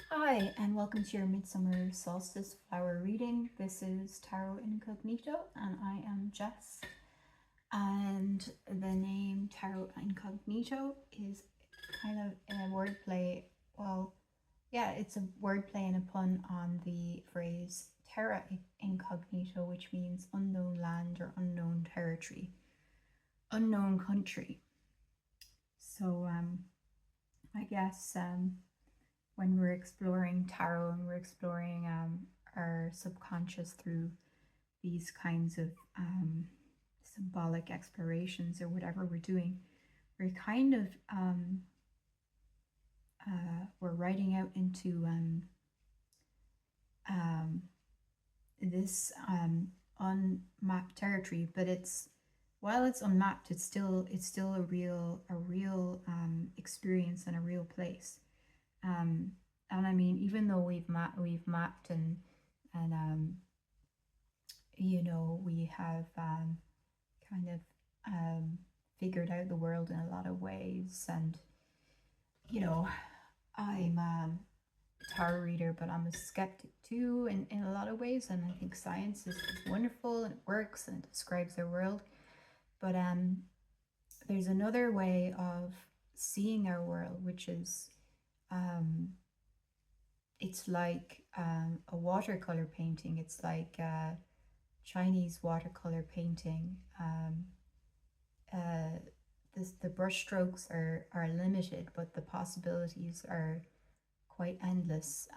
Hi, and welcome to your Midsummer Solstice flower reading. This is Tarot Incognito, and I am Jess. And the name Tarot Incognito is kind of a wordplay. Well, yeah, it's a wordplay and a pun on the phrase Terra Incognito, which means unknown land or unknown territory, unknown country. So, I guess when we're exploring tarot and we're exploring our subconscious through these kinds of symbolic explorations or whatever we're doing, we're kind of we're writing out into this unmapped territory, but it's while it's unmapped, it's still a real experience and a real place. And I mean, even though we've mapped and you know, we have kind of figured out the world in a lot of ways, and you know, I'm a tarot reader, but I'm a skeptic too in a lot of ways, and I think science is wonderful and it works and it describes our world, but there's another way of seeing our world, which is it's like a watercolor painting. It's like Chinese watercolor painting. The brush strokes are limited, but the possibilities are quite endless.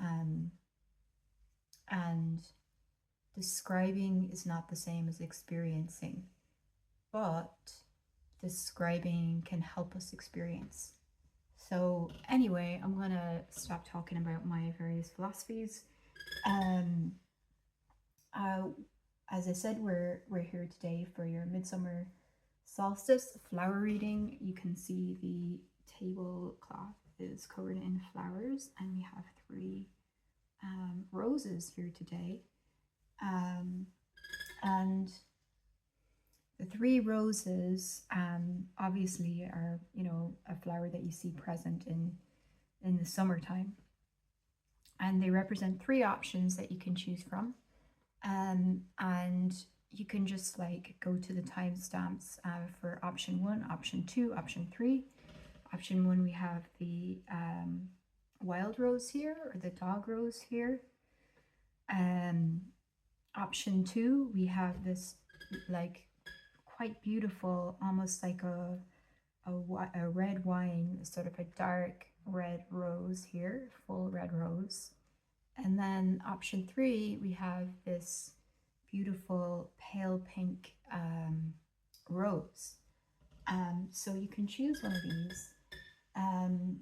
And describing is not the same as experiencing, but describing can help us experience. So anyway, I'm gonna stop talking about my various philosophies. As I said, we're here today for your Midsummer Solstice flower reading. You can see the tablecloth is covered in flowers, and we have three roses here today. And the three roses obviously are, you know, a flower that you see present in the summertime. And they represent three options that you can choose from. And you can just like go to the timestamps for option 1, option 2, option 3. Option 1, we have the wild rose here, or the dog rose here. Option 2, we have this like quite beautiful, almost like a red wine, sort of a dark red rose here, full red rose. And then option 3, we have this beautiful pale pink rose. So you can choose one of these, and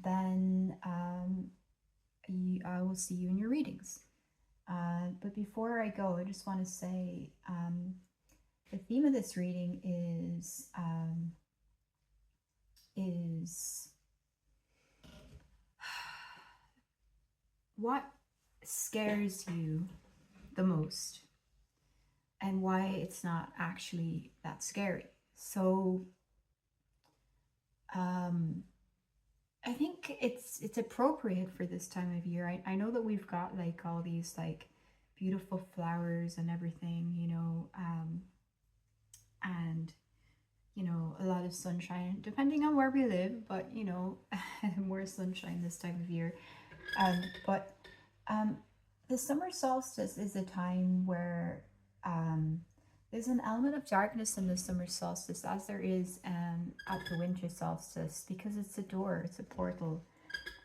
then I will see you in your readings. But before I go, I just want to say the theme of this reading is what scares you the most and why it's not actually that scary. So I think it's appropriate for this time of year. I know that we've got like all these like beautiful flowers and everything, you know, and you know, a lot of sunshine depending on where we live, but you know, more sunshine this time of year. But the summer solstice is a time where there's an element of darkness in the summer solstice, as there is at the winter solstice, because it's a door, it's a portal.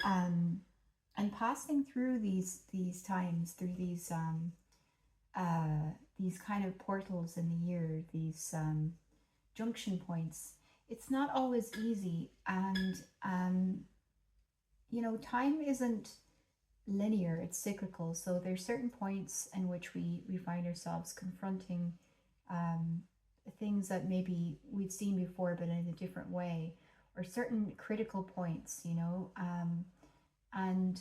And passing through these times, through these kind of portals in the year, these junction points, it's not always easy. And you know, time isn't linear, it's cyclical. So there's certain points in which we find ourselves confronting things that maybe we'd seen before but in a different way, or certain critical points, you know, and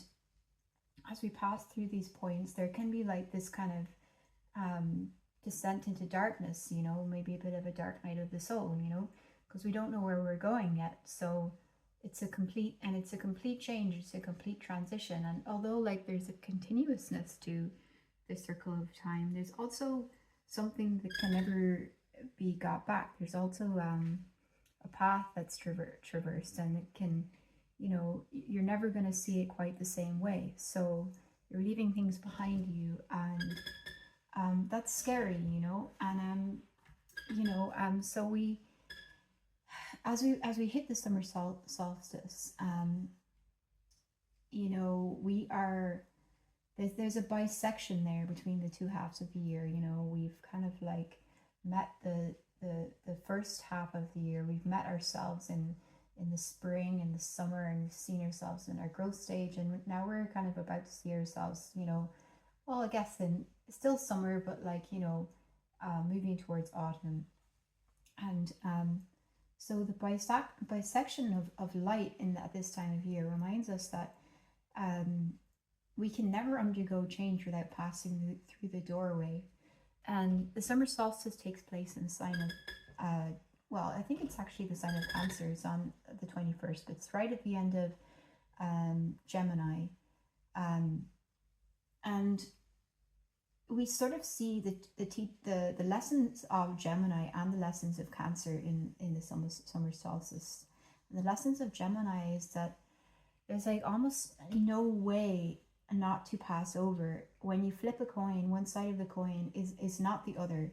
as we pass through these points, there can be like this kind of descent into darkness, you know, maybe a bit of a dark night of the soul, you know, because we don't know where we're going yet. So it's a complete change, it's a complete transition. And although like there's a continuousness to the circle of time, there's also something that can never be got back. There's also a path that's traversed, and it can, you know, you're never going to see it quite the same way. So you're leaving things behind you, and that's scary, you know. And so we, as we hit the summer solstice, you know, we are, there's a bisection there between the two halves of the year. You know, we've kind of like met the first half of the year. We've met ourselves in the spring and the summer, and we've seen ourselves in our growth stage, and now we're kind of about to see ourselves, you know, well, I guess in still summer, but like, you know, moving towards autumn. And so the bisection of light at this time of year reminds us that we can never undergo change without passing through the doorway. And the summer solstice takes place in the sign of, well, I think it's actually the sign of Cancer. It's on the 21st, but it's right at the end of Gemini. And we sort of see the lessons of Gemini and the lessons of Cancer in the summer solstice. And the lessons of Gemini is that there's like almost no way not to pass over. When you flip a coin, one side of the coin is not the other.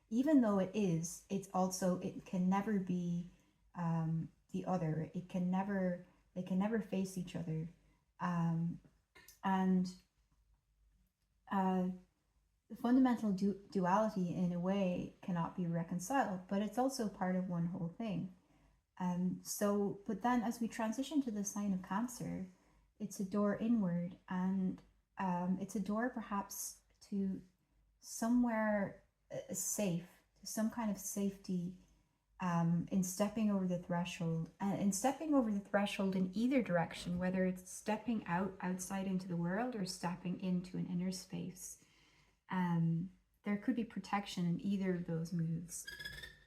Even though it is, it's also, it can never be the other. They can never face each other. The fundamental duality in a way cannot be reconciled, but it's also part of one whole thing. But then as we transition to the sign of Cancer, it's a door inward, and it's a door perhaps to somewhere safe, to some kind of safety, in stepping over the threshold, and in stepping over the threshold in either direction, whether it's stepping outside into the world or stepping into an inner space. There could be protection in either of those moves.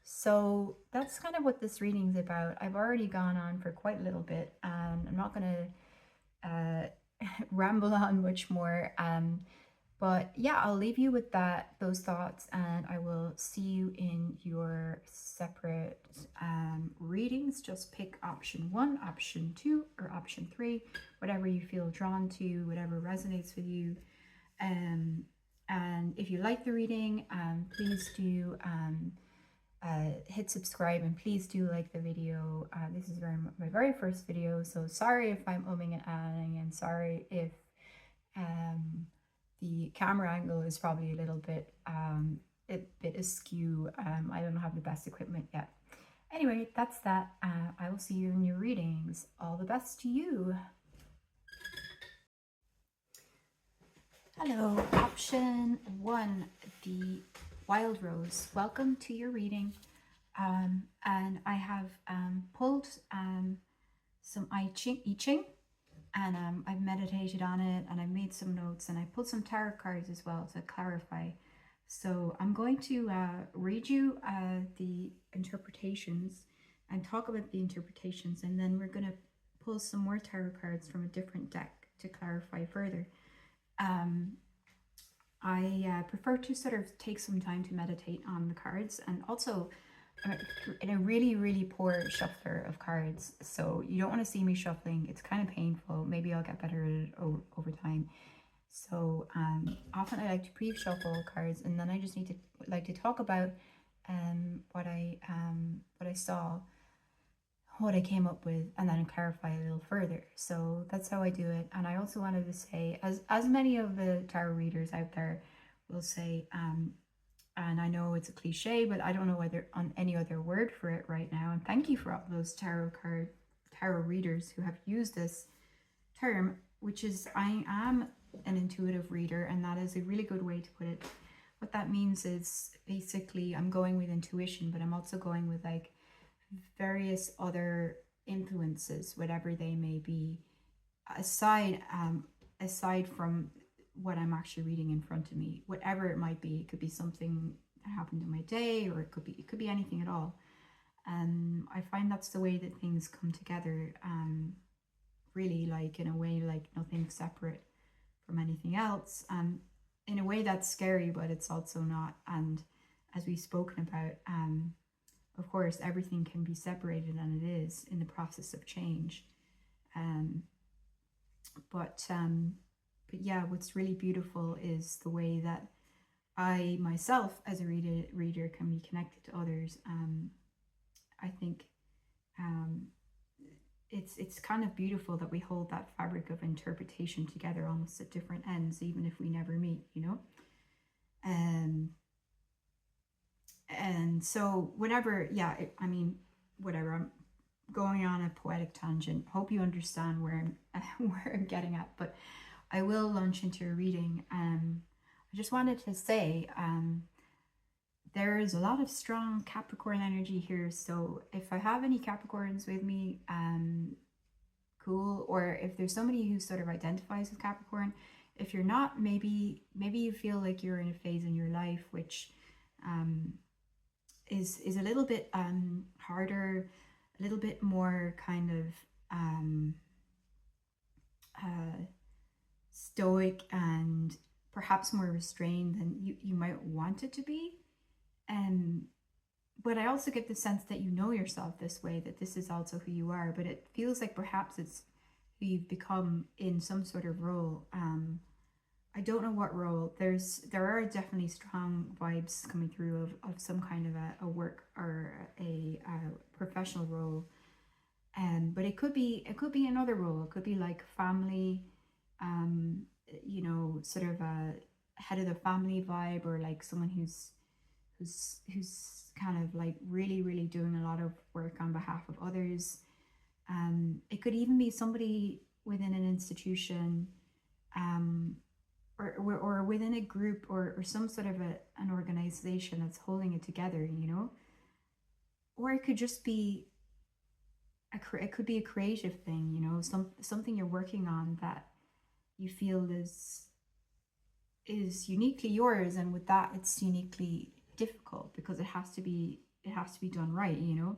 So that's kind of what this reading's about. I've already gone on for quite a little bit, and I'm not going to ramble on much more. But yeah, I'll leave you with those thoughts, and I will see you in your separate readings. Just pick option 1, option 2, or option 3, whatever you feel drawn to, whatever resonates with you. And if you like the reading, please do hit subscribe, and please do like the video. This is my very first video, so sorry if I'm umming and ahhing, and sorry if the camera angle is probably a little bit askew. I don't have the best equipment yet. Anyway, that's that. I will see you in your readings. All the best to you. Hello, option 1, the Wild Rose. Welcome to your reading. And I have pulled some I Ching, and I've meditated on it, and I made some notes, and I pulled some tarot cards as well to clarify. So I'm going to read you the interpretations and talk about the interpretations, and then we're going to pull some more tarot cards from a different deck to clarify further. I prefer to sort of take some time to meditate on the cards, and also in a really, really poor shuffler of cards, so you don't want to see me shuffling. It's kind of painful. Maybe I'll get better at it over time. So often I like to pre-shuffle cards, and then I just need to talk about what I saw, what I came up with, and then clarify a little further. So that's how I do it. And I also wanted to say, as many of the tarot readers out there will say, and I know it's a cliche, but I don't know whether on any other word for it right now. And thank you for all those tarot readers who have used this term, which is, I am an intuitive reader, and that is a really good way to put it. What that means is basically I'm going with intuition, but I'm also going with like various other influences, whatever they may be, aside from what I'm actually reading in front of me. Whatever it might be, it could be something that happened in my day, or it could be anything at all. I find that's the way that things come together, really, like in a way like nothing's separate from anything else. In a way that's scary, but it's also not. And as we've spoken about, of course, everything can be separated, and it is in the process of change. Um, but yeah, what's really beautiful is the way that I myself, as a reader, can be connected to others. I think it's kind of beautiful that we hold that fabric of interpretation together, almost at different ends, even if we never meet, you know. And so whatever, yeah, I mean, whatever. I'm going on a poetic tangent. Hope you understand where where I'm getting at, but I will launch into a reading. I just wanted to say, there is a lot of strong Capricorn energy here. So if I have any Capricorns with me, cool. Or if there's somebody who sort of identifies with Capricorn, if you're not, maybe you feel like you're in a phase in your life which is a little bit harder, a little bit more kind of stoic and perhaps more restrained than you might want it to be. But I also get the sense that you know yourself this way, that this is also who you are, but it feels like perhaps it's who you've become in some sort of role. I don't know what role. There are definitely strong vibes coming through of some kind of a work or a professional role. But it could be another role. It could be like family, you know, sort of a head of the family vibe, or like someone who's kind of like really doing a lot of work on behalf of others. It could even be somebody within an institution, or within a group, or some sort of an organization that's holding it together, you know. Or it could just be it could be a creative thing, you know, something you're working on that you feel is uniquely yours, and with that it's uniquely difficult because it has to be done right, you know.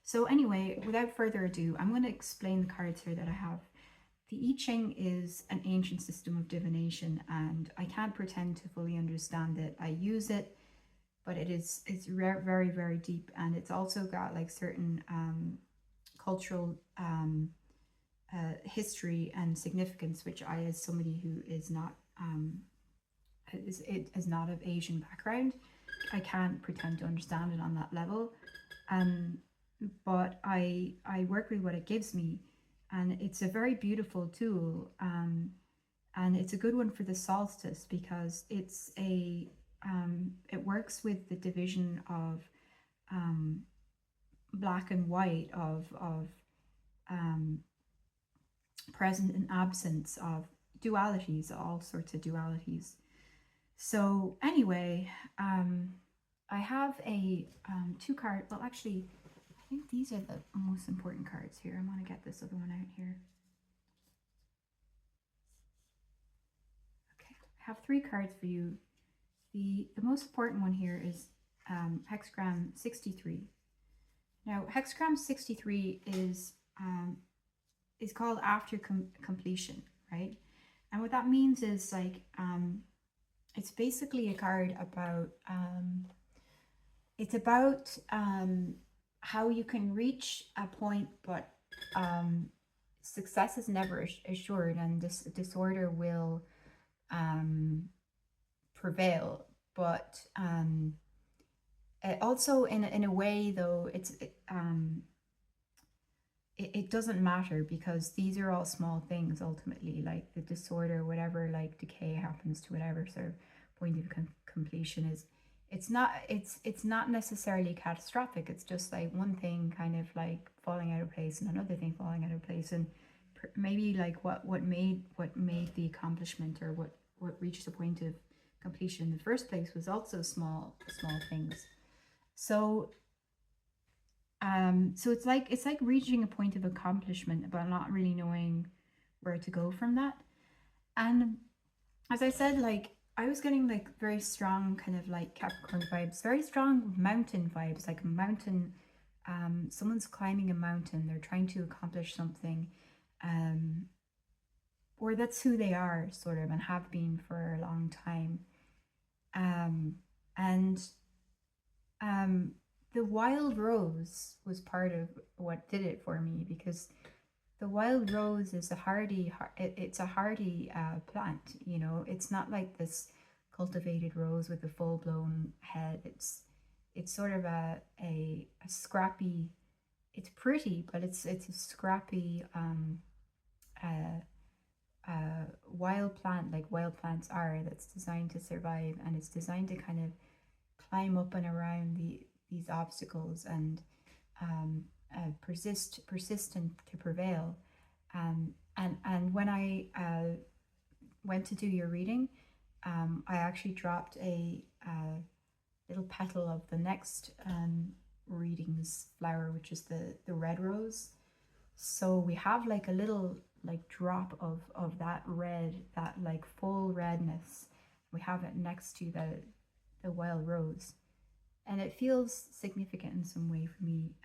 So anyway, without further ado, I'm going to explain the cards here that I have. The I Ching is an ancient system of divination, and I can't pretend to fully understand it. I use it, but it's very, very deep, and it's also got like certain cultural history and significance, which I, as somebody who is not is not of Asian background, I can't pretend to understand it on that level. But I work with what it gives me, and it's a very beautiful tool, and it's a good one for the solstice because it's a it works with the division of black and white, of present and absence, of dualities, all sorts of dualities. So anyway, I have a two card. Well, actually, I think these are the most important cards here. I'm gonna get this other one out here. Okay, I have three cards for you. The most important one here is hexagram 63. Now, hexagram 63 is called after completion, right? And what that means is like it's basically a card about it's about how you can reach a point, but success is never assured, and this disorder will prevail. But also in a way, though, it doesn't matter, because these are all small things ultimately, like the disorder, whatever, like decay happens to whatever sort of point of completion is. It's not necessarily catastrophic. It's just like one thing kind of like falling out of place and another thing falling out of place, and maybe like what made the accomplishment, or what reached the point of completion in the first place was also small things. So so it's like reaching a point of accomplishment, but not really knowing where to go from that. And as I said, like I was getting like very strong kind of like Capricorn vibes, very strong mountain vibes, like mountain someone's climbing a mountain, they're trying to accomplish something, or that's who they are, sort of, and have been for a long time. And the wild rose was part of what did it for me, because the wild rose is a hardy, it's a hardy plant, you know. It's not like this cultivated rose with a full-blown head. It's sort of a scrappy, it's pretty, but it's a scrappy wild plant, like wild plants are, that's designed to survive, and it's designed to kind of climb up and around these obstacles and persistent to prevail. And when I went to do your reading, I actually dropped a little petal of the next reading's flower, which is the red rose. So we have like a little like drop of that red, that like full redness. We have it next to the wild rose, and it feels significant in some way for me.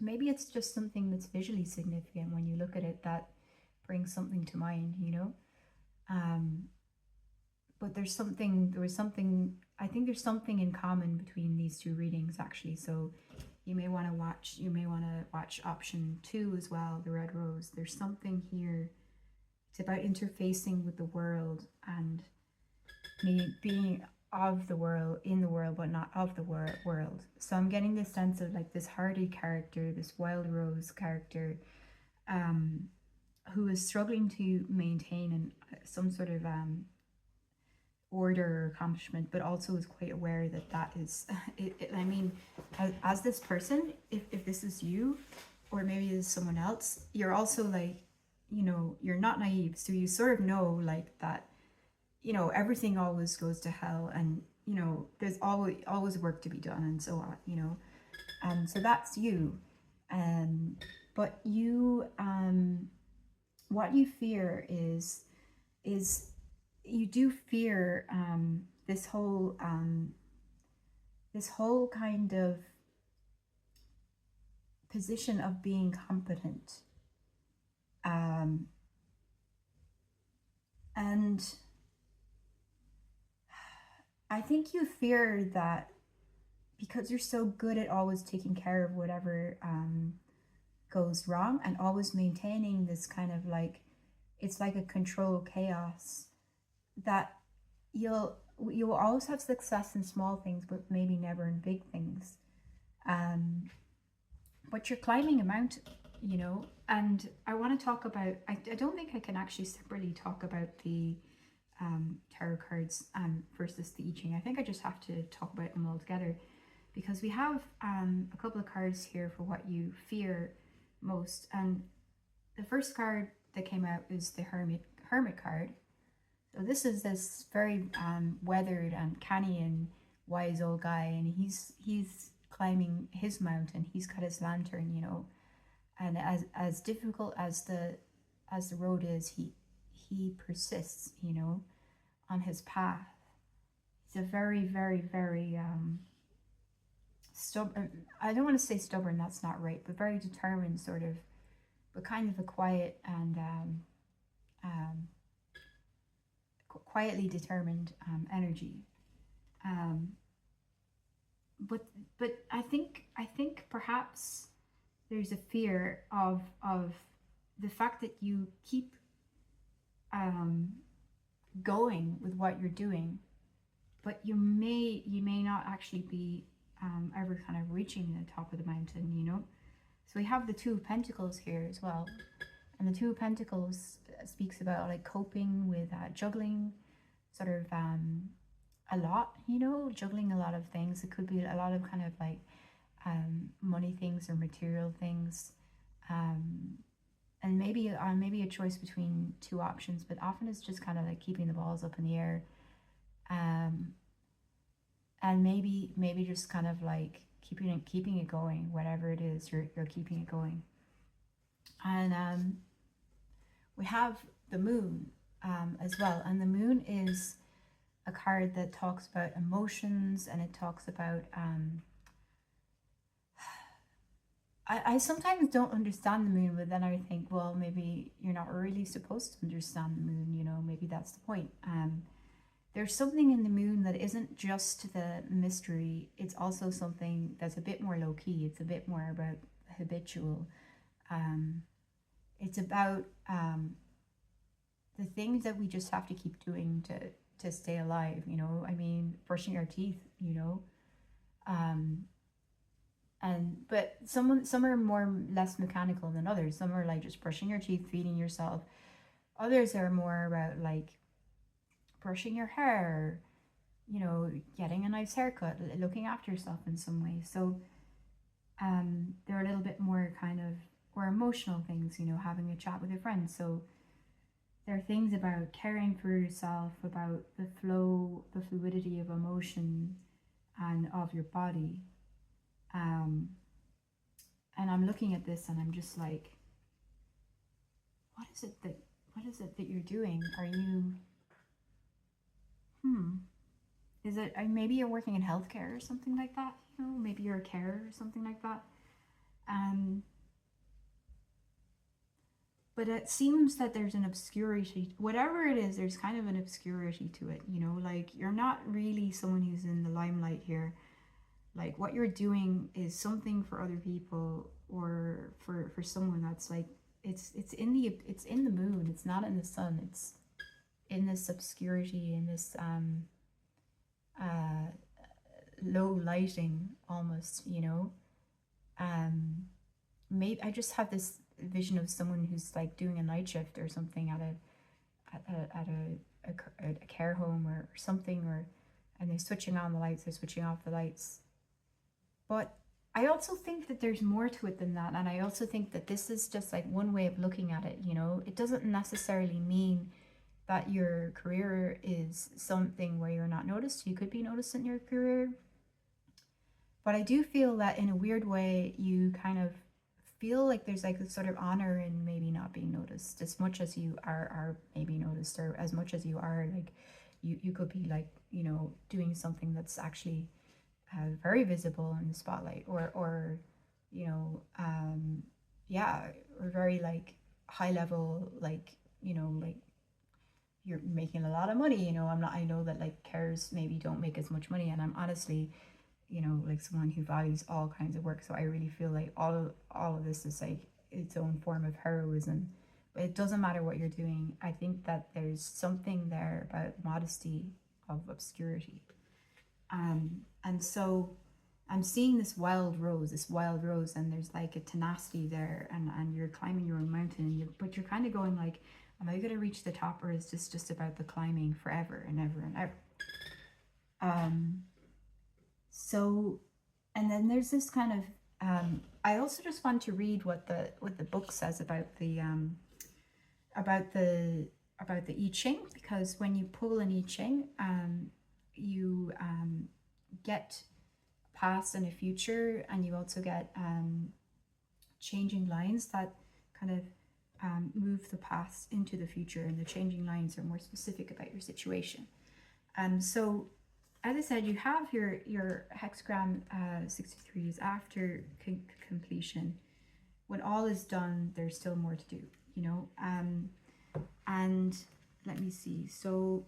Maybe it's just something that's visually significant when you look at it, that brings something to mind, you know. But I think there's something in common between these two readings, actually. So you may want to watch option 2 as well, the red rose. There's something here. It's about interfacing with the world and being of the world, in the world, but not of the world. So I'm getting this sense of like this hardy character, this wild rose character, who is struggling to maintain some sort of order or accomplishment, but also is quite aware that is I mean, as this person, if this is you, or maybe it's someone else, you're also like, you know, you're not naive, so you sort of know like that, you know, everything always goes to hell, and you know there's always work to be done, and so on, you know. So that's you. But you, what you fear is you do fear this whole kind of position of being competent, and I think you fear that because you're so good at always taking care of whatever goes wrong, and always maintaining this kind of like, it's like a control chaos, that you'll always have success in small things, but maybe never in big things. But you're climbing a mountain, you know. And I want to talk about, I don't think I can actually separately talk about the tarot cards versus the I Ching. I think I just have to talk about them all together, because we have a couple of cards here for what you fear most. And the first card that came out is the Hermit card. So this is this very weathered and canny and wise old guy, and he's climbing his mountain. He's got his lantern, you know, and as difficult as the road is, he persists, you know, on his path. He's a very, very, very stubborn. I don't want to say stubborn, that's not right, but very determined, sort of, but kind of a quiet and quietly determined energy. But I think perhaps there's a fear of the fact that you keep going with what you're doing, but you may not actually be ever kind of reaching the top of the mountain, you know. So we have the Two of Pentacles here as well, and the Two of Pentacles speaks about like coping with juggling, sort of a lot, you know, juggling a lot of things. It could be a lot of kind of like money things or material things, and maybe a choice between two options, but often it's just kind of like keeping the balls up in the air, and maybe just kind of like keeping it going, whatever it is, you're keeping it going. And we have the Moon as well, and the Moon is a card that talks about emotions, and it talks about I sometimes don't understand the moon, but then I think, well, maybe you're not really supposed to understand the moon, you know, maybe that's the point. There's something in the moon that isn't just the mystery, it's also something that's a bit more low-key, it's a bit more about habitual. It's about the things that we just have to keep doing to stay alive, you know. I mean, brushing our teeth, you know. But some are more less mechanical than others. Some are like just brushing your teeth, feeding yourself. Others are more about like brushing your hair, you know, getting a nice haircut, looking after yourself in some way. So they're a little bit more kind of, or emotional things, you know, having a chat with a friend. So there are things about caring for yourself, about the flow, the fluidity of emotion and of your body. And I'm looking at this and I'm just like, what is it that you're doing? Are you, is it, maybe you're working in healthcare or something like that, you know, maybe you're a carer or something like that. But it seems that there's an obscurity, whatever it is, there's kind of an obscurity to it, you know, like you're not really someone who's in the limelight here. Like what you're doing is something for other people, or for someone that's like, it's in the moon, it's not in the sun, it's in this obscurity, in this low lighting almost, you know. Maybe I just have this vision of someone who's like doing a night shift or something at a care home or something, and they're switching on the lights, they're switching off the lights. But I also think that there's more to it than that, and I also think that this is just like one way of looking at it, you know. It doesn't necessarily mean that your career is something where you're not noticed. You could be noticed in your career, but I do feel that in a weird way you kind of feel like there's like this sort of honor in maybe not being noticed as much as you are maybe noticed, or as much as you are like you could be like, you know, doing something that's actually very visible in the spotlight, or you know, yeah, or very like high level, like, you know, like you're making a lot of money, you know. I know that like carers maybe don't make as much money, and I'm honestly, you know, like someone who values all kinds of work, so I really feel like all of this is like its own form of heroism. But it doesn't matter what you're doing. I think that there's something there about modesty of obscurity. And so I'm seeing this wild rose, and there's like a tenacity there, and you're climbing your own mountain, and but you're kind of going like, am I going to reach the top, or is this just about the climbing forever and ever and ever? So, and then there's this kind of, I also just want to read what the book says about the I Ching, because when you pull an I Ching, you get past and a future, and you also get changing lines that kind of move the past into the future, and the changing lines are more specific about your situation. So as I said, you have your hexagram 63s after completion. When all is done, there's still more to do, you know. And let me see. So,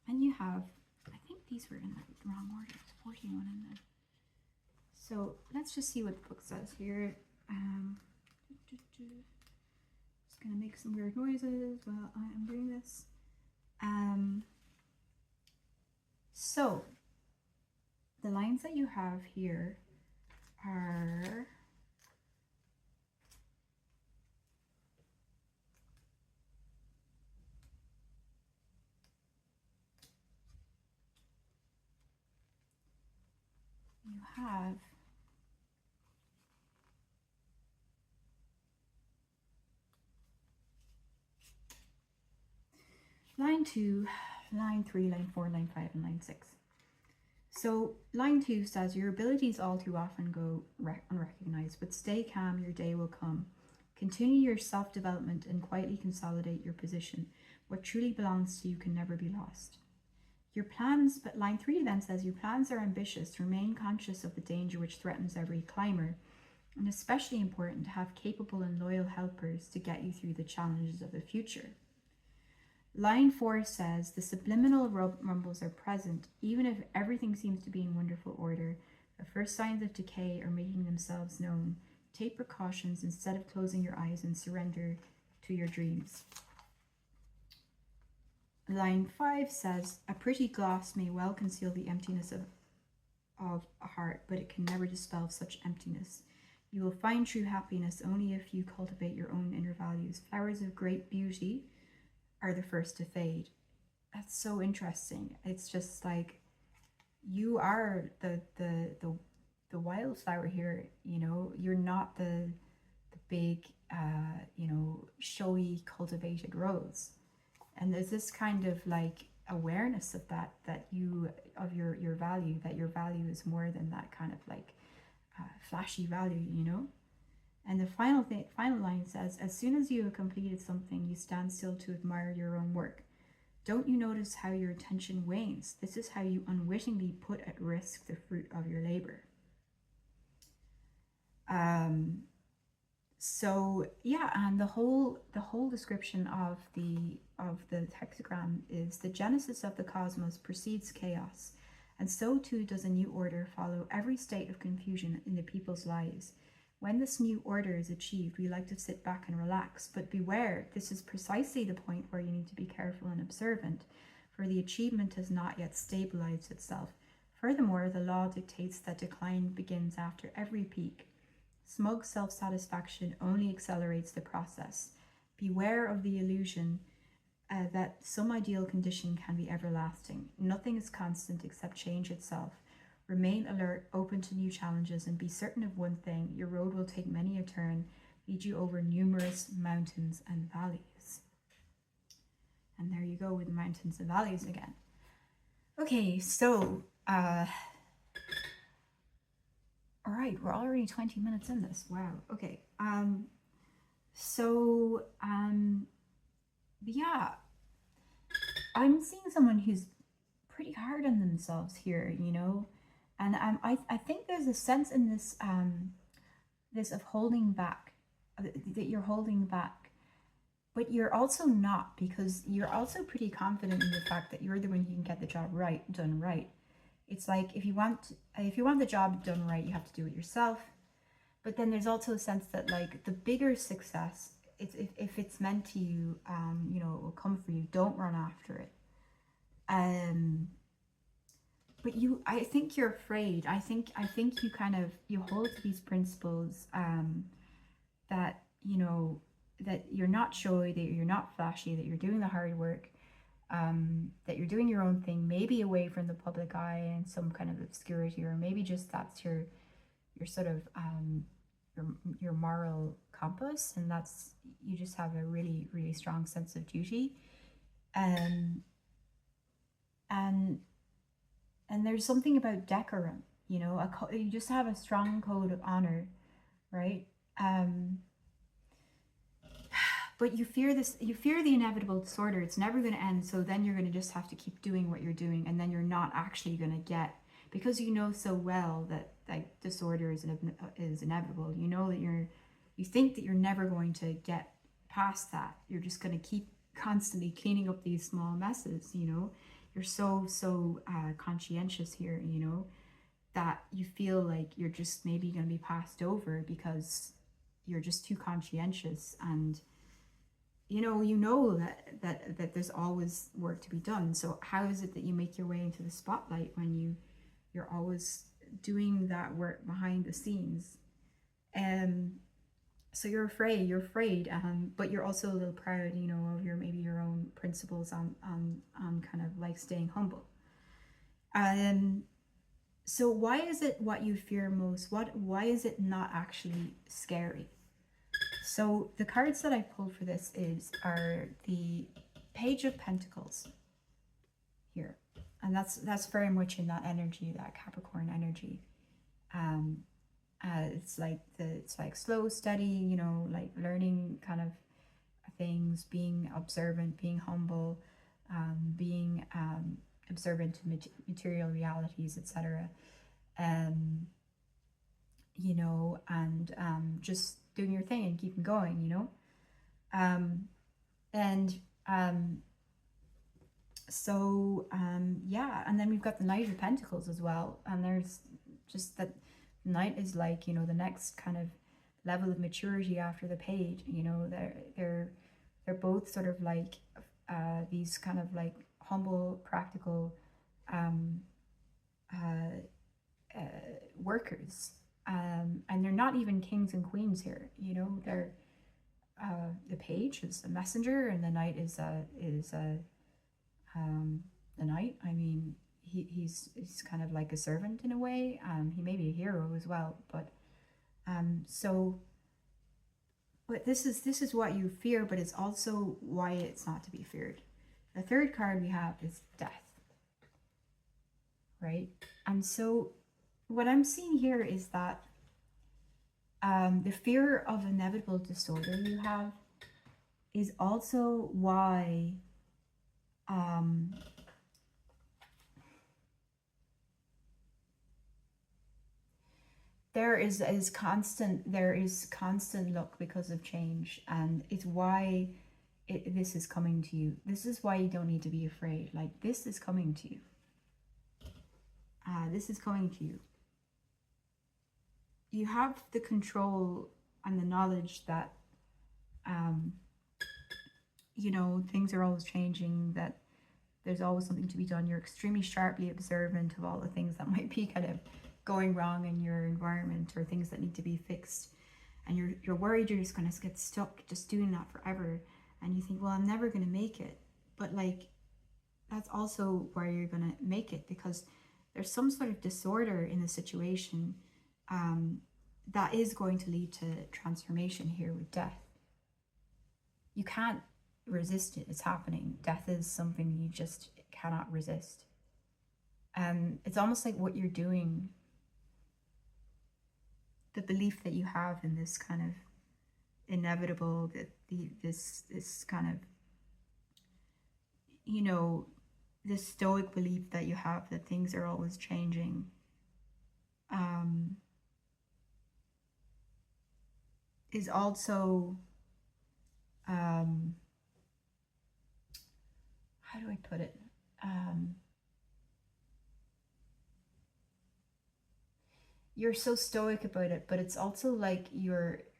and you have, I think these were in the wrong order. There's 41 in there. So let's just see what the book says here. Just gonna make some weird noises while I am doing this. So the lines that you have here are you have line 2, line 3, line 4, line 5, and line 6. So line 2 says, your abilities all too often go unrecognized, but stay calm, your day will come. Continue your self-development and quietly consolidate your position. What truly belongs to you can never be lost. Your plans, but line 3 then says, your plans are ambitious. Remain conscious of the danger which threatens every climber. and especially important to have capable and loyal helpers to get you through the challenges of the future. Line 4 says, the subliminal rumbles are present, even if everything seems to be in wonderful order. The first signs of decay are making themselves known. Take precautions instead of closing your eyes and surrender to your dreams. Line 5 says, a pretty glass may well conceal the emptiness of a heart, but it can never dispel such emptiness. You will find true happiness only if you cultivate your own inner values. Flowers of great beauty are the first to fade. That's so interesting. It's just like, you are the wildflower here, you know. You're not the big you know, showy cultivated rose. And there's this kind of like awareness of that you, of your value, that your value is more than that kind of like flashy value, you know. And the final line says, as soon as you have completed something, you stand still to admire your own work. Don't you notice how your attention wanes? This is how you unwittingly put at risk the fruit of your labor. So yeah, and the whole description of the hexagram is, the genesis of the cosmos precedes chaos, and so too does a new order follow every state of confusion in the people's lives. When this new order is achieved, we like to sit back and relax, but beware, this is precisely the point where you need to be careful and observant, for the achievement has not yet stabilized itself. Furthermore, the law dictates that decline begins after every peak. Smug self-satisfaction only accelerates the process. Beware of the illusion that some ideal condition can be everlasting. Nothing is constant except change itself. Remain alert, open to new challenges, and be certain of one thing: your road will take many a turn, lead you over numerous mountains and valleys. And there you go with mountains and valleys again. Okay, so all right, we're already 20 minutes in this. Wow. Okay. Yeah, I'm seeing someone who's pretty hard on themselves here, you know. And I think there's a sense in this this of holding back, that you're holding back, but you're also not, because you're also pretty confident in the fact that you're the one who can get the job done right. It's like, if you want the job done right, you have to do it yourself. But then there's also a sense that like the bigger success, it's if it's meant to you, you know, it will come for you. Don't run after it. But I think you're afraid. I think you kind of, you hold to these principles, that, you know, that you're not showy, that you're not flashy, that you're doing the hard work, that you're doing your own thing, maybe away from the public eye and some kind of obscurity, or maybe just that's your sort of your moral compass, and that's, you just have a really, really strong sense of duty, and there's something about decorum, you know, you just have a strong code of honor, right? But you fear the inevitable disorder. It's never going to end. So then you're going to just have to keep doing what you're doing, and then you're not actually going to get, because you know so well that like disorder is inevitable. You know that you think that you're never going to get past that. You're just going to keep constantly cleaning up these small messes. You know, you're so conscientious here. You know, that you feel like you're just maybe going to be passed over because you're just too conscientious, and you know that there's always work to be done. So how is it that you make your way into the spotlight when you're always doing that work behind the scenes? So you're afraid, but you're also a little proud, you know, of maybe your own principles on kind of like staying humble. So why is it what you fear most? Why is it not actually scary? So the cards that I pulled for this are the Page of Pentacles here, and that's very much in that energy, that Capricorn energy. It's like slow, steady, you know, like learning kind of things, being observant, being humble, being observant to material realities, etc. you know, and just doing your thing and keeping going, you know. And yeah, and then we've got the Knight of Pentacles as well, and there's just that Knight is like, you know, the next kind of level of maturity after the Page. You know, they're both sort of like these kind of like humble, practical workers, and they're not even kings and queens here. You know, they're the Page is a messenger, and the Knight is the Knight. I mean, he's kind of like a servant in a way. He may be a hero as well, but but this is what you fear, but it's also why it's not to be feared. The third card we have is death, right? And so what I'm seeing here is that the fear of inevitable disorder you have is also why there is constant luck because of change, and it's why this is coming to you. This is why you don't need to be afraid. Like, this is coming to you. This is coming to you. You have the control and the knowledge that you know, things are always changing, that there's always something to be done. You're extremely sharply observant of all the things that might be kind of going wrong in your environment, or things that need to be fixed, and you're worried you're just going to get stuck just doing that forever, and you think, well, I'm never going to make it. But like, that's also where you're going to make it, because there's some sort of disorder in the situation that is going to lead to transformation here with death. You can't resist it. It's happening. Death is something you just cannot resist. It's almost like what you're doing, the belief that you have in this kind of inevitable, that this kind of, you know, this stoic belief that you have that things are always changing, is also how do I put it? You're so stoic about it, but it's also like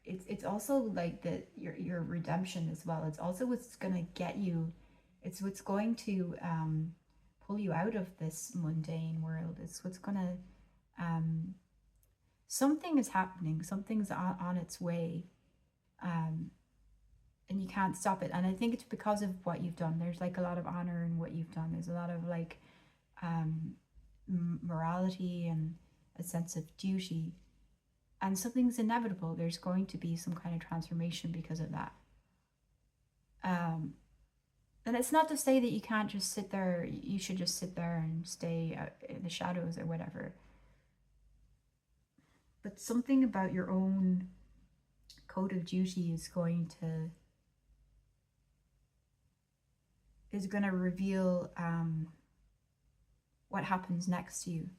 it's also like that your redemption as well. It's also what's gonna get you. It's what's going to pull you out of this mundane world. It's what's gonna something is happening. Something's on its way, and you can't stop it. And I think it's because of what you've done. There's like a lot of honor in what you've done. There's a lot of like morality and a sense of duty, and something's inevitable. There's going to be some kind of transformation because of that. And it's not to say that you can't just sit there, you should just sit there and stay in the shadows or whatever, but something about your own code of duty is going to reveal what happens next to you.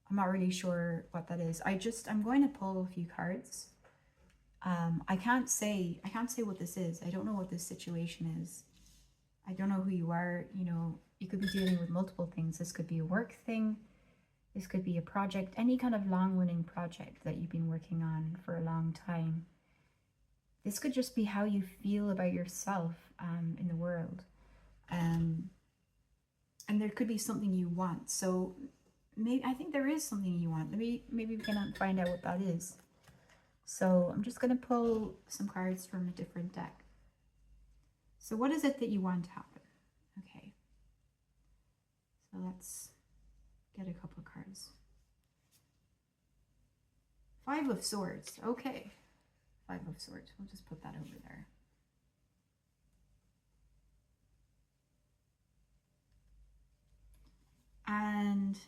I'm not really sure what that is. I'm going to pull a few cards. I can't say what this is. I don't know what this situation is. I don't know who you are. You know, you could be dealing with multiple things. This could be a work thing. This could be a project, any kind of long-running project that you've been working on for a long time. This could just be how you feel about yourself in the world. And there could be something you want. So I think there is something you want. Maybe we can find out what that is. So I'm just going to pull some cards from a different deck. So what is it that you want to happen? Okay. So let's get a couple of cards. 5 of Swords. Okay. 5 of Swords. We'll just put that over there. And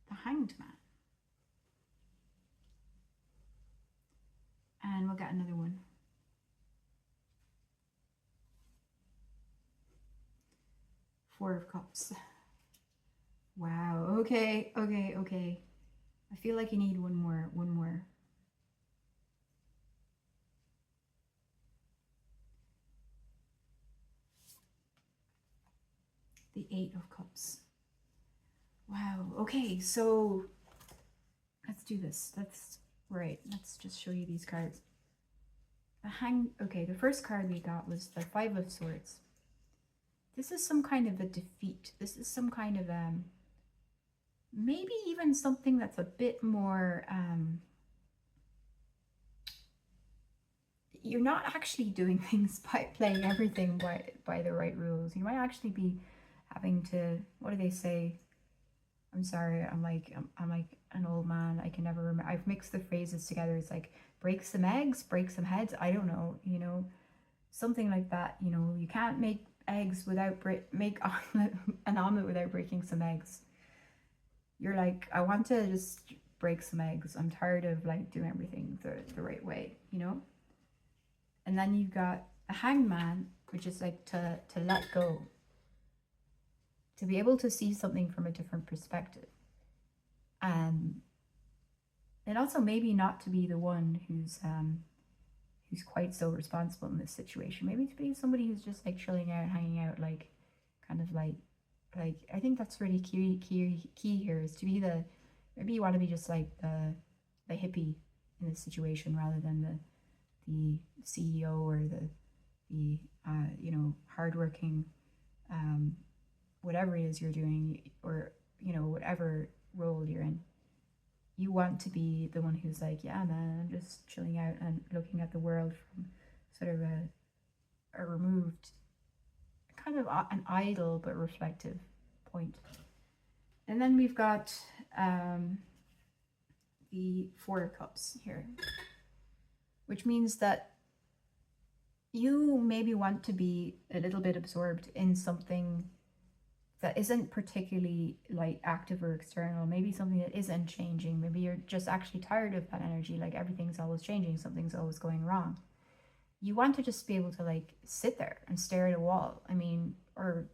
the Hanged Man. And we'll get another one. Four of Cups. Wow. Okay. I feel like you need one more. The Eight of Cups. Wow. Okay, so let's do this. Let's just show you these cards. Okay, the first card we got was the Five of Swords. This is some kind of a defeat. This is some kind of maybe even something that's a bit more you're not actually doing things by playing everything by the right rules. You might actually be having to, what do they say? I'm sorry, I'm like an old man. I can never remember. I've mixed the phrases together. It's like break some eggs, break some heads. I don't know, you know, something like that. You know, you can't make eggs without make an omelet without breaking some eggs. You're like, I want to just break some eggs. I'm tired of like doing everything the right way, you know. And then you've got a Hanged Man, which is like to let go, to be able to see something from a different perspective. And also maybe not to be the one who's quite so responsible in this situation. Maybe to be somebody who's just like chilling out, hanging out, like kind of like I think that's really key here, is to be the, maybe you want to be just like the hippie in this situation rather than the CEO or the you know, hardworking whatever it is you're doing, or you know, whatever role you're in. You want to be the one who's like, yeah man, I'm just chilling out and looking at the world from sort of a removed, kind of an idle but reflective point. And then we've got the Four of Cups here, which means that you maybe want to be a little bit absorbed in something that isn't particularly like active or external, maybe something that isn't changing. Maybe you're just actually tired of that energy, like everything's always changing, something's always going wrong. You want to just be able to like sit there and stare at a wall. I mean, or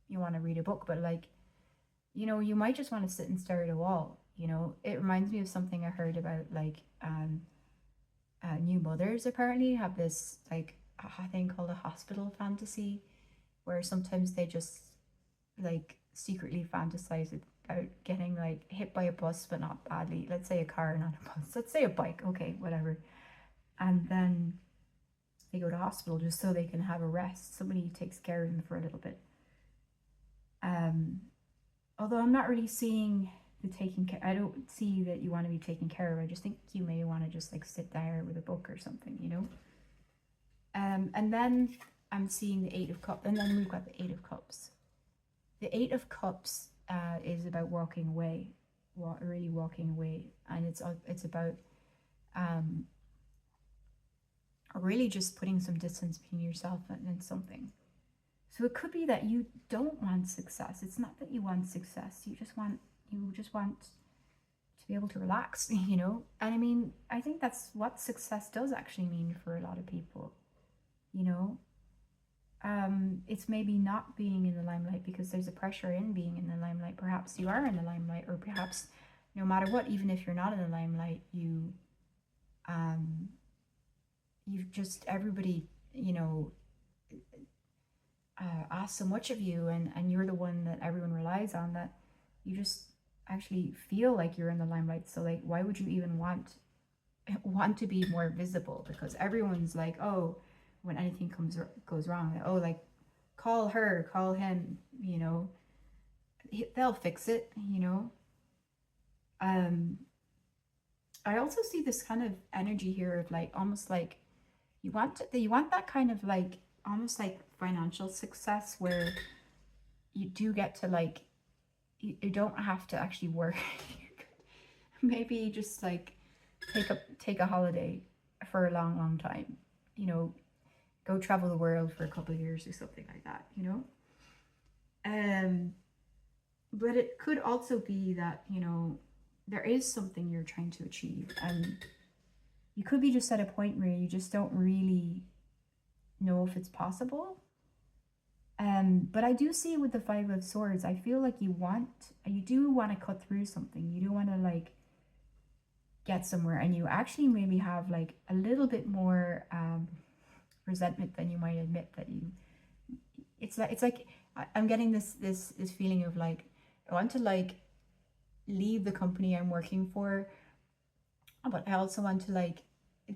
you want to read a book, but like, you know, you might just want to sit and stare at a wall. You know, it reminds me of something I heard about, like new mothers apparently have this like a thing called a hospital fantasy, where sometimes they just like secretly fantasize about getting like hit by a bus, but not badly. Let's say a car, not a bus. Let's say a bike. Okay, whatever. And then they go to hospital just so they can have a rest. Somebody takes care of them for a little bit. Although I'm not really seeing the taking care. I don't see that you want to be taken care of. I just think you may want to just like sit there with a book or something, you know. And then I'm seeing the Eight of Cups, and then we've got the Eight of Cups. The Eight of Cups is about walking away, really walking away, and it's about really just putting some distance between yourself and something. So it could be that you don't want success. It's not that you want success. You just want to be able to relax, you know. And I mean, I think that's what success does actually mean for a lot of people, you know. It's maybe not being in the limelight because there's a pressure in being in the limelight. Perhaps you are in the limelight, or perhaps no matter what, even if you're not in the limelight, you've just, everybody, you know, asks so much of you, and you're the one that everyone relies on, that you just actually feel like you're in the limelight. So like, why would you even want to be more visible? Because everyone's like, oh, when anything goes wrong, oh, like call her, call him, you know, they'll fix it, you know. I also see this kind of energy here of like, almost like you want that kind of like, almost like financial success, where you do get to like, you don't have to actually work. Maybe just like take a holiday for a long time, you know, go travel the world for a couple of years or something like that, you know. But it could also be that, you know, there is something you're trying to achieve, and you could be just at a point where you just don't really know if it's possible. But I do see with the Five of Swords, I feel like you do want to cut through something. You do want to like get somewhere, and you actually maybe have like a little bit more resentment than you might admit that you. It's like I'm getting this feeling of like I want to like leave the company I'm working for, but I also want to like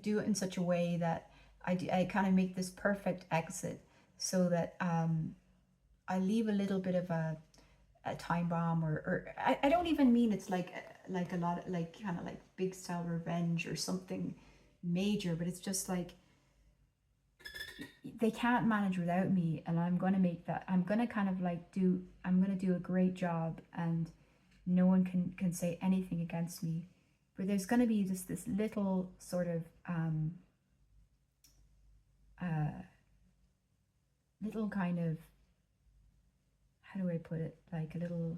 do it in such a way that I kind of make this perfect exit so that I leave a little bit of a time bomb, or I don't even mean it's like a lot of, like kind of like big style revenge or something major, but it's just like they can't manage without me, and I'm gonna make that, I'm gonna kind of like I'm gonna do a great job, and no one can say anything against me. But there's gonna be just this little sort of little kind of, how do I put it, like a little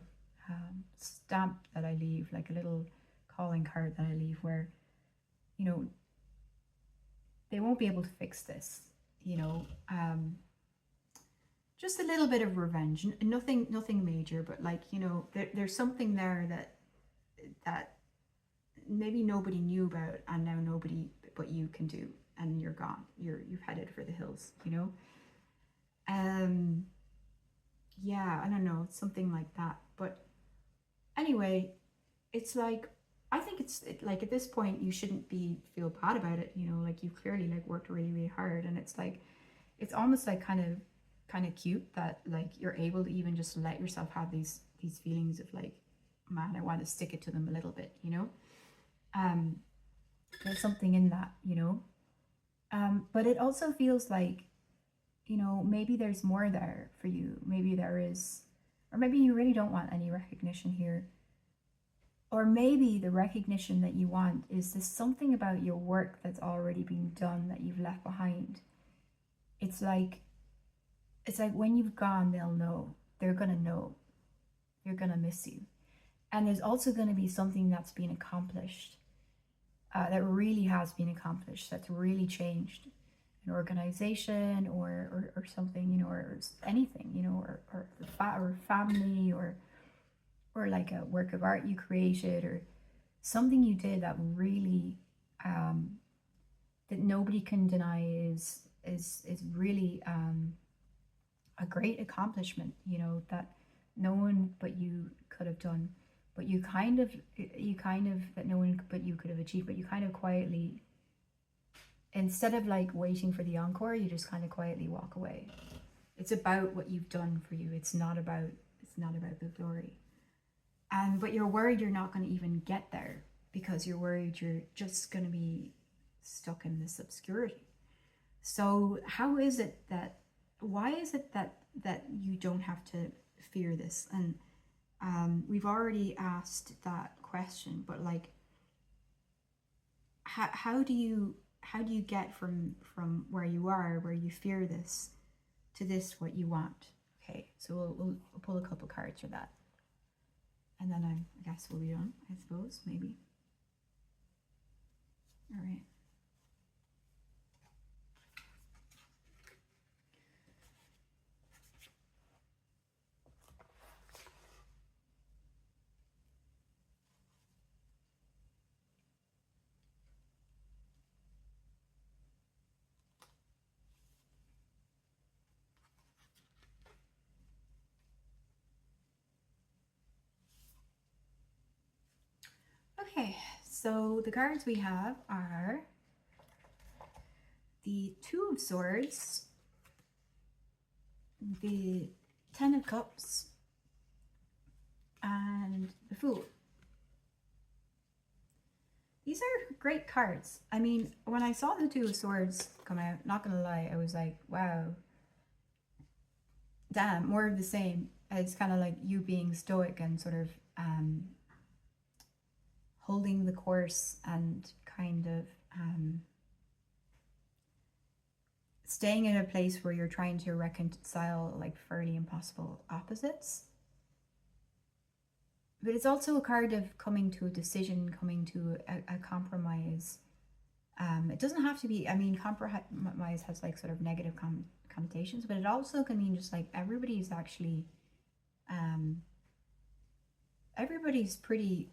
stamp that I leave, like a little calling card that I leave, where, you know, they won't be able to fix this, you know. Just a little bit of revenge, nothing major, but like, you know, there's something there that maybe nobody knew about, and now nobody but you can do, and you're gone, you've headed for the hills, you know. Yeah, I don't know, it's something like that. But anyway, it's like, I think like at this point you shouldn't feel bad about it, you know, like you've clearly like worked really hard, and it's like, it's almost like kind of cute that like you're able to even just let yourself have these feelings of like, man, I want to stick it to them a little bit, you know. There's something in that, you know. But it also feels like, you know, maybe there's more there for you. Maybe there is, or maybe you really don't want any recognition here. Or maybe the recognition that you want is this something about your work that's already been done that you've left behind. It's like when you've gone, they'll know. They're gonna know. They're gonna miss you. And there's also gonna be something that's been accomplished, that really has been accomplished, that's really changed an organization or something, you know, or anything, you know, or family, or like a work of art you created, or something you did that really that nobody can deny is really a great accomplishment, you know, that no one but you could have done, but you kind of that no one but you could have achieved, but you kind of quietly, instead of like waiting for the encore, you just kind of quietly walk away. It's about what you've done for you. It's not about the glory. But you're worried you're not going to even get there, because you're worried you're just going to be stuck in this obscurity. So why is it that you don't have to fear this? And we've already asked that question, but like, how do you get from where you are, where you fear this, to this, what you want? Okay, so we'll pull a couple cards for that, and then I guess we'll be done, I suppose, maybe. All right. Okay, so the cards we have are the Two of Swords, the Ten of Cups, and the Fool. These are great cards. I mean, when I saw the Two of Swords come out, not gonna lie, I was like, wow, damn, more of the same. It's kind of like you being stoic and sort of holding the course, and kind of staying in a place where you're trying to reconcile like fairly impossible opposites. But it's also a card of coming to a decision, coming to a compromise. It doesn't have to be, I mean, compromise has like sort of negative connotations, but it also can mean just like everybody's actually, everybody's pretty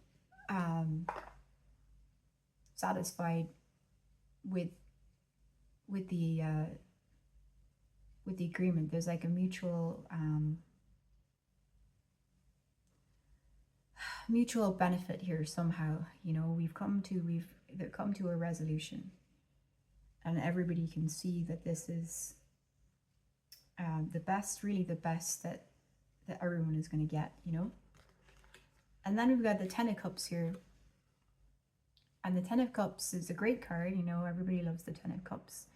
satisfied with the agreement. There's like a mutual mutual benefit here somehow. You know, we've come to a resolution, and everybody can see that this is the best, really the best that everyone is going to get, you know. And then we've got the Ten of Cups here, and the Ten of Cups is a great card. You know, everybody loves the Ten of Cups.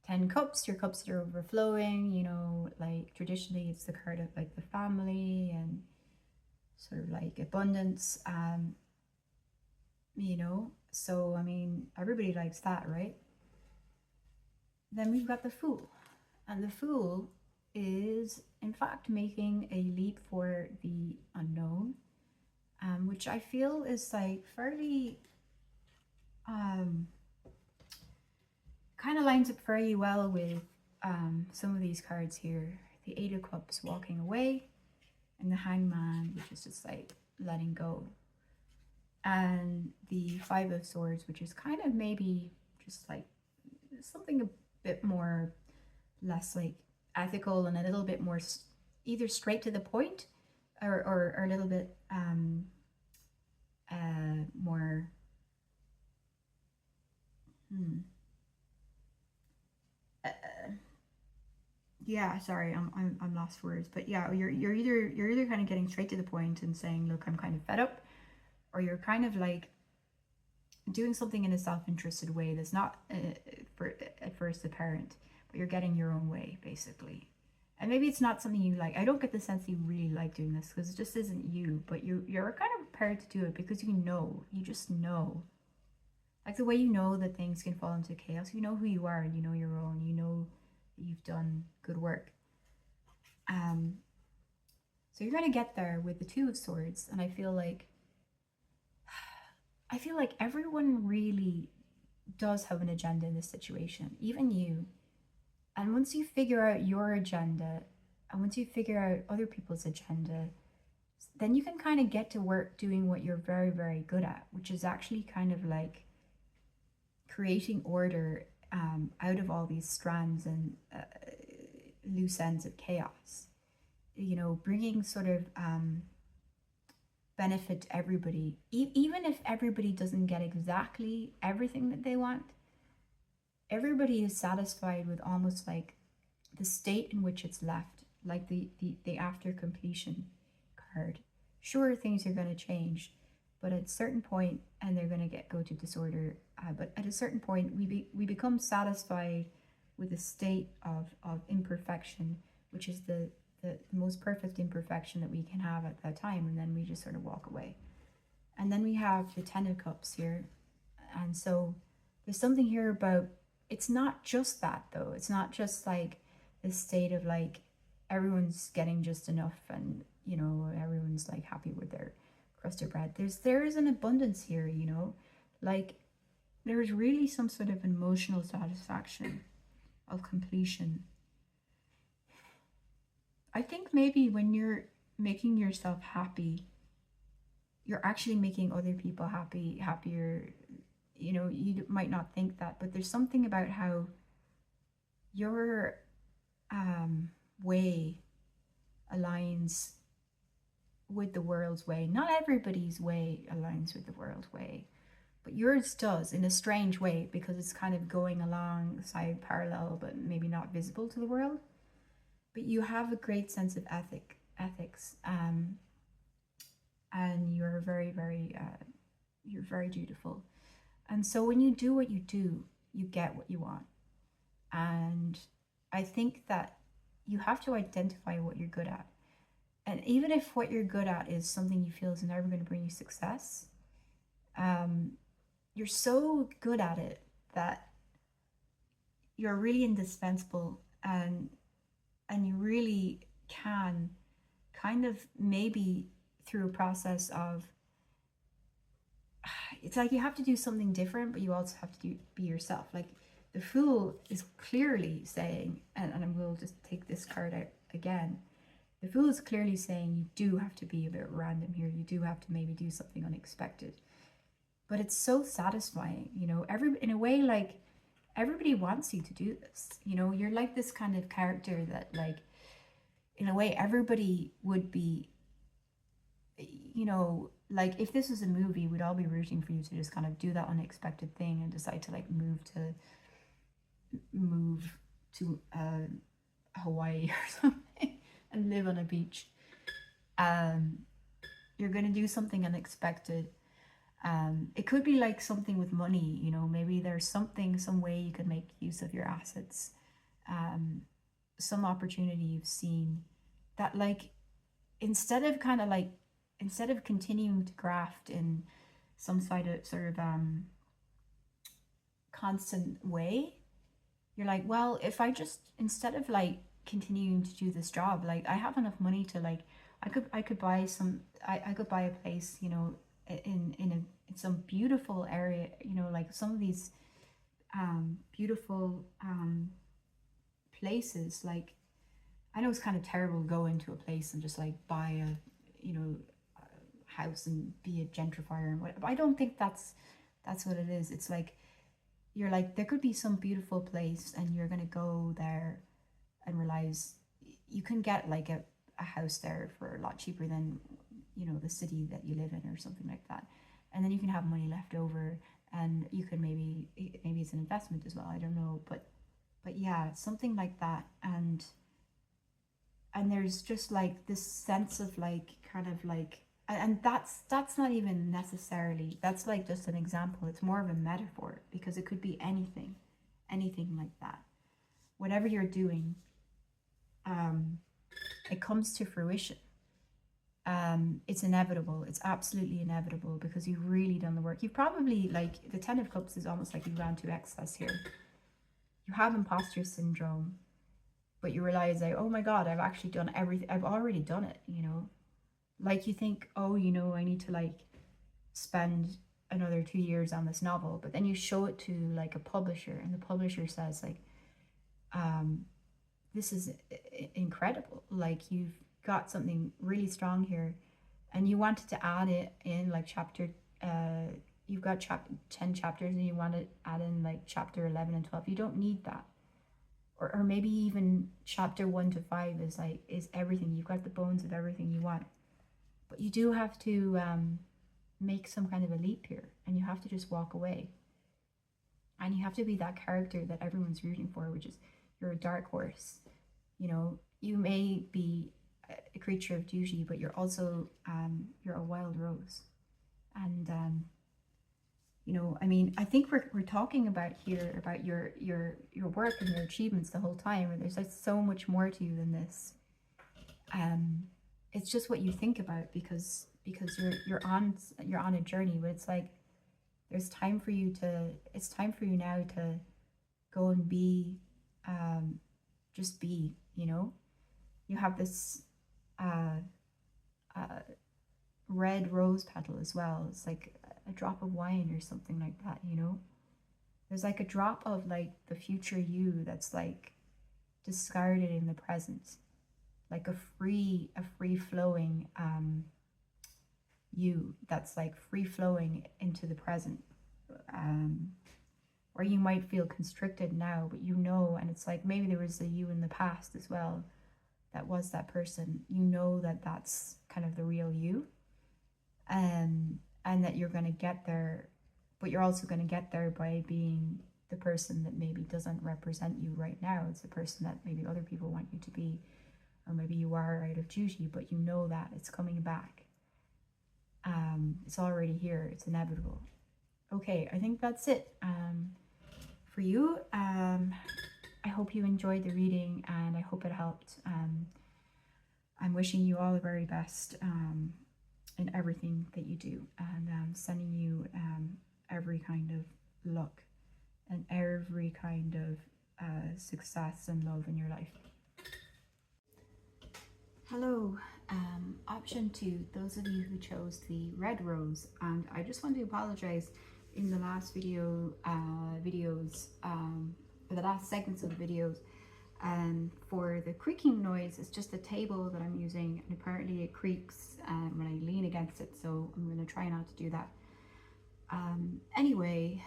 10 cups, your cups that are overflowing, you know, like traditionally it's the card of like the family and sort of like abundance, you know, so I mean, everybody likes that, right? Then we've got the Fool, and the Fool is in fact making a leap for the unknown, which I feel is like fairly kind of lines up very well with some of these cards here. The Eight of Cups, walking away, and the Hangman, which is just like letting go, and the Five of Swords, which is kind of maybe just like something a bit more less like ethical and a little bit more either straight to the point or a little bit more yeah, sorry, I'm lost for words, but yeah, you're either kind of getting straight to the point and saying, look, I'm kind of fed up, or you're kind of like doing something in a self-interested way that's not at first apparent, but you're getting your own way basically. And maybe it's not something you like. I don't get the sense that you really like doing this because it just isn't you, but you're kind of prepared to do it because you just know. Like the way you know that things can fall into chaos. You know who you are and you know your own. You know that you've done good work. So you're going to get there with the Two of Swords. And I feel like everyone really does have an agenda in this situation. Even you. And once you figure out your agenda, and once you figure out other people's agenda, then you can kind of get to work doing what you're very, very good at, which is actually kind of like creating order out of all these strands and loose ends of chaos. You know, bringing sort of benefit to everybody, even if everybody doesn't get exactly everything that they want. Everybody is satisfied with almost like the state in which it's left, like the after completion card. Sure, things are going to change, but at a certain point, and they're going to go to disorder, but at a certain point we become satisfied with the state of imperfection, which is the most perfect imperfection that we can have at that time, and then we just sort of walk away. And then we have the Ten of Cups here, and so there's something here about, it's not just that though. It's not just like this state of like everyone's getting just enough and, you know, everyone's like happy with their crust of bread. There is an abundance here, you know, like there's really some sort of emotional satisfaction of completion. I think maybe when you're making yourself happy, you're actually making other people happier. You know, you might not think that, but there's something about how your way aligns with the world's way. Not everybody's way aligns with the world's way, but yours does in a strange way because it's kind of going alongside parallel, but maybe not visible to the world. But you have a great sense of ethics, and you're very, very, you're very dutiful. And so when you do what you do, you get what you want. And I think that you have to identify what you're good at. And even if what you're good at is something you feel is never going to bring you success, you're so good at it that you're really indispensable, and you really can kind of maybe through a process of, it's like you have to do something different, but you also have to be yourself. Like the Fool is clearly saying, and I will just take this card out again. The Fool is clearly saying you do have to be a bit random here. You do have to maybe do something unexpected. but it's so satisfying, you know, in a way, like everybody wants you to do this, you know, you're like this kind of character that, like, in a way everybody would be, you know, like if this was a movie, we'd all be rooting for you to just kind of do that unexpected thing and decide to like move to Hawaii or something and live on a beach. You're going to do something unexpected. It could be like something with money, you know, maybe there's something, some way you could make use of your assets. Some opportunity you've seen that, like, instead of continuing to graft in some sort of constant way, you're like, well, if I just, instead of like continuing to do this job, like I have enough money to, like, I could buy some, I could buy a place, you know, in some beautiful area, you know, like some of these beautiful places. Like, I know it's kind of terrible to go into a place and just like buy a, you know, a house and be a gentrifier and whatever. I don't think that's what it is. It's like, you're like, there could be some beautiful place and you're gonna go there and realize you can get like a house there for a lot cheaper than, you know, the city that you live in or something like that. And then you can have money left over and you could maybe it's an investment as well, I don't know, but yeah, something like that. And there's just like this sense of like kind of like, and that's not even necessarily, that's like just an example, it's more of a metaphor, because it could be anything like that. Whatever you're doing, it comes to fruition. It's inevitable, it's absolutely inevitable, because you've really done the work. You've probably, like, the 10 of Cups is almost like you've gone to excess here. You have imposter syndrome, but you realize, like, oh my god, I've actually done everything, I've already done it, you know. Like, you think, oh, you know, I need to like spend another 2 years on this novel, but then you show it to like a publisher and the publisher says, like, this is incredible, like, you've got something really strong here, and you wanted to add it in like chapter you've got 10 chapters and you want to add in like chapter 11 and 12. You don't need that. Or maybe even chapter 1 to 5 is like, is everything. You've got the bones of everything you want. But you do have to make some kind of a leap here, and you have to just walk away. And you have to be that character that everyone's rooting for, which is, you're a dark horse. You know, you may be a creature of duty, but you're also you're a wild rose. And you know, I mean, I think we're talking about here about your work and your achievements the whole time, and there's like so much more to you than this. It's just what you think about, because you're on a journey, but it's like, there's time for you to, it's time for you now to go and be, just be, you know. You have this red rose petal as well. It's like a drop of wine or something like that, you know. There's like a drop of like the future you that's like discarded in the present, like a free flowing you that's like free flowing into the present, or you might feel constricted now, but you know, and it's like, maybe there was a you in the past as well that was that person, you know, that that's kind of the real you, and that you're going to get there, but you're also going to get there by being the person that maybe doesn't represent you right now. It's the person that maybe other people want you to be, or maybe you are out of duty, but you know that it's coming back. It's already here, it's inevitable. Okay, I think that's it for you. I hope you enjoyed the reading, and I hope it helped. I'm wishing you all the very best in everything that you do, and sending you every kind of luck and every kind of success and love in your life. Hello, option 2, those of you who chose the red rose, and I just want to apologize. In the last videos, for the last segments of the videos, for the creaking noise, it's just a table that I'm using, and apparently it creaks when I lean against it, so I'm going to try not to do that. Anyway,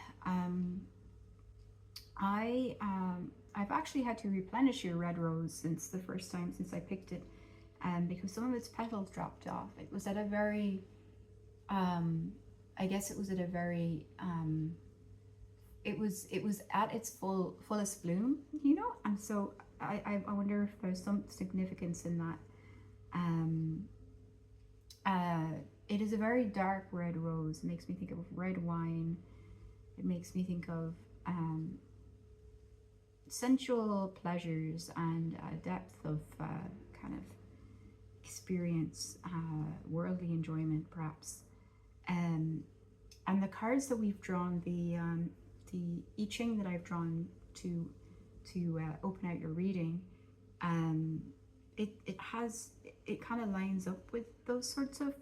I've actually had to replenish your red rose since the first time since I picked it, because some of its petals dropped off. It was at a very, I guess it was at a very, it was at its fullest bloom, you know, and so I wonder if there's some significance in that. It is a very dark red rose. It makes me think of red wine. It makes me think of sensual pleasures and depth of kind of experience, worldly enjoyment, perhaps. And the cards that we've drawn, the I Ching that I've drawn to open out your reading, it kind of lines up with those sorts of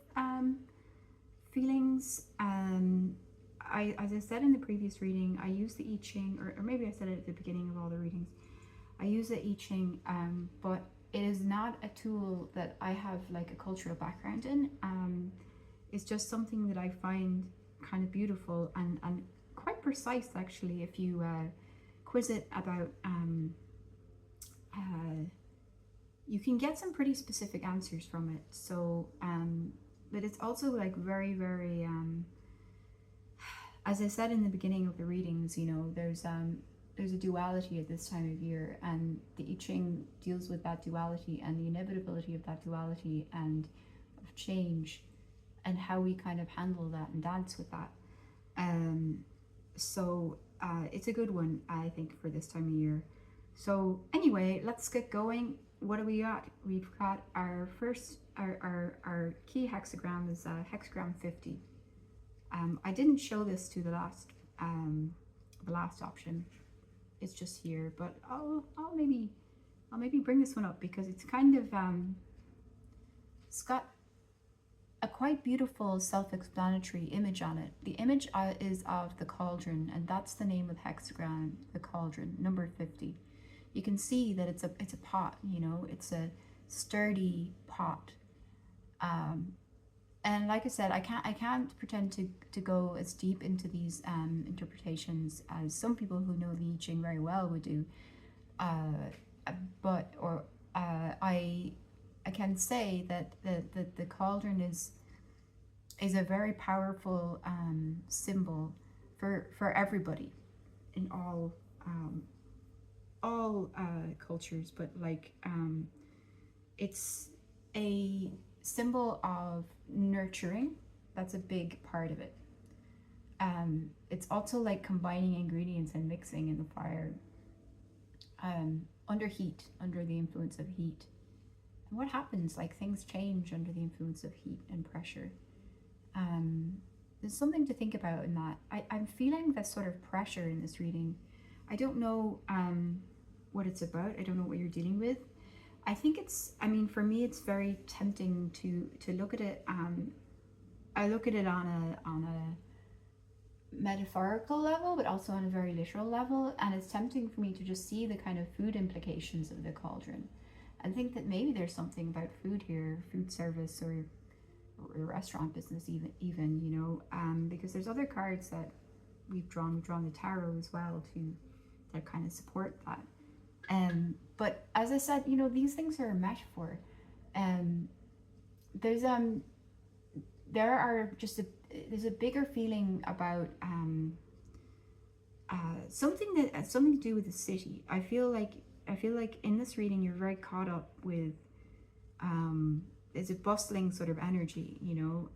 feelings. As I said in the previous reading, I use the I Ching, or maybe I said it at the beginning of all the readings. I use the I Ching, but it is not a tool that I have like a cultural background in. It's just something that I find kind of beautiful and quite precise, actually. If you quiz it about, you can get some pretty specific answers from it. So, but it's also like very, very, as I said in the beginning of the readings, you know, there's a duality at this time of year, and the I Ching deals with that duality and the inevitability of that duality and of change, and how we kind of handle that and dance with that. So it's a good one, I think, for this time of year. So anyway, let's get going. What do we got? We've got our first, our key hexagram is hexagram 50. I didn't show this to the last option. It's just here, but I'll maybe bring this one up because it's kind of it's got a quite beautiful self-explanatory image on it. The image is of the cauldron, and that's the name of the hexagram, the cauldron, number 50. You can see that it's a pot, you know, it's a sturdy pot. And like I said, I can't pretend to go as deep into these interpretations as some people who know the I Ching very well would do. I can say that the cauldron is a very powerful symbol for everybody in all cultures, but like it's a symbol of nurturing. That's a big part of it. It's also like combining ingredients and mixing in the fire, under heat, under the influence of heat. And what happens? Like, things change under the influence of heat and pressure. There's something to think about in that. I'm feeling this sort of pressure in this reading. I don't know what it's about. I don't know what you're dealing with. I think it's, I mean, for me, it's very tempting to look at it. I look at it on a metaphorical level, but also on a very literal level. And it's tempting for me to just see the kind of food implications of the cauldron and think that maybe there's something about food here, food service, or the restaurant business, even, you know, because there's other cards that we've drawn the tarot as well that kind of support that. But as I said, you know, these things are a metaphor. There's a bigger feeling about something to do with the city. I feel like in this reading you're very caught up with there's a bustling sort of energy, you know,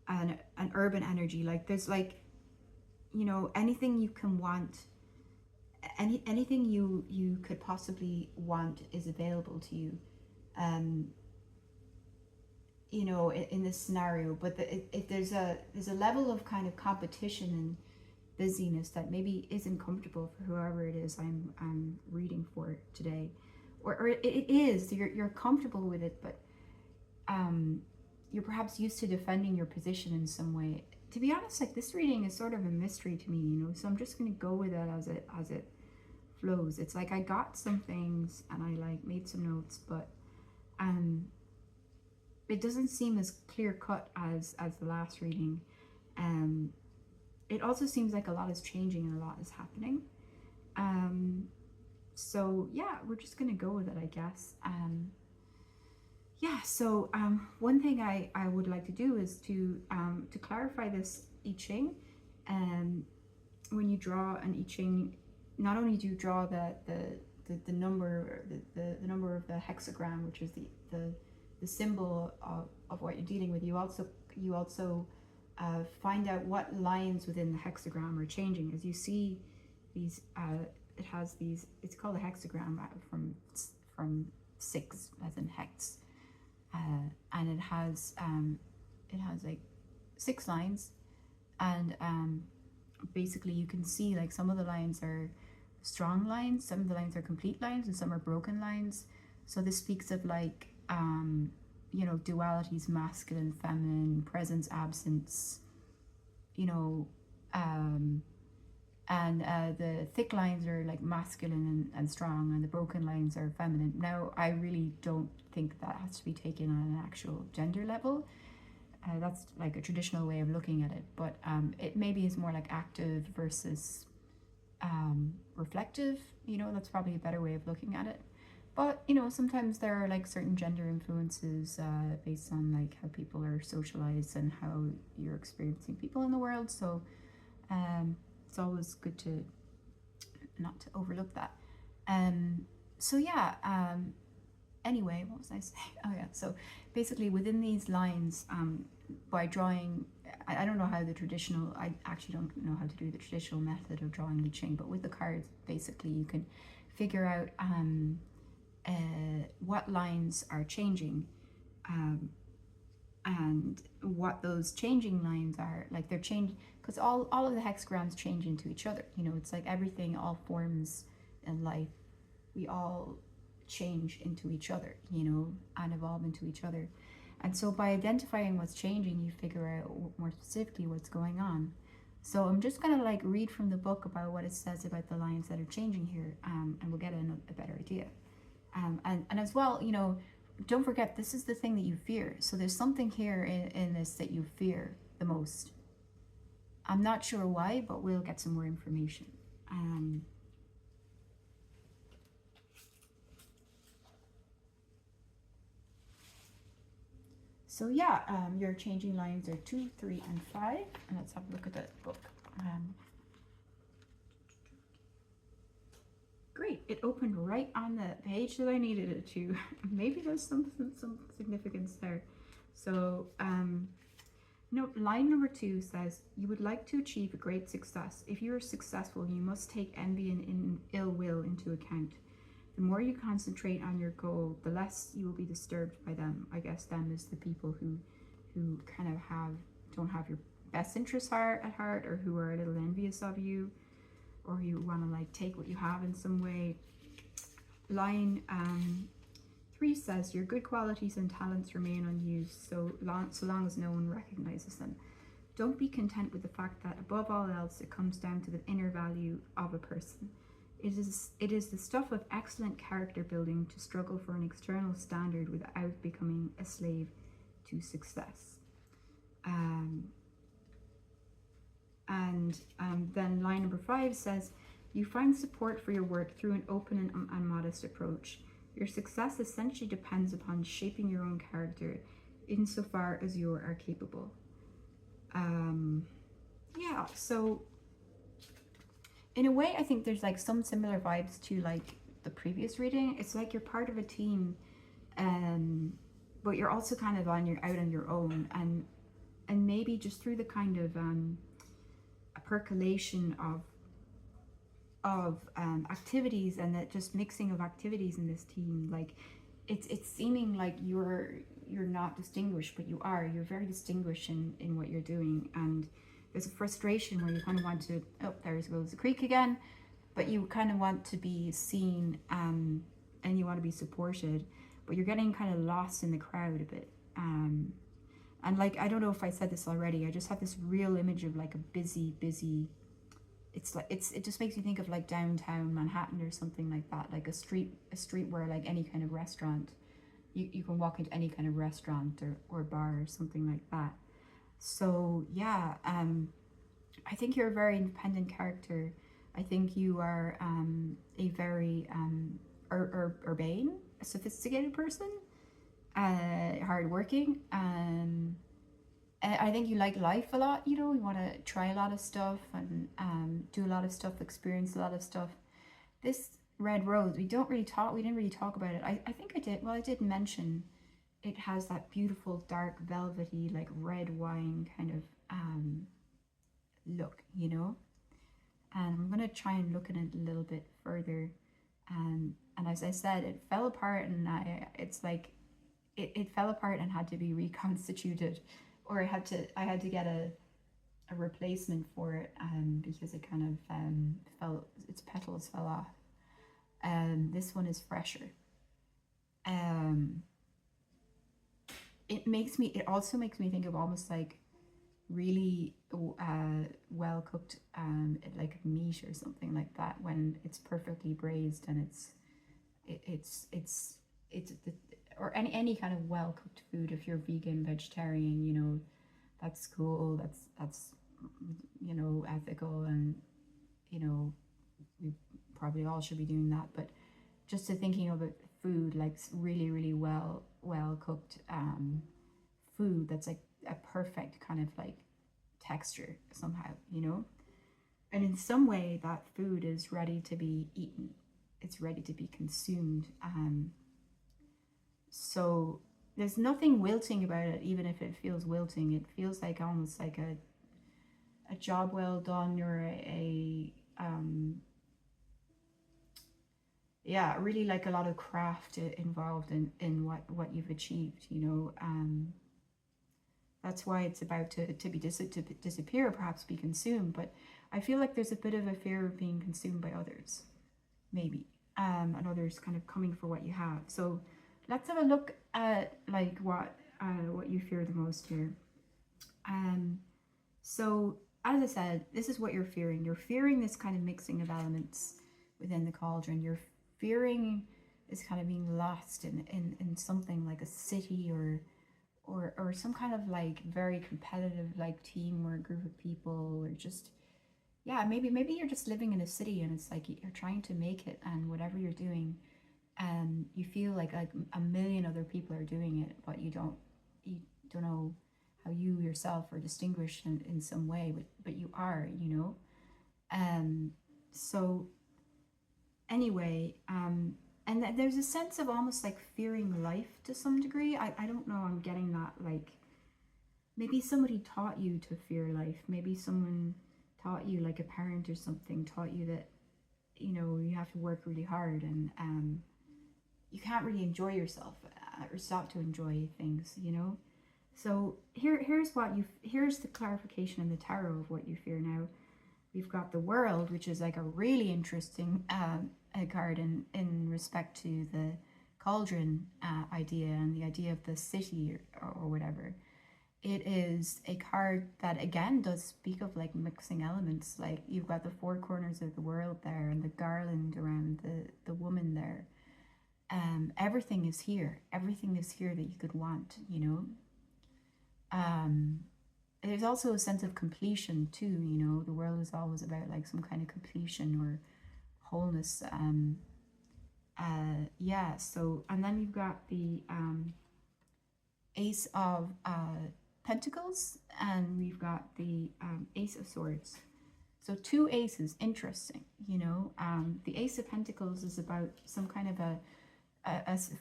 an urban energy. Like, there's, like, you know, anything you can want, anything you could possibly want is available to you, you know, in this scenario. But there's a level of kind of competition and busyness that maybe isn't comfortable for whoever it is I'm reading for today, or it is. You're comfortable with it, but you're perhaps used to defending your position in some way. To be honest, like, this reading is sort of a mystery to me, you know, so I'm just going to go with it as it flows. It's like I got some things and I like made some notes, but it doesn't seem as clear cut as the last reading. It also seems like a lot is changing and a lot is happening. So yeah, we're just gonna go with it, I guess. Yeah, so one thing I would like to do is to clarify this I Ching. When you draw an I Ching, not only do you draw the number, the number of the hexagram, which is the symbol of what you're dealing with, you also find out what lines within the hexagram are changing. As you see these, it has these, it's called a hexagram from 6 as in hex, and it has like 6 lines, and basically you can see like some of the lines are strong lines, some of the lines are complete lines, and some are broken lines. So this speaks of like you know, dualities, masculine, feminine, presence, absence, you know, and the thick lines are like masculine and strong, and the broken lines are feminine. Now, I really don't think that has to be taken on an actual gender level. That's like a traditional way of looking at it, but it maybe is more like active versus reflective. You know, that's probably a better way of looking at it. But, you know, sometimes there are like certain gender influences based on like how people are socialized and how you're experiencing people in the world. So it's always good to not to overlook that. So yeah, anyway, what was I saying? Oh yeah, so basically within these lines, by drawing, I don't know how the traditional, I actually don't know how to do the traditional method of drawing I Ching, but with the cards, basically you can figure out what lines are changing, and what those changing lines are. Like they're changed because all of the hexagrams change into each other. You know, it's like everything, all forms in life, we all change into each other, you know, and evolve into each other. And so by identifying what's changing, you figure out more specifically what's going on. So I'm just gonna like read from the book about what it says about the lines that are changing here, and we'll get a better idea. And as well, you know, don't forget, this is the thing that you fear. So there's something here in this that you fear the most. I'm not sure why, but we'll get some more information. So yeah, your changing lines are 2, 3, and 5. And let's have a look at the book. Great, it opened right on the page that I needed it to. Maybe there's some significance there. So, line number 2 says, you would like to achieve a great success. If you are successful, you must take envy and ill will into account. The more you concentrate on your goal, the less you will be disturbed by them. I guess them is the people who kind of don't have your best interests at heart, or who are a little envious of you, or you want to like take what you have in some way. Line 3 says, your good qualities and talents remain unused so long as no one recognizes them. Don't be content with the fact that above all else it comes down to the inner value of a person. It is the stuff of excellent character building to struggle for an external standard without becoming a slave to success. Then line number 5 says, you find support for your work through an open and modest approach. Your success essentially depends upon shaping your own character insofar as you are capable. Yeah, so in a way, I think there's like some similar vibes to like the previous reading. It's like you're part of a team, but you're also kind of out on your own, and maybe just through the kind of a percolation of activities, and that just mixing of activities in this team, like it's seeming like you're not distinguished, but you are. You're very distinguished in what you're doing, and there's a frustration where you kind of want to, oh, there goes the creek again, but you kind of want to be seen, and you want to be supported, but you're getting kind of lost in the crowd a bit. And like, I don't know if I said this already, I just have this real image of like a busy, it's like, it just makes me think of like downtown Manhattan or something like that, like a street where like any kind of restaurant, you can walk into any kind of restaurant or bar or something like that. So yeah, I think you're a very independent character. I think you are a very urbane, sophisticated person, hardworking. I think you like life a lot. You know, you want to try a lot of stuff and do a lot of stuff, experience a lot of stuff. This red rose, we didn't really talk about it. I think I did. Well, I did mention it has that beautiful dark velvety, like red wine kind of look, you know. And I'm gonna try and look at it a little bit further. And as I said, it fell apart, and it's like it fell apart and had to be reconstituted, or I had to get a replacement for it, because it kind of fell, its petals fell off. This one is fresher. Um, it also makes me think of almost like really well cooked, like meat or something like that, when it's perfectly braised and it's or any kind of well cooked food. If you're vegan, vegetarian, you know, that's cool. That's you know, ethical, and you know, we probably all should be doing that. But just to thinking of it, food like really well cooked food that's like a perfect kind of like texture somehow, you know. And in some way that food is ready to be eaten, it's ready to be consumed. So there's nothing wilting about it. Even if it feels wilting, it feels like almost like a job well done, or yeah, really like a lot of craft involved in what you've achieved, you know. That's why it's about to disappear, perhaps be consumed. But I feel like there's a bit of a fear of being consumed by others, maybe, and others kind of coming for what you have. So let's have a look at like what you fear the most here. So as I said, this is what you're fearing. You're fearing this kind of mixing of elements within the cauldron. You're fearing is kind of being lost in something like a city, or some kind of like very competitive like team or a group of people, or just, yeah, maybe you're just living in a city and it's like you're trying to make it, and whatever you're doing, you feel like a million other people are doing it, but you don't know how you yourself are distinguished in some way, but you are, you know. So anyway, and there's a sense of almost like fearing life to some degree. I don't know, I'm getting that, like maybe somebody taught you to fear life. Maybe someone taught you, like a parent or something taught you that, you know, you have to work really hard, and you can't really enjoy yourself, or stop to enjoy things, you know. So here's the clarification in the tarot of what you fear now. We've got the World, which is like a really interesting a card in respect to the cauldron idea, and the idea of the city, or whatever. It is a card that again does speak of like mixing elements. Like you've got the four corners of the world there, and the garland around the woman there. Everything is here. Everything is here that you could want, you know. There's also a sense of completion too, you know. The world is always about like some kind of completion or wholeness. Yeah, so, and then you've got the Ace of Pentacles, and we've got the Ace of Swords. So two aces, interesting, you know. The Ace of Pentacles is about some kind of a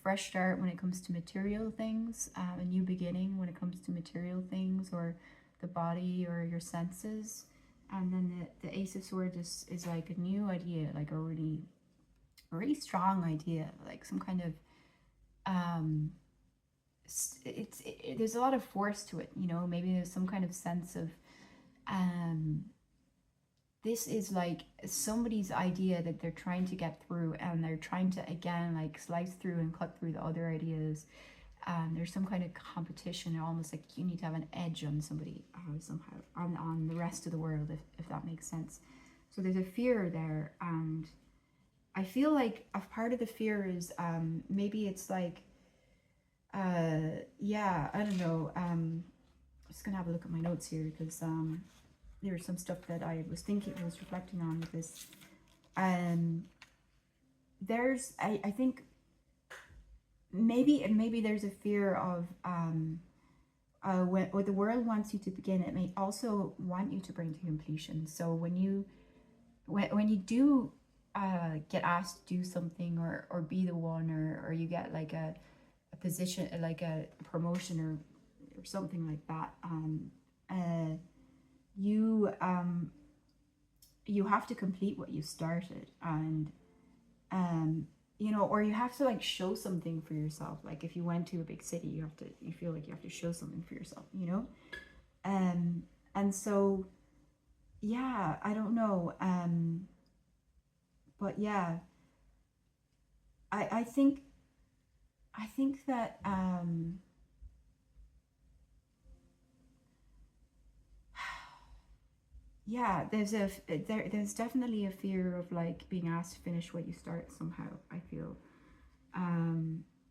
fresh start when it comes to material things, a new beginning when it comes to material things, or the body, or your senses. And then the Ace of Swords is like a new idea, like a really strong idea, like some kind of there's a lot of force to it, you know. Maybe there's some kind of sense of this is like somebody's idea that they're trying to get through, and they're trying to again like slice through and cut through the other ideas. There's some kind of competition, almost like you need to have an edge on somebody, somehow on the rest of the world, if that makes sense. So there's a fear there, and I feel like a part of the fear is maybe it's like yeah, I don't know, just gonna have a look at my notes here, because there's some stuff that I was reflecting on with this. There's, I think maybe there's a fear of what the world wants you to begin, it may also want you to bring to completion. So when you do get asked to do something, or be the one, or you get like a position, like a promotion, or something like that, you have to complete what you started. And you know, or you have to like show something for yourself. Like if you went to a big city, you feel like you have to show something for yourself, you know. And so yeah, I don't know, but yeah, I think that yeah, there's definitely a fear of like being asked to finish what you start somehow, I feel,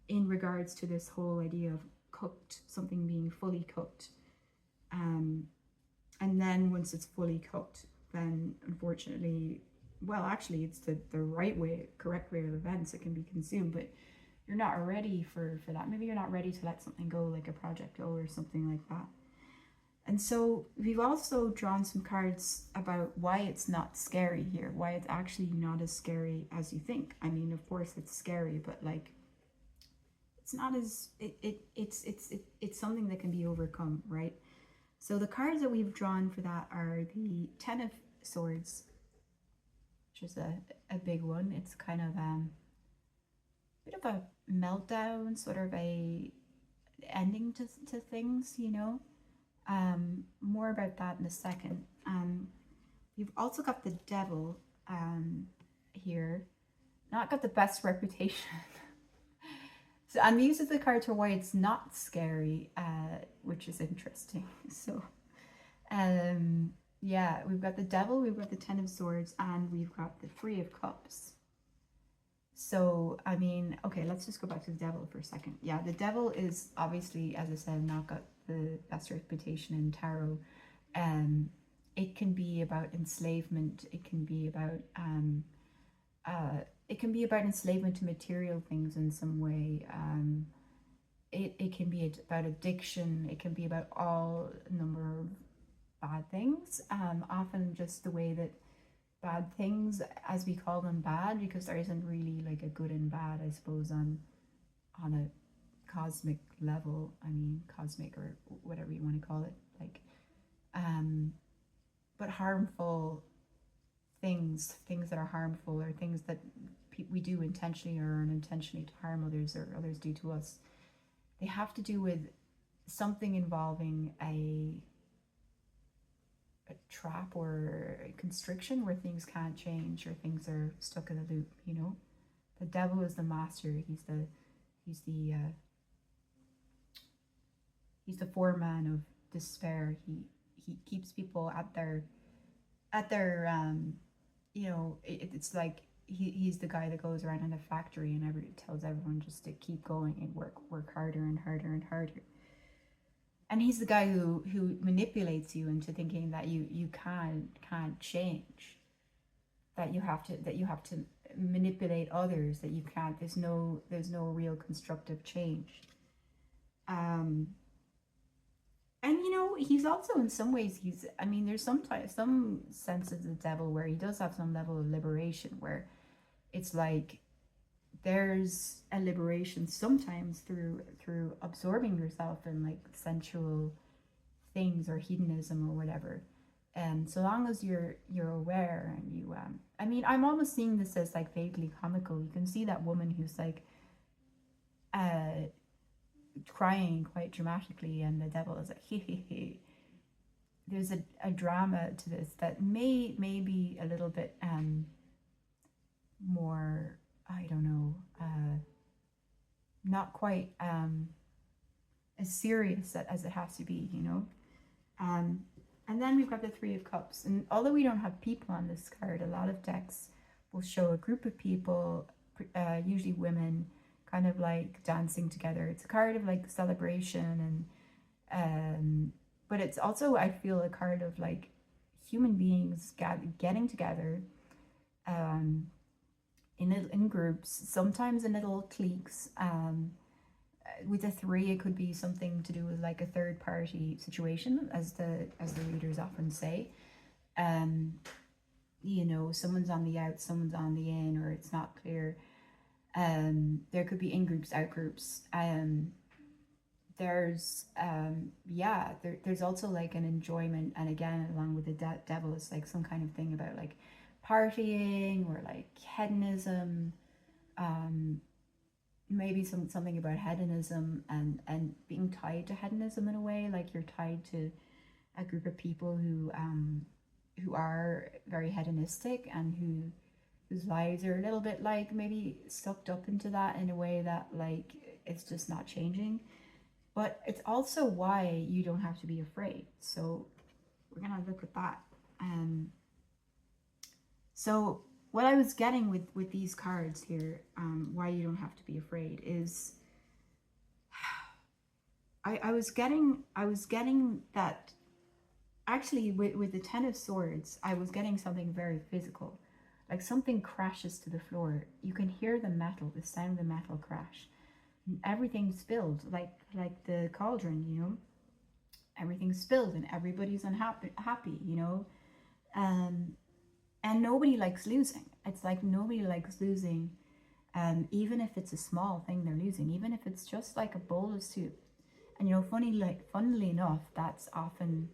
in regards to this whole idea of cooked, something being fully cooked, and then once it's fully cooked, then unfortunately, well, actually it's the correct way of events, it can be consumed, but you're not ready for that. Maybe you're not ready to let something go, like a project go or something like that. And so we've also drawn some cards about why it's not scary here, why it's actually not as scary as you think. I mean, of course it's scary, but like it's not as it's something that can be overcome, right? So the cards that we've drawn for that are the Ten of Swords, which is a big one. It's kind of a bit of a meltdown, sort of a ending to things, you know. More about that in a second. You've also got the Devil here. Not got the best reputation. So, and these are the cards for why it's not scary, which is interesting. So, yeah, we've got the Devil, we've got the Ten of Swords, and we've got the Three of Cups. So, I mean, okay, let's just go back to the Devil for a second. Yeah, the Devil is obviously, as I said, not got the best reputation in tarot. It can be about enslavement. It can be about enslavement to material things in some way. It can be about addiction. It can be about all number of bad things. Often just the way that bad things, as we call them bad, because there isn't really like a good and bad, I suppose, on a cosmic level. I mean, cosmic or whatever you want to call it, like, but harmful things that are harmful, or things that we do intentionally or unintentionally to harm others, or others do to us. They have to do with something involving a trap or a constriction where things can't change, or things are stuck in a loop, you know. The Devil is the master. He's the foreman of despair. He keeps people at their you know, it's like he's the guy that goes around in a factory and tells everyone just to keep going and work harder and harder and harder. And he's the guy who manipulates you into thinking that you can't change, that you have to manipulate others, that you can't, there's no real constructive change. And you know, he's also, in some ways, I mean, there's some sense of the Devil where he does have some level of liberation, where it's like there's a liberation sometimes through absorbing yourself in like sensual things or hedonism or whatever. And so long as you're aware, and you I mean, I'm almost seeing this as like vaguely comical. You can see that woman who's like crying quite dramatically, and the Devil is like, he. There's a drama to this that may be a little bit more, I don't know, not quite as serious as it has to be, you know. And then we've got the Three of Cups, and although we don't have people on this card, a lot of decks will show a group of people, usually women, kind of like dancing together. It's a card of like celebration, and but it's also, I feel, a card of like human beings getting together, in groups, sometimes in little cliques. With a three, it could be something to do with like a third party situation, as the readers often say. You know, someone's on the out, someone's on the in, or it's not clear. There could be in groups, out groups. There's there's also like an enjoyment, and again, along with the devil, is like some kind of thing about like partying or like hedonism. Maybe something about hedonism and being tied to hedonism in a way, like you're tied to a group of people who are very hedonistic, and whose lives are a little bit like maybe sucked up into that in a way that like it's just not changing. But it's also why you don't have to be afraid. So we're gonna look at that. So what I was getting with these cards here, why you don't have to be afraid, is I was getting that actually with the Ten of Swords, I was getting something very physical, like something crashes to the floor. You can hear the metal, the sound of the metal crash. Everything spilled, like the cauldron, you know. Everything spilled, and everybody's happy, you know. And nobody likes losing. It's like nobody likes losing, even if it's a small thing they're losing, even if it's just like a bowl of soup. And you know, funnily enough, that's often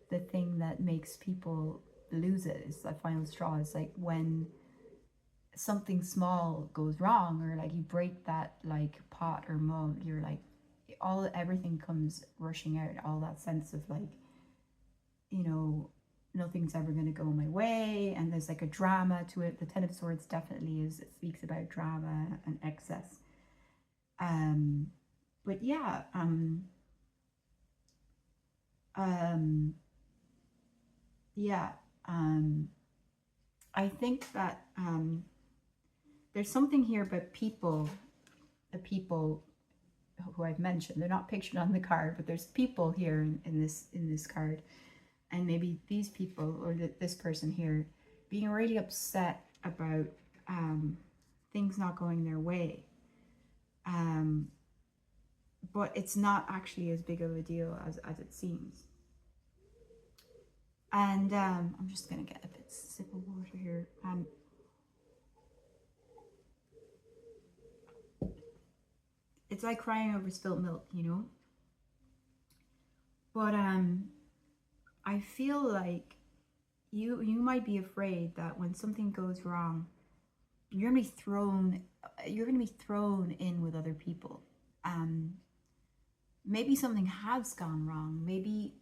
the thing that makes people lose it, is the final straw. Is like when something small goes wrong, or like you break that like pot or mug, you're like, everything comes rushing out, all that sense of like, you know, nothing's ever going to go my way, and there's like a drama to it. The Ten of Swords definitely it speaks about drama and excess. But yeah, I think that there's something here about people, the people who I've mentioned. They're not pictured on the card, but there's people here in this card, and maybe these people, or this person here, being really upset about things not going their way. But it's not actually as big of a deal as it seems. And I'm just gonna get a bit sip of water here. It's like crying over spilled milk, you know. But I feel like you might be afraid that when something goes wrong, you're gonna be thrown in with other people. Maybe something has gone wrong. Maybe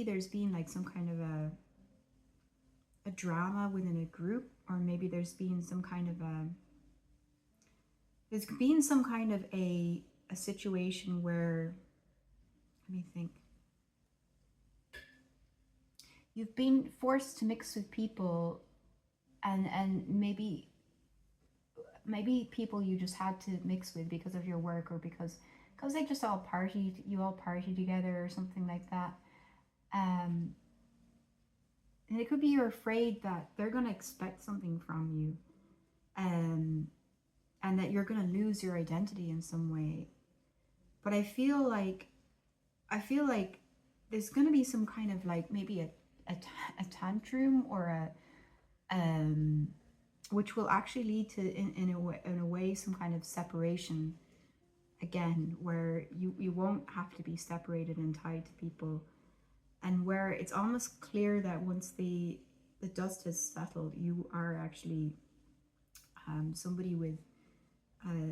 there's been like some kind of a drama within a group, or maybe there's been some kind of a situation where, let me think, you've been forced to mix with people, and maybe people you just had to mix with because of your work, or because they just all party together or something like that. And it could be you're afraid that they're going to expect something from you, and that you're going to lose your identity in some way. But I feel like there's going to be some kind of like maybe a tantrum, or which will actually lead to in a way some kind of separation again, where you won't have to be separated and tied to people, and where it's almost clear that once the dust has settled, you are actually somebody with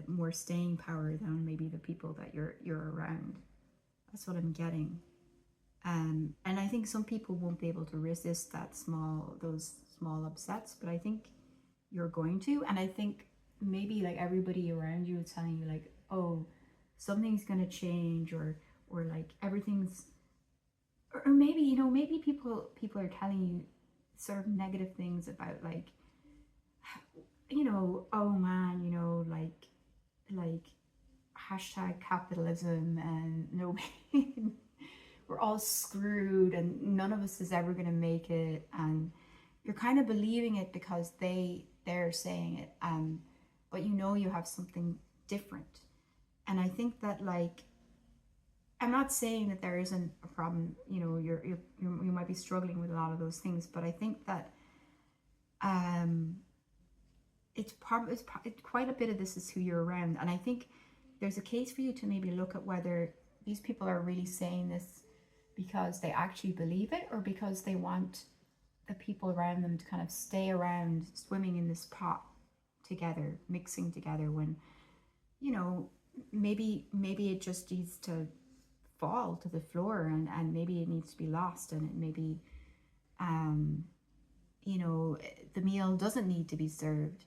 more staying power than maybe the people that you're around. That's what I'm getting. And I think some people won't be able to resist those small upsets, but I think you're going to. And I think maybe like everybody around you is telling you like, oh, something's gonna change, or like everything's, or maybe, you know, maybe people are telling you sort of negative things about like, you know, oh man, you know, like hashtag capitalism, and nobody we're all screwed and none of us is ever going to make it, and you're kind of believing it because they're saying it, but you know you have something different. And I think that, like, I'm not saying that there isn't a problem, you know, you might be struggling with a lot of those things, but I think that it's quite a bit of this is who you're around. And I think there's a case for you to maybe look at whether these people are really saying this because they actually believe it, or because they want the people around them to kind of stay around swimming in this pot together, mixing together, when, you know, maybe it just needs to fall to the floor, and maybe it needs to be lost, and it maybe you know, the meal doesn't need to be served,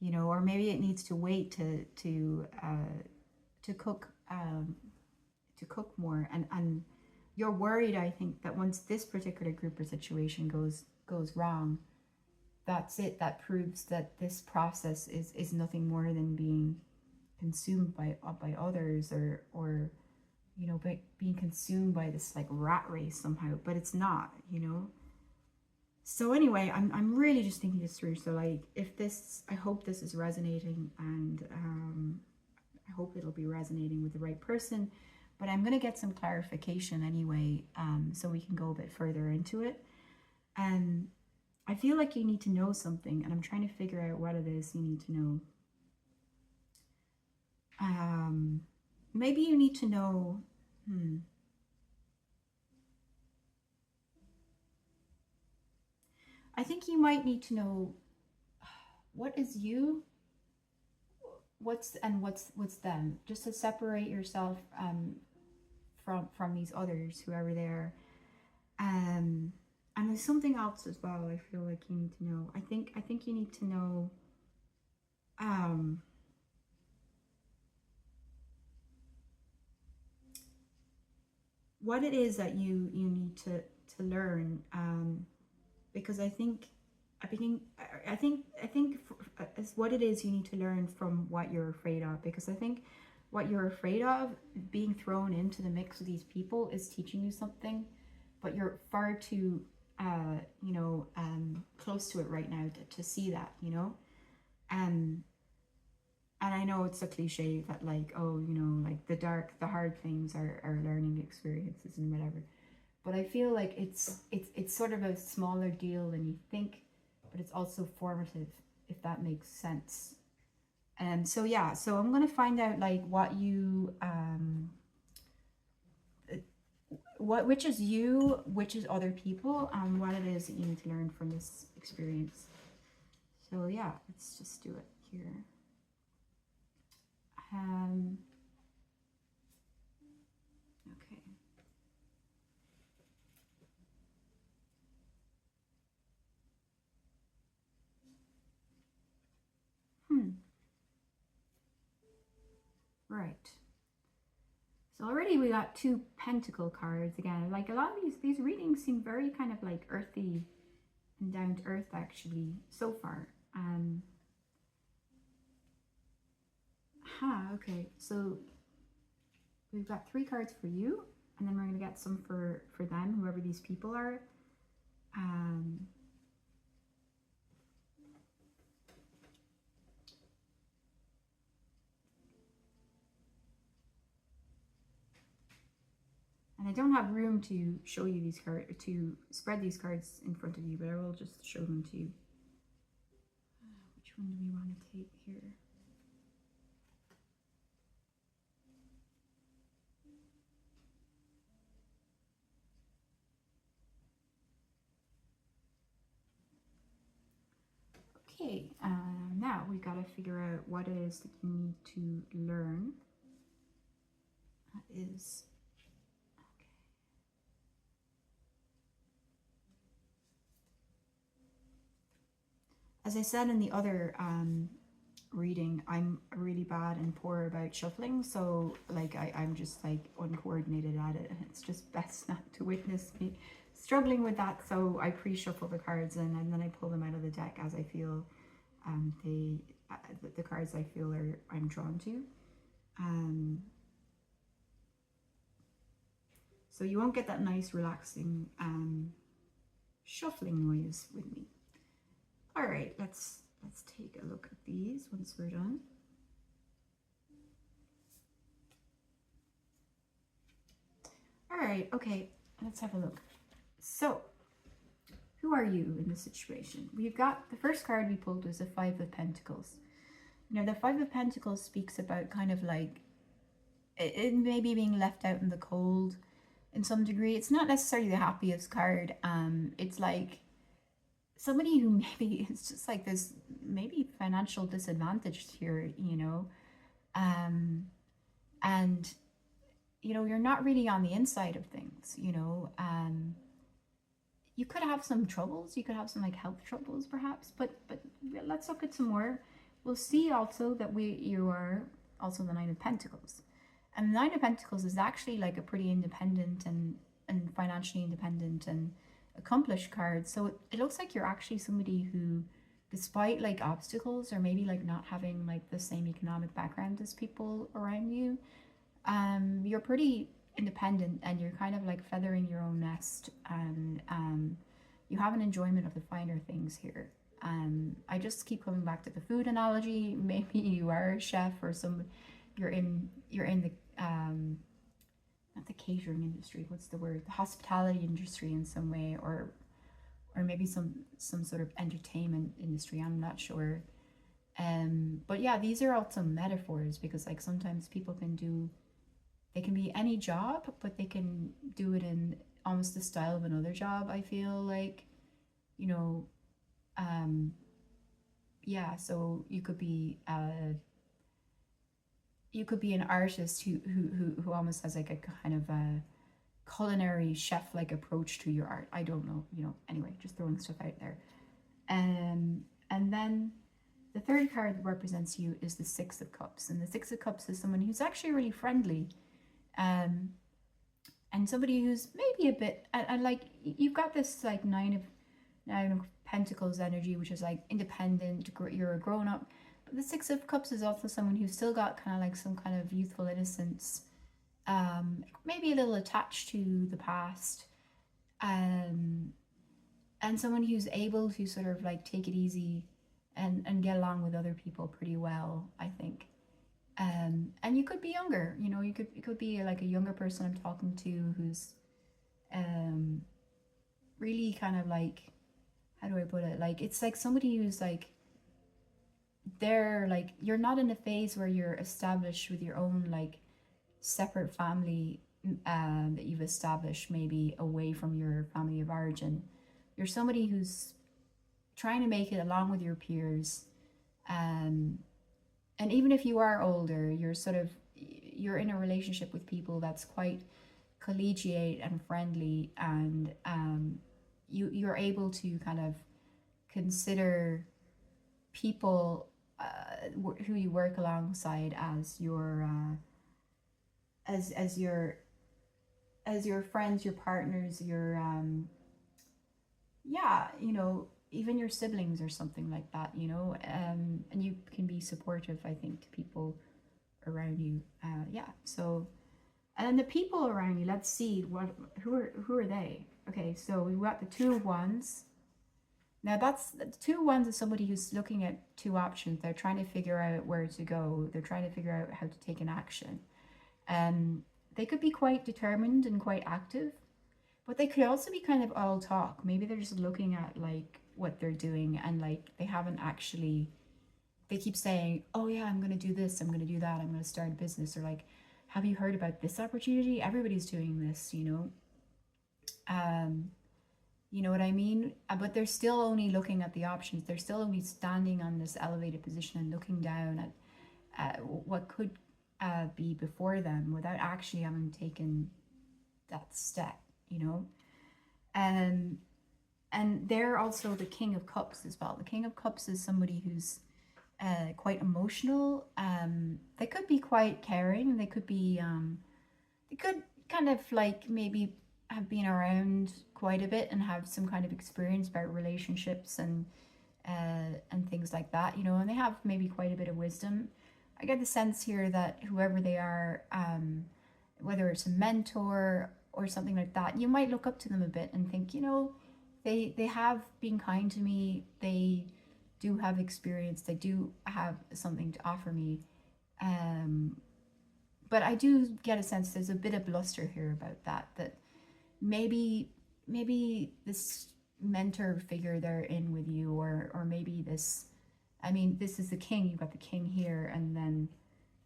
you know, or maybe it needs to wait to cook more, and you're worried, I think, that once this particular group or situation goes wrong, that's it. That proves that this process is nothing more than being consumed by others, or you know, by being consumed by this like rat race somehow. But it's not, you know. So anyway, I'm really just thinking this through. So like, if this, I hope this is resonating, and I hope it'll be resonating with the right person. But I'm going to get some clarification anyway, so we can go a bit further into it. And I feel like you need to know something, and I'm trying to figure out what it is you need to know. Maybe you need to know, I think you might need to know what is you, what's them, just to separate yourself from these others, whoever they are. And there's something else as well I feel like you need to know. I think you need to know what it is that you need to learn, because I think it's what it is you need to learn from what you're afraid of. Because I think what you're afraid of, being thrown into the mix with these people, is teaching you something, but you're far too you know, close to it right now to see that, you know. And I know it's a cliche that, like, oh, you know, like the hard things are learning experiences and whatever. But I feel like it's sort of a smaller deal than you think, but it's also formative, if that makes sense. And so yeah, so I'm gonna find out like what you which is you, which is other people, and what it is that you need to learn from this experience. So yeah, let's just do it here. Okay. Right. So already we got 2 pentacle cards again. Like, a lot of these readings seem very kind of like earthy and down to earth actually so far. Okay. So we've got 3 cards for you, and then we're going to get some for them, whoever these people are. And I don't have room to show you these cards, to spread these cards in front of you, but I will just show them to you. Which one do we want to take here? Okay, now we got to figure out what it is that you need to learn. That is, okay. As I said in the other reading, I'm really bad and poor about shuffling, so like I'm just like uncoordinated at it, and it's just best not to witness me struggling with that. So I pre-shuffle the cards, and then I pull them out of the deck as I feel the cards I feel I'm drawn to. So you won't get that nice relaxing shuffling noise with me. All right, let's take a look at these once we're done. All right, okay, let's have a look. So, who are you in this situation? We've got, the first card we pulled was the Five of Pentacles. Now, the Five of Pentacles speaks about kind of like, it maybe being left out in the cold in some degree. It's not necessarily the happiest card. It's like somebody who maybe is just like this, maybe financial disadvantaged here, you know, and you know, you're not really on the inside of things, you know. You could have some troubles, you could have some like health troubles perhaps, but let's look at some more. We'll see also that you are also the Nine of Pentacles, and the Nine of Pentacles is actually like a pretty independent and financially independent and accomplished card. So it looks like you're actually somebody who, despite like obstacles or maybe like not having like the same economic background as people around you, you're pretty independent and you're kind of like feathering your own nest, and you have an enjoyment of the finer things here. I just keep coming back to the food analogy. Maybe you are a chef or you're in the not the catering industry, what's the word, the hospitality industry in some way, or maybe some sort of entertainment industry, I'm not sure. But yeah, these are also metaphors, because like sometimes people they can be any job, but they can do it in almost the style of another job, I feel like, you know. Yeah, so you could be an artist who almost has like a kind of a culinary chef like approach to your art. I don't know, you know, anyway, just throwing stuff out there. And then the third card that represents you is the Six of Cups, and the Six of Cups is someone who's actually really friendly, and somebody who's maybe a bit, and like you've got this like Nine of Pentacles energy, which is like independent, you're a grown up. But the Six of Cups is also someone who's still got kind of like some kind of youthful innocence, maybe a little attached to the past, and someone who's able to sort of like take it easy and get along with other people pretty well, I think. And you could be younger, you know, it could be like a younger person I'm talking to who's really kind of like, how do I put it, like it's like somebody who's like, they're like, you're not in a phase where you're established with your own like separate family that you've established maybe away from your family of origin. You're somebody who's trying to make it along with your peers, and even if you are older, you're in a relationship with people that's quite collegiate and friendly, and you're able to kind of consider people who you work alongside as your as your friends, your partners, your yeah, you know, even your siblings or something like that, you know. And you can be supportive, I think, to people around you. Yeah, so, and then the people around you, let's see who are they. Okay, so we've got the Two of Wands. Now that's the Two of Wands is somebody who's looking at two options. They're trying to figure out where to go. They're trying to figure out how to take an action. They could be quite determined and quite active, but they could also be kind of all talk. Maybe they're just looking at like what they're doing, and like they haven't actually, they keep saying, oh yeah, I'm going to do this, I'm going to do that, I'm going to start a business, or like, have you heard about this opportunity? Everybody's doing this, you know. You know what I mean? But they're still only looking at the options. They're still only standing on this elevated position and looking down at what could be before them without actually having taken that step, you know. And they're also the King of Cups as well. The King of Cups is somebody who's quite emotional. They could be quite caring. They could be they could kind of like maybe have been around quite a bit and have some kind of experience about relationships and things like that, you know, and they have maybe quite a bit of wisdom. I get the sense here that whoever they are, whether it's a mentor or something like that, you might look up to them a bit and think, you know, they have been kind to me, they do have experience, they do have something to offer me. But I do get a sense there's a bit of bluster here about that maybe this mentor figure they're in with you, or maybe this, I mean, this is the king, you've got the king here, and then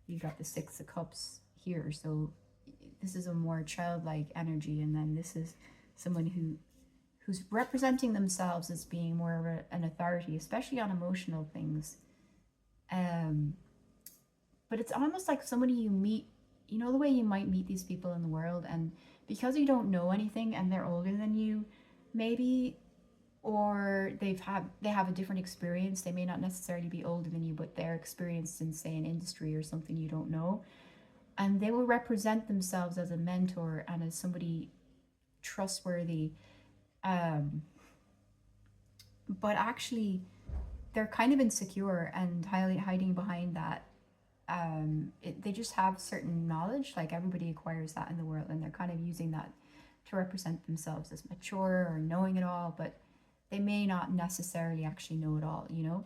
you got the Six of Cups here, so this is a more childlike energy, and then this is someone who's representing themselves as being more of an authority, especially on emotional things. But it's almost like somebody you meet, you know, the way you might meet these people in the world, and because you don't know anything and they're older than you, maybe, or they have a different experience. They may not necessarily be older than you, but they're experienced in, say, an industry or something you don't know, and they will represent themselves as a mentor and as somebody trustworthy. But actually, they're kind of insecure and hiding behind that. They just have certain knowledge, like everybody acquires that in the world, and they're kind of using that to represent themselves as mature or knowing it all, but they may not necessarily actually know it all, you know.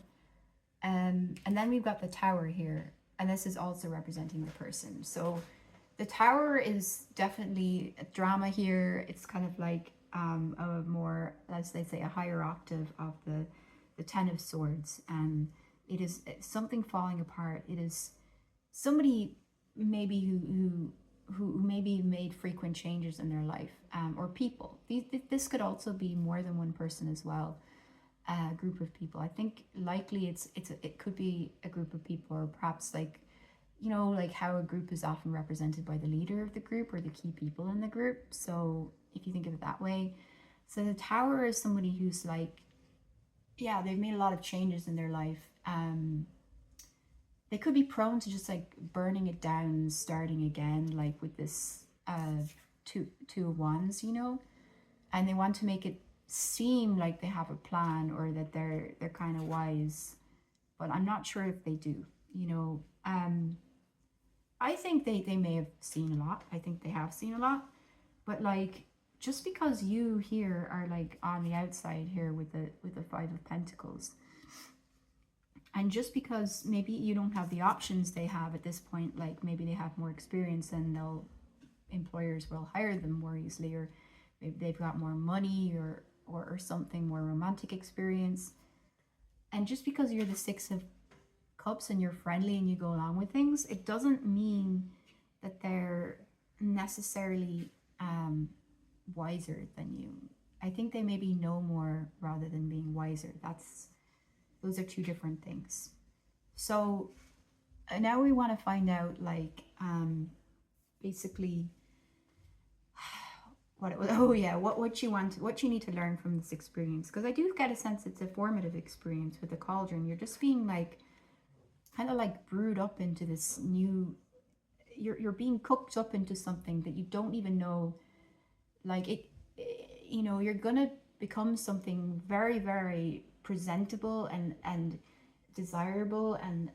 And then we've got the Tower here, and this is also representing the person. So the Tower is definitely a drama here. It's kind of like a more, as they say, a higher octave of the Ten of Swords, and it is something falling apart. It is somebody maybe who maybe made frequent changes in their life, or people. This could also be more than one person as well, a group of people. I think likely it could be a group of people, or perhaps, like, you know, like how a group is often represented by the leader of the group or the key people in the group. So if you think of it that way, so the Tower is somebody who's like, yeah, they've made a lot of changes in their life. They could be prone to just like burning it down, starting again, like with this two of Wands, you know, and they want to make it seem like they have a plan, or that they're kind of wise, but I'm not sure if they do, you know. I think they may have seen a lot. I think they have seen a lot, but like, just because you here are like on the outside here with the Five of Pentacles, and just because maybe you don't have the options they have at this point, like maybe they have more experience and employers will hire them more easily, or maybe they've got more money, or something, more romantic experience, and just because you're the Six of Cups and you're friendly and you go along with things, it doesn't mean that they're necessarily wiser than you. I think they maybe know more rather than being wiser. Those are two different things. So now we want to find out, like, basically what you need to learn from this experience, because I do get a sense it's a formative experience with the Cauldron. You're just being like kind of like brewed up into this new, you're being cooked up into something that you don't even know, like it, you know, you're gonna become something very, very presentable and desirable and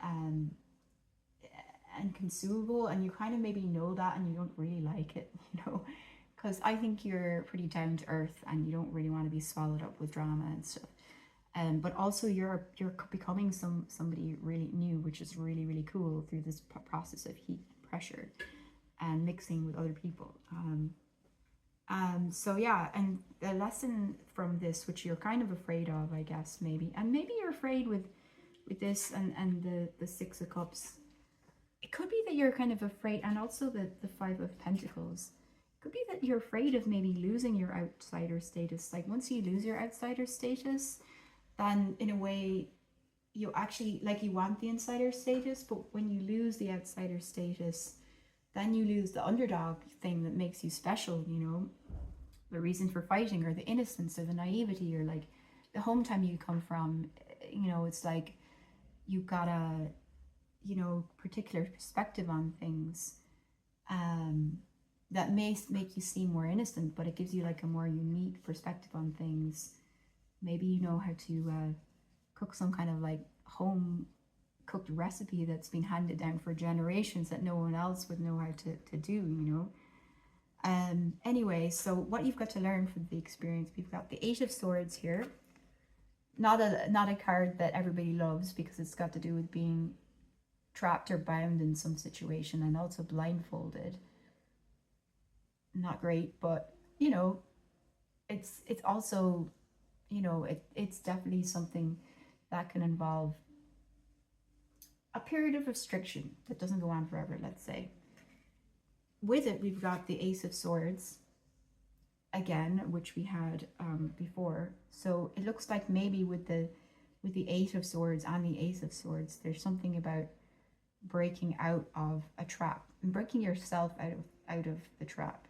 consumable, and you kind of maybe know that, and you don't really like it, you know, because I think you're pretty down to earth and you don't really want to be swallowed up with drama and stuff. But also you're becoming somebody really new, which is really, really cool, through this process of heat and pressure and mixing with other people. So yeah, and the lesson from this, which you're kind of afraid of, I guess, maybe, and maybe you're afraid with this and the Six of Cups. It could be that you're kind of afraid, and also the Five of Pentacles. It could be that you're afraid of maybe losing your outsider status. Like, once you lose your outsider status, then in a way you actually, like, you want the insider status, but when you lose the outsider status, then you lose the underdog thing that makes you special, you know, the reason for fighting, or the innocence, or the naivety, or like the hometown you come from. You know, it's like you've got a, you know, particular perspective on things that may make you seem more innocent, but it gives you like a more unique perspective on things. Maybe you know how to cook some kind of like home cooked recipe that's been handed down for generations that no one else would know how to do, you know. Anyway, so what you've got to learn from the experience, we've got the Eight of Swords here. Not a card that everybody loves, because it's got to do with being trapped or bound in some situation, and also blindfolded. Not great, but you know, it's also, you know, it's definitely something that can involve a period of restriction that doesn't go on forever, let's say. With it, we've got the Ace of Swords again, which we had before. So it looks like maybe with the Eight of Swords and the Ace of Swords, there's something about breaking out of a trap and breaking yourself out of the trap.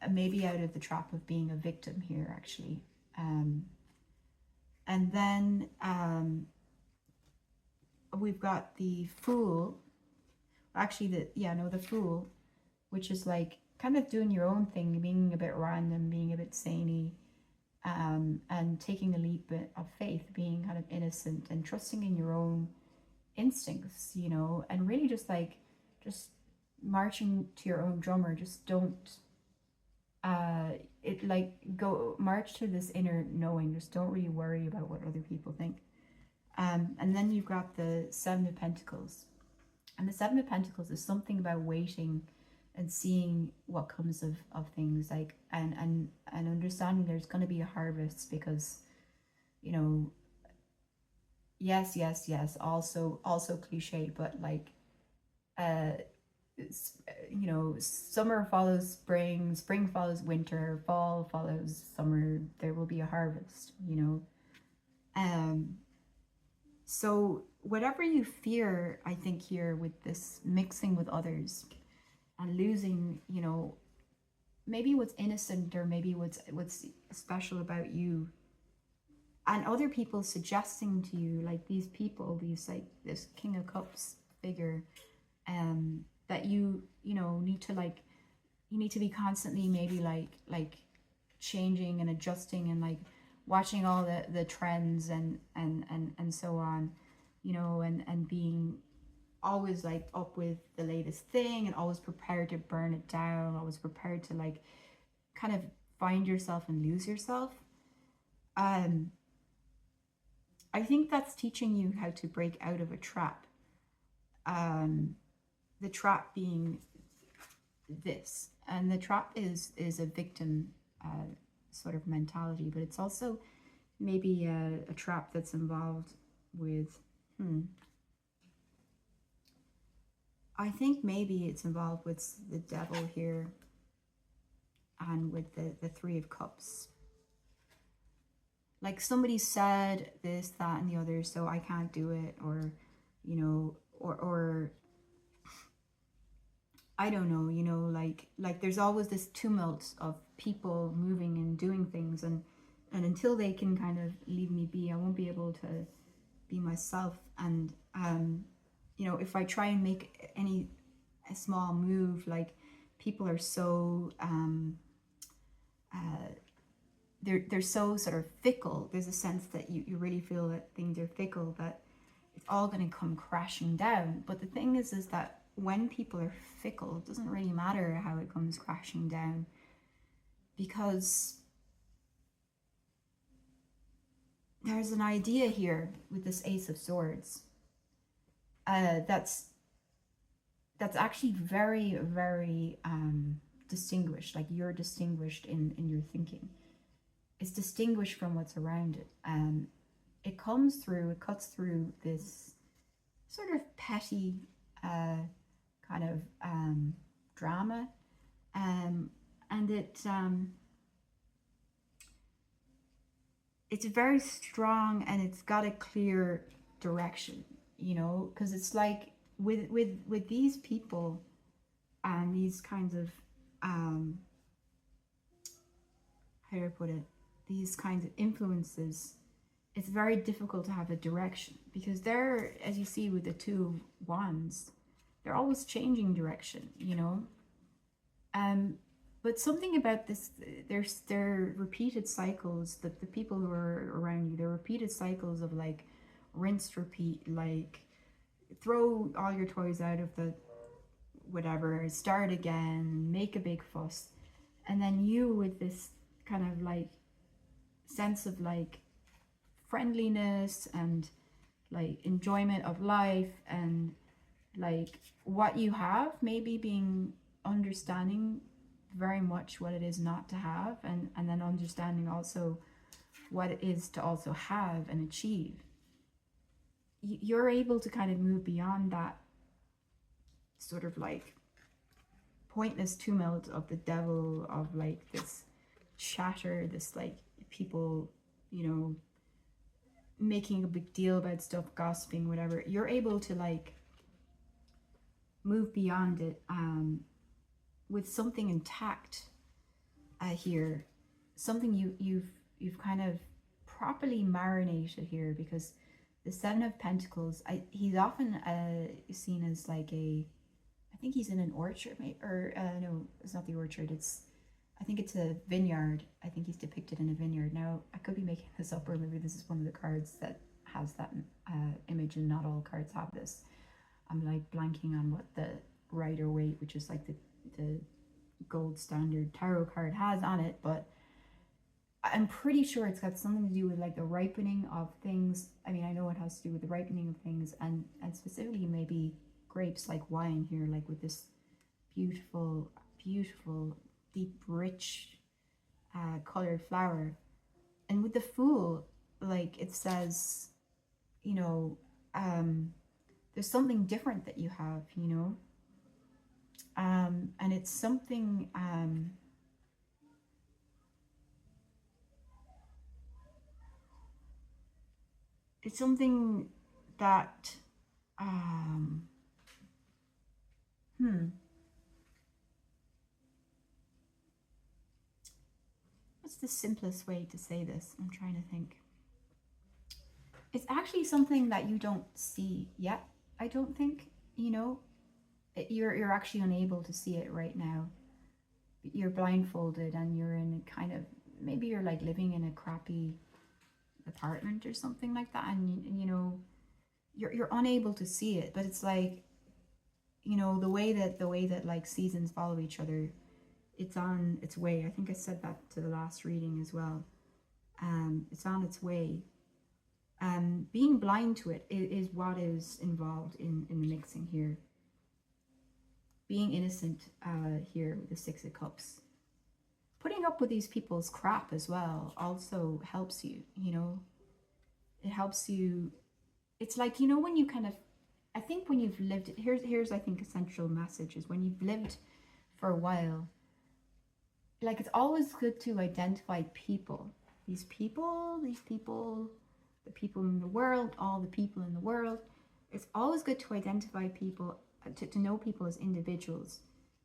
Maybe out of the trap of being a victim here, actually. And then we've got the Fool. Actually, the Fool, which is like kind of doing your own thing, being a bit random, being a bit samey, and taking a leap of faith, being kind of innocent and trusting in your own instincts, you know, and really just marching to your own drummer. Just don't go march to this inner knowing. Just don't really worry about what other people think. And then you've got the Seven of Pentacles, and the Seven of Pentacles is something about waiting and seeing what comes of things, like and understanding there's going to be a harvest, because, you know, yes, also cliche, but like you know, summer follows spring, spring follows winter, fall follows summer. There will be a harvest, you know. So whatever you fear, I think here with this mixing with others and losing, you know, maybe what's innocent, or maybe what's special about you, and other people suggesting to you, like these people, like this King of Cups figure, that you know, need to be constantly maybe like changing and adjusting, and like watching all the trends and so on, you know, and being always like up with the latest thing, and always prepared to burn it down, always prepared to like kind of find yourself and lose yourself. I think that's teaching you how to break out of a trap. The trap being this, and the trap is a victim sort of mentality, but it's also maybe a trap that's involved with I think maybe it's involved with the Devil here, and with the Three of Cups. Like somebody said this, that, and the other, so I can't do it, or, you know, or I don't know, you know, like there's always this tumult of people moving and doing things, and until they can kind of leave me be, I won't be able to be myself. And you know, if I try and make a small move, like people are so they're so sort of fickle. There's a sense that you really feel that things are fickle, that it's all going to come crashing down. But the thing is that when people are fickle, it doesn't really matter how it comes crashing down, because there's an idea here with this Ace of Swords that's actually very, very distinguished. Like you're distinguished in your thinking. It's distinguished from what's around it. It cuts through this sort of petty kind of drama, and it's very strong, and it's got a clear direction, you know, because it's like with these people and these kinds of how do I put it, these kinds of influences, it's very difficult to have a direction, because they're, as you see with the Two of Wands, they're always changing direction, you know. But something about this, their repeated cycles, the people who are around you, they're repeated cycles of like rinse, repeat, like throw all your toys out of the whatever, start again, make a big fuss. And then you with this kind of like sense of like friendliness and like enjoyment of life, and like what you have maybe being understanding very much what it is not to have, and then understanding also what it is to also have and achieve. You're able to kind of move beyond that sort of like pointless tumult of the devil, of like this chatter, this like people, you know, making a big deal about stuff, gossiping, whatever. You're able to like move beyond it with something intact here, something you've kind of properly marinated here, because the Seven of Pentacles, he's often seen as like I think he's in an orchard, or no, it's not the orchard, I think it's a vineyard. I think he's depicted in a vineyard. Now, I could be making this up, or maybe this is one of the cards that has that image, and not all cards have this. I'm like blanking on what the Rider Waite, which is like the gold standard tarot card, has on it, but I'm pretty sure it's got something to do with like the ripening of things. I mean, I know it has to do with the ripening of things, and specifically maybe grapes, like wine here, like with this beautiful, beautiful, deep, rich colored flower. And with the Fool, like it says, you know, there's something different that you have, you know, and it's something it's something that what's the simplest way to say this? I'm trying to think. It's actually something that you don't see yet, I don't think, you know. You're actually unable to see it right now. You're blindfolded, and you're in a kind of, maybe you're like living in a crappy apartment or something like that, and you know, you're unable to see it. But it's like, you know, the way that like seasons follow each other, it's on its way. I think I said that to the last reading as well. It's on its way. Being blind to it is what is involved in the mixing here. Being innocent here with the Six of Cups. Putting up with these people's crap as well also helps you, you know. It helps you. It's like, you know, when you kind of, I think when you've lived, here's I think a central message, is when you've lived for a while, like it's always good to identify people. These people, the people in the world, all the people in the world. It's always good to identify people, to know people as individuals.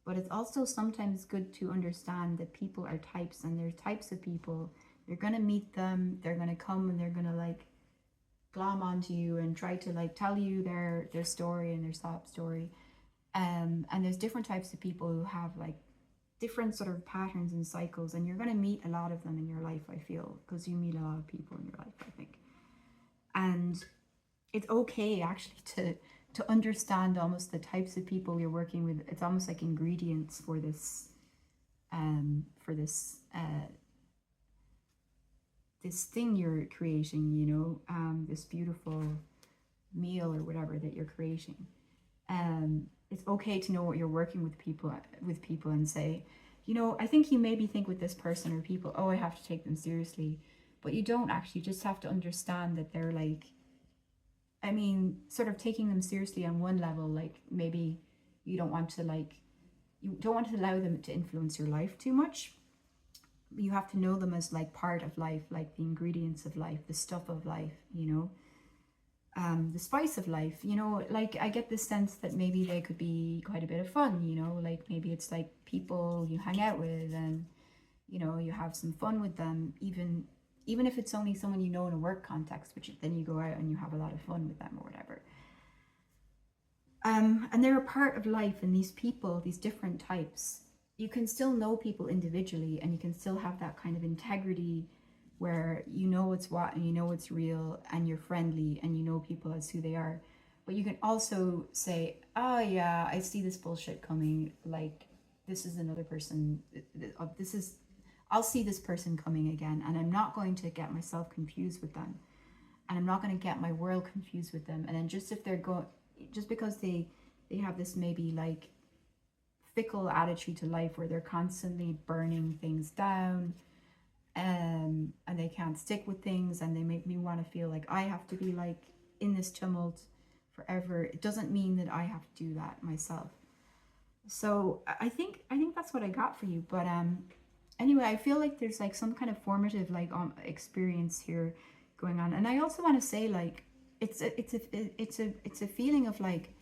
But it's also sometimes good to understand that people are types, and there's types of people. You're going to meet them, they're going to come, and they're going to like glom onto you and try to like tell you their story and their sob story. And there's different types of people who have like different sort of patterns and cycles, and you're going to meet a lot of them in your life, I feel, because you meet a lot of people in your life, I think. And it's okay actually to understand almost the types of people you're working with. It's almost like ingredients for this this thing you're creating, you know, this beautiful meal or whatever that you're creating. It's okay to know what you're working with people and say, you know, I think you maybe think with this person or people, oh, I have to take them seriously, but you don't actually. You just have to understand that they're like, I mean, sort of taking them seriously on one level, like maybe you don't want to allow them to influence your life too much. You have to know them as like part of life, like the ingredients of life, the stuff of life, you know, the spice of life, you know. Like I get this sense that maybe they could be quite a bit of fun, you know, like maybe it's like people you hang out with, and you know, you have some fun with them, even if it's only someone you know in a work context, which then you go out and you have a lot of fun with them or whatever. And they're a part of life, and these people, these different types, you can still know people individually, and you can still have that kind of integrity where you know what's what, and you know what's real, and you're friendly, and you know people as who they are. But you can also say, oh yeah, I see this bullshit coming. Like, this is another person. This is, I'll see this person coming again, and I'm not going to get myself confused with them, and I'm not going to get my world confused with them. And then just if they're going, just because they have this maybe like fickle attitude to life where they're constantly burning things down, and they can't stick with things, and they make me want to feel like I have to be like in this tumult forever. It doesn't mean that I have to do that myself. So I think that's what I got for you. But anyway, I feel like there's like some kind of formative like experience here going on. And I also want to say, like, it's a feeling of like,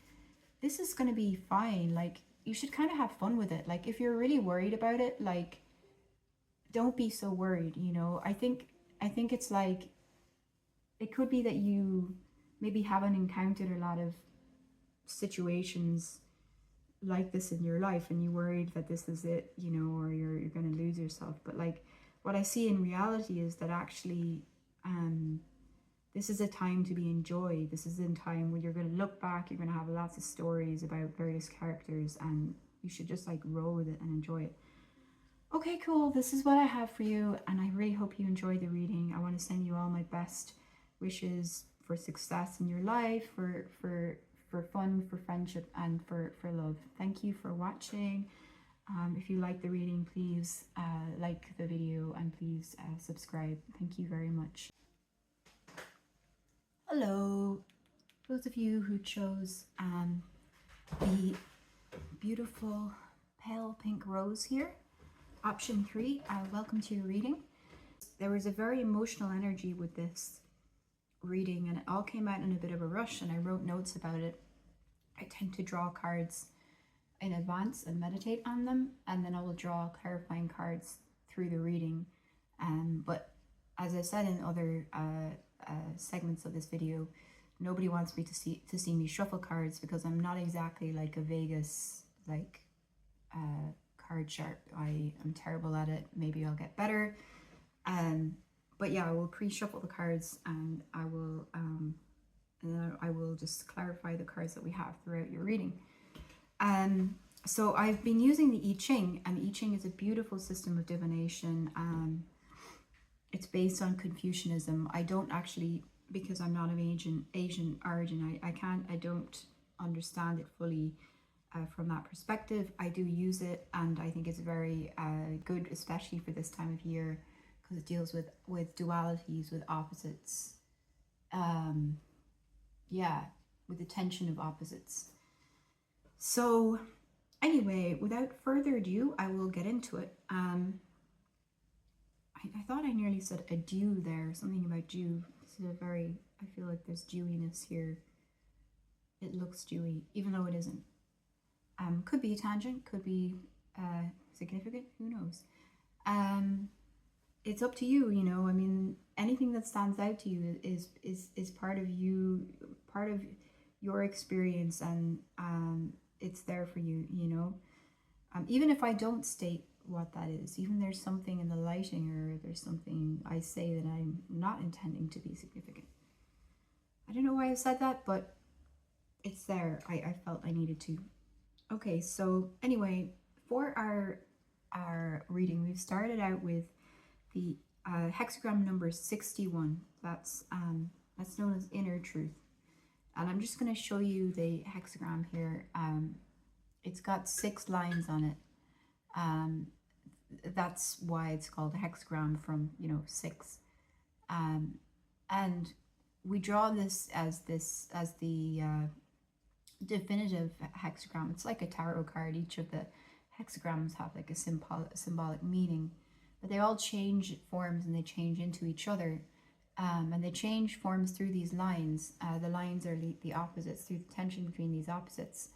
this is going to be fine. Like, you should kind of have fun with it. Like, if you're really worried about it, like, don't be so worried, you know. I think it's like, it could be that you maybe haven't encountered a lot of situations like this in your life, and you worried that this is it, you know, or you're going to lose yourself. But like, what I see in reality is that actually this is a time to be enjoyed. This is a time where you're going to look back, you're going to have lots of stories about various characters, and you should just like roll with it and enjoy it. Okay, cool. This is what I have for you, and I really hope you enjoy the reading. I want to send you all my best wishes for success in your life, for fun, for friendship, and for love. Thank you for watching. If you like the reading, please like the video, and please subscribe. Thank you very much. Hello, those of you who chose the beautiful pale pink rose here, option 3, welcome to your reading. There was a very emotional energy with this reading, and it all came out in a bit of a rush, and I wrote notes about it. I tend to draw cards in advance and meditate on them, and then I will draw clarifying cards through the reading. But as I said in other segments of this video, nobody wants me to see me shuffle cards, because I'm not exactly like a Vegas like card sharp. I am terrible at it. Maybe I'll get better. But yeah, I will pre-shuffle the cards, and I will just clarify the cards that we have throughout your reading. So I've been using the I Ching, and the I Ching is a beautiful system of divination. It's based on Confucianism. I don't actually, because I'm not of Asian origin, I don't understand it fully from that perspective. I do use it, and I think it's very good, especially for this time of year, because it deals with dualities, with opposites. Yeah, with the tension of opposites. So anyway, without further ado, I will get into it. I thought I nearly said a dew there, something about dew. This is a very, I feel like there's dewiness here. It looks dewy, even though it isn't. Could be a tangent, could be significant, who knows. It's up to you, you know. I mean, anything that stands out to you is part of you, part of your experience, and it's there for you, you know. Even if I don't state what that is, even there's something in the lighting, or there's something I say that I'm not intending to be significant. I don't know why I said that, but it's there. I felt I needed to. Okay, so anyway, for our reading, we've started out with the hexagram number 61. That's known as inner truth, and I'm just going to show you the hexagram here. It's got 6 lines on it. That's why it's called a hexagram, from, you know, 6. And we draw this as the definitive hexagram. It's like a tarot card. Each of the hexagrams have like a symbolic meaning, but they all change forms, and they change into each other, and they change forms through these lines. The lines are the opposites, through the tension between these opposites.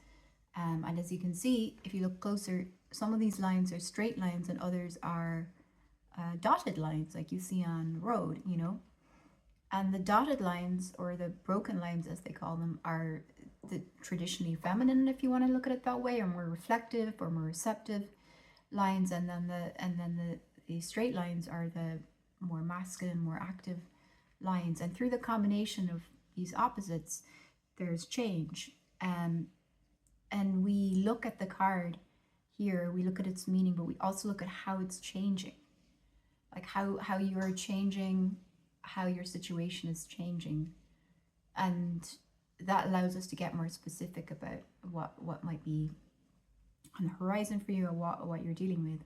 And as you can see, if you look closer, some of these lines are straight lines, and others are dotted lines, like you see on road, you know. And the dotted lines, or the broken lines as they call them, are the traditionally feminine, if you want to look at it that way, or more reflective or more receptive lines. And then the straight lines are the more masculine, more active lines. And through the combination of these opposites, there's change. And we look at the card here, we look at its meaning, but we also look at how it's changing. Like how you're changing, how your situation is changing. And that allows us to get more specific about what might be on the horizon for you, or what you're dealing with.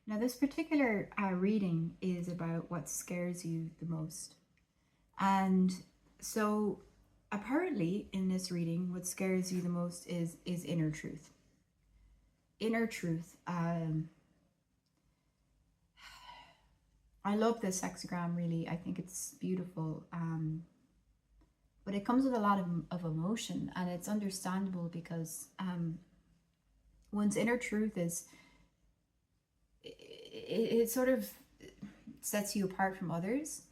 Now, this particular reading is about what scares you the most. And so apparently in this reading, what scares you the most is inner truth. Inner truth. I love this hexagram, really. I think it's beautiful. But it comes with a lot of emotion, and it's understandable because one's inner truth is, it sort of sets you apart from others.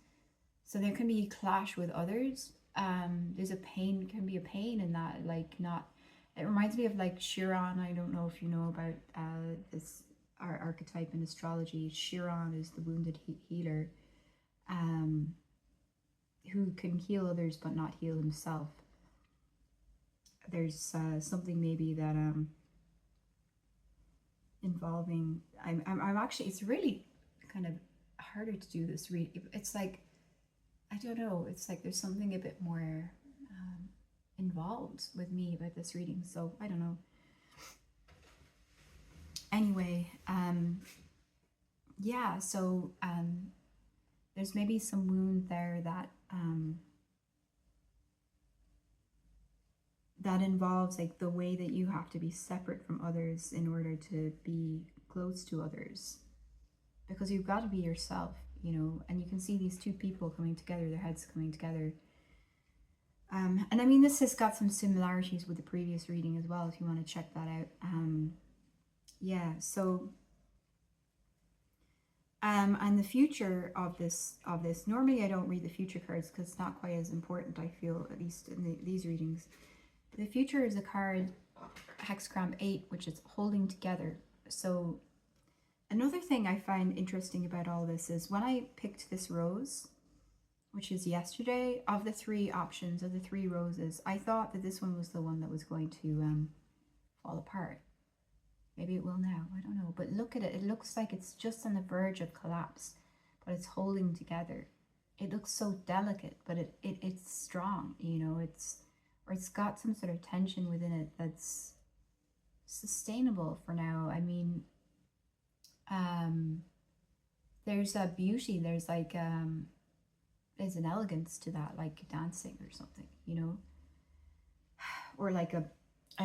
So there can be a clash with others. There's a pain, can be a pain in that, like not, it reminds me of like Chiron. I don't know if you know about this archetype in astrology. Chiron is the wounded healer, who can heal others but not heal himself. There's something maybe that involving, I'm actually, it's really kind of harder to do this read. It's like, I don't know, it's like there's something a bit more involved with me about this reading, so I don't know. Anyway, yeah, so there's maybe some wound there that that involves like the way that you have to be separate from others in order to be close to others, because you've got to be yourself, you know. And you can see these two people coming together, their heads coming together. And I mean, this has got some similarities with the previous reading as well, if you want to check that out. Yeah, so and the future of this, normally I don't read the future cards because it's not quite as important, I feel, at least in these readings. The future is a card, hexagram 8, which is holding together. So another thing I find interesting about all this is when I picked this rose, which is yesterday, of the 3 options, of the 3 roses, I thought that this one was the one that was going to fall apart. Maybe it will now, I don't know. But look at it, it looks like it's just on the verge of collapse, but it's holding together. It looks so delicate, but it's strong, you know, it's got some sort of tension within it that's sustainable for now. I mean, there's a beauty, there's like, there's an elegance to that, like dancing or something, you know, or like a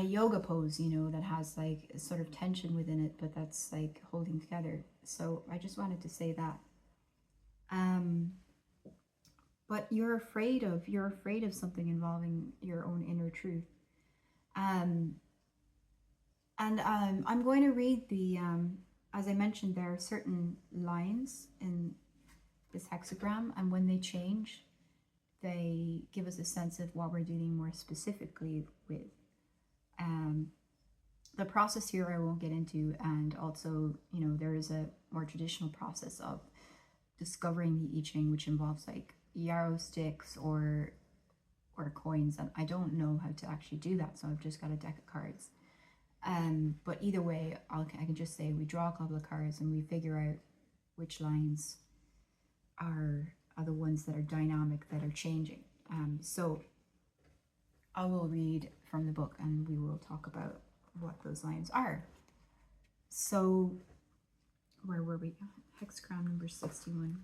yoga pose, you know, that has like a sort of tension within it, but that's like holding together. So I just wanted to say that. But you're afraid of something involving your own inner truth. I'm going to read the, as I mentioned, there are certain lines in this hexagram, and when they change, they give us a sense of what we're dealing more specifically with. The process here I won't get into, and also, you know, there is a more traditional process of discovering the I Ching, which involves like yarrow sticks or coins, and I don't know how to actually do that, so I've just got a deck of cards. But either way, I can just say we draw a couple of cards and we figure out which lines are the ones that are dynamic, that are changing. So I will read from the book and we will talk about what those lines are. So where were we? Hexagram number 61.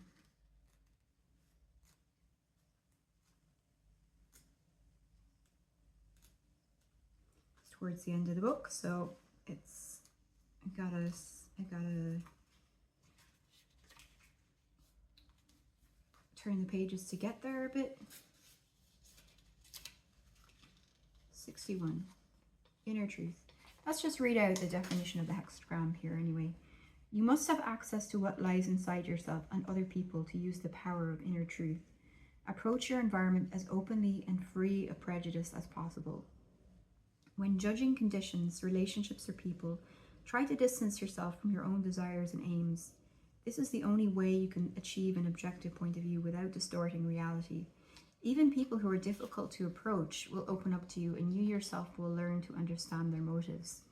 It's towards the end of the book, so it's, I gotta turn the pages to get there a bit. 61. Inner truth. Let's just read out the definition of the hexagram here anyway. You must have access to what lies inside yourself and other people to use the power of inner truth. Approach your environment as openly and free of prejudice as possible. When judging conditions, relationships, or people, try to distance yourself from your own desires and aims. This is the only way you can achieve an objective point of view without distorting reality. Even people who are difficult to approach will open up to you, and you yourself will learn to understand their motives.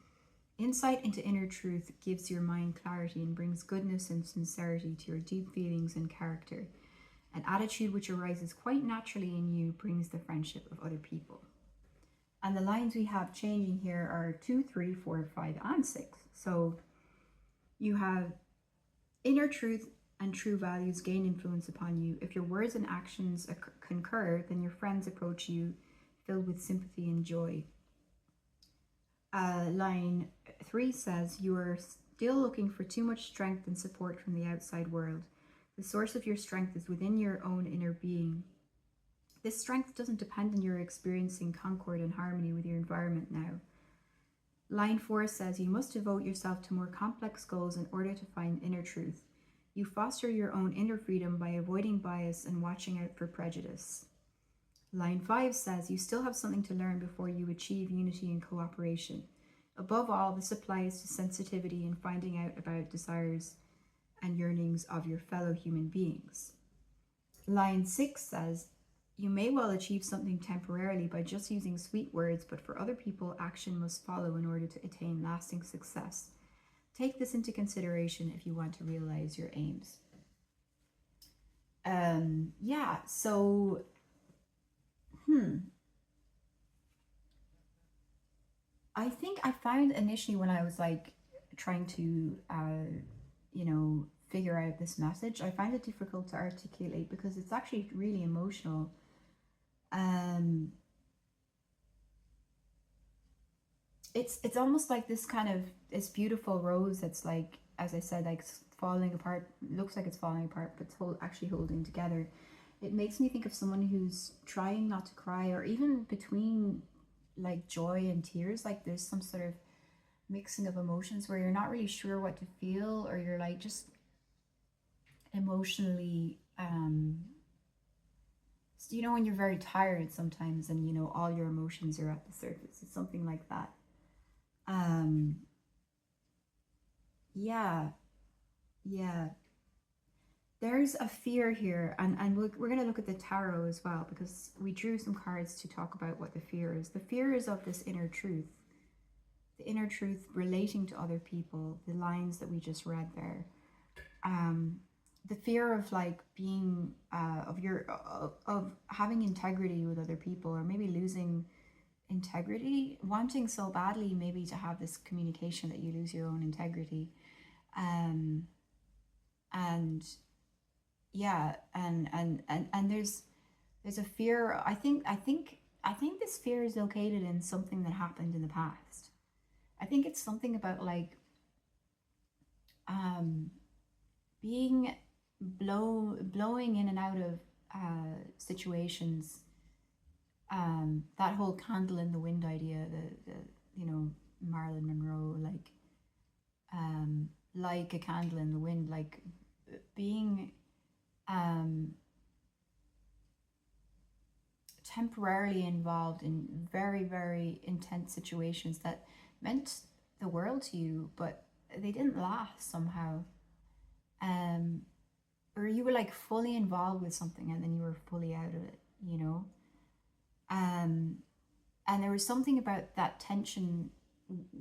Insight into inner truth gives your mind clarity and brings goodness and sincerity to your deep feelings and character. An attitude which arises quite naturally in you brings the friendship of other people. And the lines we have changing here are 2, 3, 4, 5, and 6. So you have inner truth and true values gain influence upon you. If your words and actions concur, then your friends approach you filled with sympathy and joy. Line 3 says, you are still looking for too much strength and support from the outside world. The source of your strength is within your own inner being. This strength doesn't depend on your experiencing concord and harmony with your environment now. Line 4 says, you must devote yourself to more complex goals in order to find inner truth. You foster your own inner freedom by avoiding bias and watching out for prejudice. Line 5 says, you still have something to learn before you achieve unity and cooperation. Above all, this applies to sensitivity and finding out about desires and yearnings of your fellow human beings. Line 6 says, you may well achieve something temporarily by just using sweet words, but for other people, action must follow in order to attain lasting success. Take this into consideration if you want to realize your aims. I think I found initially when I was like trying to, figure out this message, I find it difficult to articulate because it's actually really emotional. It's almost like this kind of this beautiful rose that's like, as I said, like falling apart. Looks like it's falling apart, but it's actually holding together. It makes me think of someone who's trying not to cry, or even between like joy and tears, like there's some sort of mixing of emotions where you're not really sure what to feel, or you're like just emotionally when you're very tired sometimes and all your emotions are at the surface. It's something like that. Yeah, there's a fear here, and we're going to look at the tarot as well, because we drew some cards to talk about what the fear is. The fear is of this inner truth, the inner truth relating to other people, the lines that we just read there. The fear of like being of having integrity with other people, or maybe losing integrity, wanting so badly maybe to have this communication that you lose your own integrity. And there's a fear. I think this fear is located in something that happened in the past. I think it's something about like being blowing in and out of situations. That whole candle in the wind idea, the Marilyn Monroe, like a candle in the wind, like being temporarily involved in very, very intense situations that meant the world to you, but they didn't last somehow. Or you were like fully involved with something and then you were fully out of it, and there was something about that tension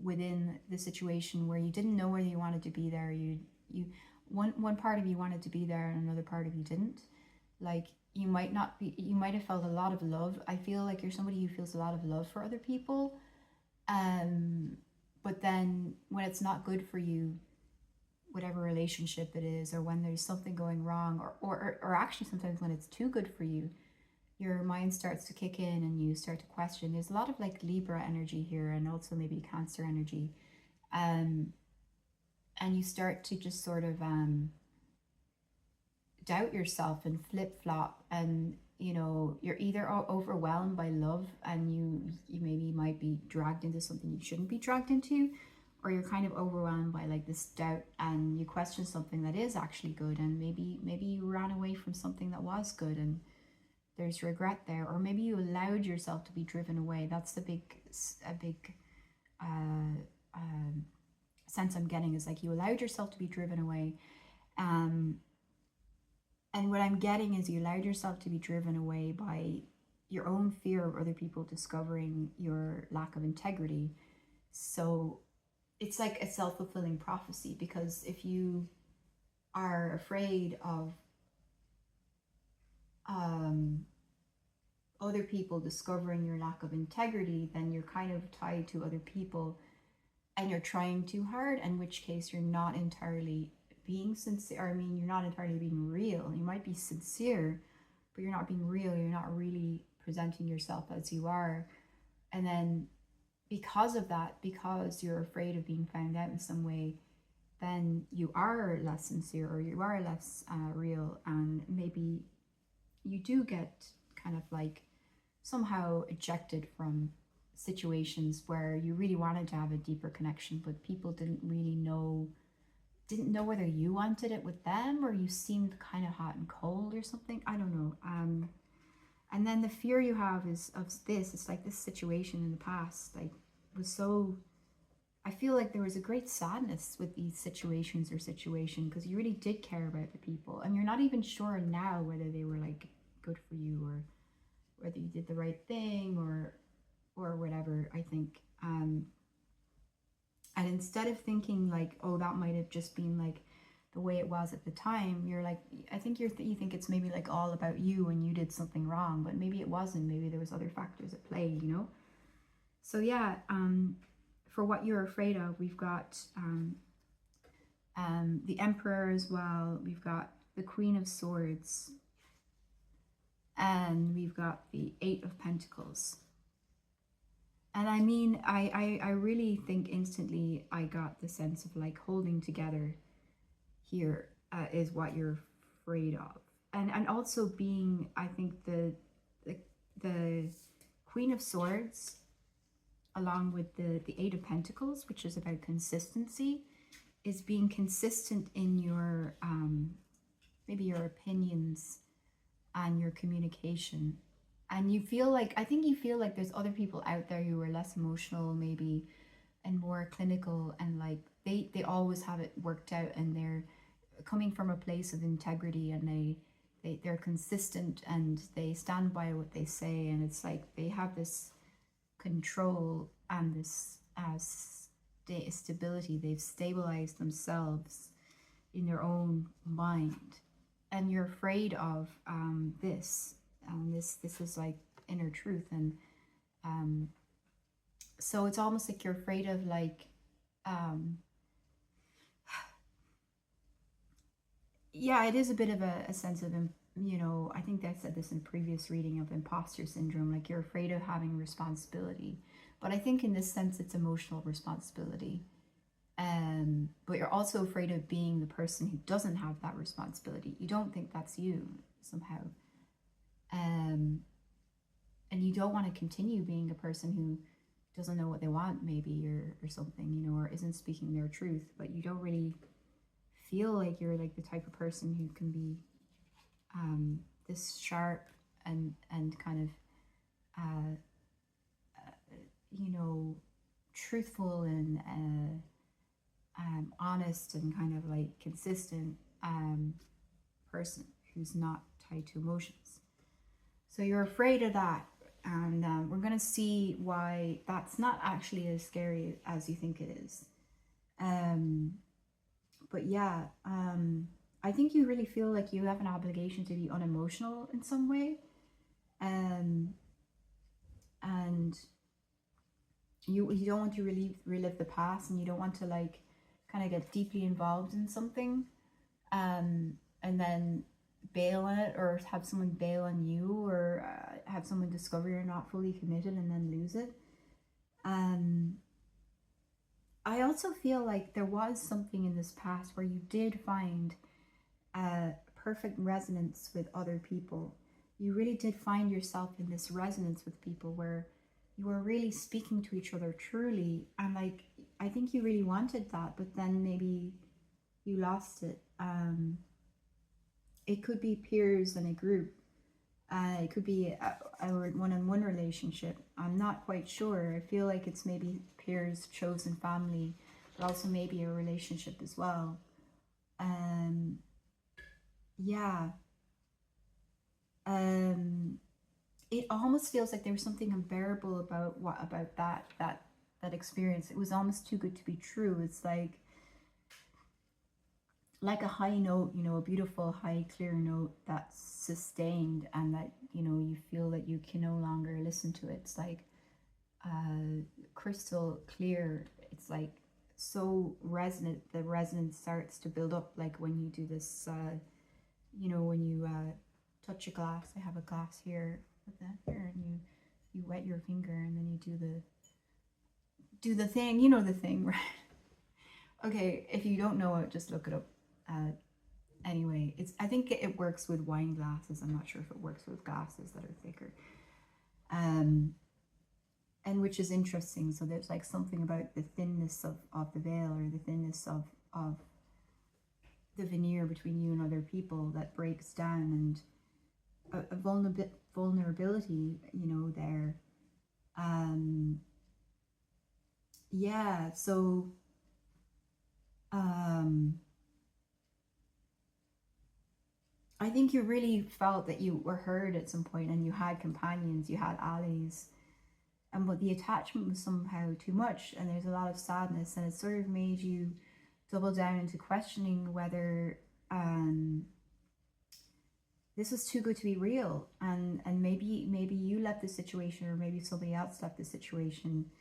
within the situation where you didn't know whether you wanted to be there. One part of you wanted to be there and another part of you didn't. Like you might have felt a lot of love. I feel like you're somebody who feels a lot of love for other people, but then when it's not good for you, whatever relationship it is, or when there's something going wrong, or actually sometimes when it's too good for you, your mind starts to kick in and you start to question. There's a lot of like Libra energy here, and also maybe Cancer energy, and you start to just sort of doubt yourself and flip-flop, and you're either overwhelmed by love and you maybe might be dragged into something you shouldn't be dragged into, or you're kind of overwhelmed by like this doubt and you question something that is actually good, and maybe you ran away from something that was good and there's regret there, or maybe you allowed yourself to be driven away. That's a big sense I'm getting, is like you allowed yourself to be driven away, And what I'm getting is you allowed yourself to be driven away by your own fear of other people discovering your lack of integrity. So it's like a self-fulfilling prophecy, because if you are afraid of other people discovering your lack of integrity, then you're kind of tied to other people and you're trying too hard, in which case you're not entirely being sincere. I mean, you're not entirely being real. You might be sincere, but you're not being real. You're not really presenting yourself as you are. And then because of that, because you're afraid of being found out in some way, then you are less sincere, or you are less real, and maybe you do get kind of like somehow ejected from situations where you really wanted to have a deeper connection, but people didn't know whether you wanted it with them, or you seemed kind of hot and cold or something. I don't know. And then the fear you have is of this. It's like this situation in the past, like, was so. I feel like there was a great sadness with these situations because you really did care about the people, and you're not even sure now whether they were like good for you, or whether you did the right thing, or whatever. I think, and instead of thinking like, oh, that might have just been like the way it was at the time, you're like, I think you think it's maybe like all about you and you did something wrong, but maybe it wasn't. Maybe there was other factors at play, you know. So yeah, for what you're afraid of, we've got the Emperor as well. We've got the Queen of Swords, and we've got the Eight of Pentacles. And I mean, I really think instantly I got the sense of like holding together here is what you're afraid of. And also being, I think the Queen of Swords, along with the Eight of Pentacles, which is about consistency, is being consistent in your maybe your opinions and your communication. And you feel like, I think you feel like there's other people out there who are less emotional maybe and more clinical, and like they always have it worked out, and they're coming from a place of integrity, and they're consistent, and they stand by what they say, and it's like they have this control and this stability. They've stabilized themselves in their own mind, and you're afraid of this. This is like inner truth, and so it's almost like you're afraid of like yeah, it is a bit of a sense of, you know, I think I said this in previous reading, of imposter syndrome. Like, you're afraid of having responsibility, but I think in this sense it's emotional responsibility. But you're also afraid of being the person who doesn't have that responsibility. You don't think that's you somehow. And you don't want to continue being a person who doesn't know what they want, maybe, or something, you know, or isn't speaking their truth, but you don't really feel like you're like the type of person who can be this sharp and kind of you know, truthful and honest and kind of like consistent person who's not tied to emotions. So you're afraid of that, and we're going to see why that's not actually as scary as you think it is. But yeah, I think you really feel like you have an obligation to be unemotional in some way, and you don't want to relive the past, and you don't want to like kind of get deeply involved in something and then bail on it, or have someone bail on you, or have someone discover you're not fully committed and then lose it. I also feel like there was something in this past where you did find perfect resonance with other people. You really did find yourself in this resonance with people where you were really speaking to each other truly, and like I think you really wanted that, but then maybe you lost it. It could be peers in a group. It could be a one-on-one relationship. I'm not quite sure. I feel like it's maybe peers, chosen family, but also maybe a relationship as well. Yeah. it almost feels like there was something unbearable about that experience. It was almost too good to be true. It's like a high note, you know, a beautiful high clear note that's sustained, and that, you know, you feel that you can no longer listen to it. It's like crystal clear. It's like so resonant. The resonance starts to build up, like when you do this, you know, when you touch a glass. I have a glass here with that here, and you wet your finger, and then you do the thing. You know the thing, right? Okay, if you don't know it, just look it up. Anyway, I think it works with wine glasses. I'm not sure if it works with glasses that are thicker. And which is interesting. So there's like something about the thinness of the veil, or the thinness of the veneer between you and other people, that breaks down, and a vulnerability, you know, there. Yeah, so I think you really felt that you were heard at some point, and you had companions, you had allies, and but the attachment was somehow too much, and there's a lot of sadness, and it sort of made you double down into questioning whether this was too good to be real, and maybe you left the situation, or maybe somebody else left the situation.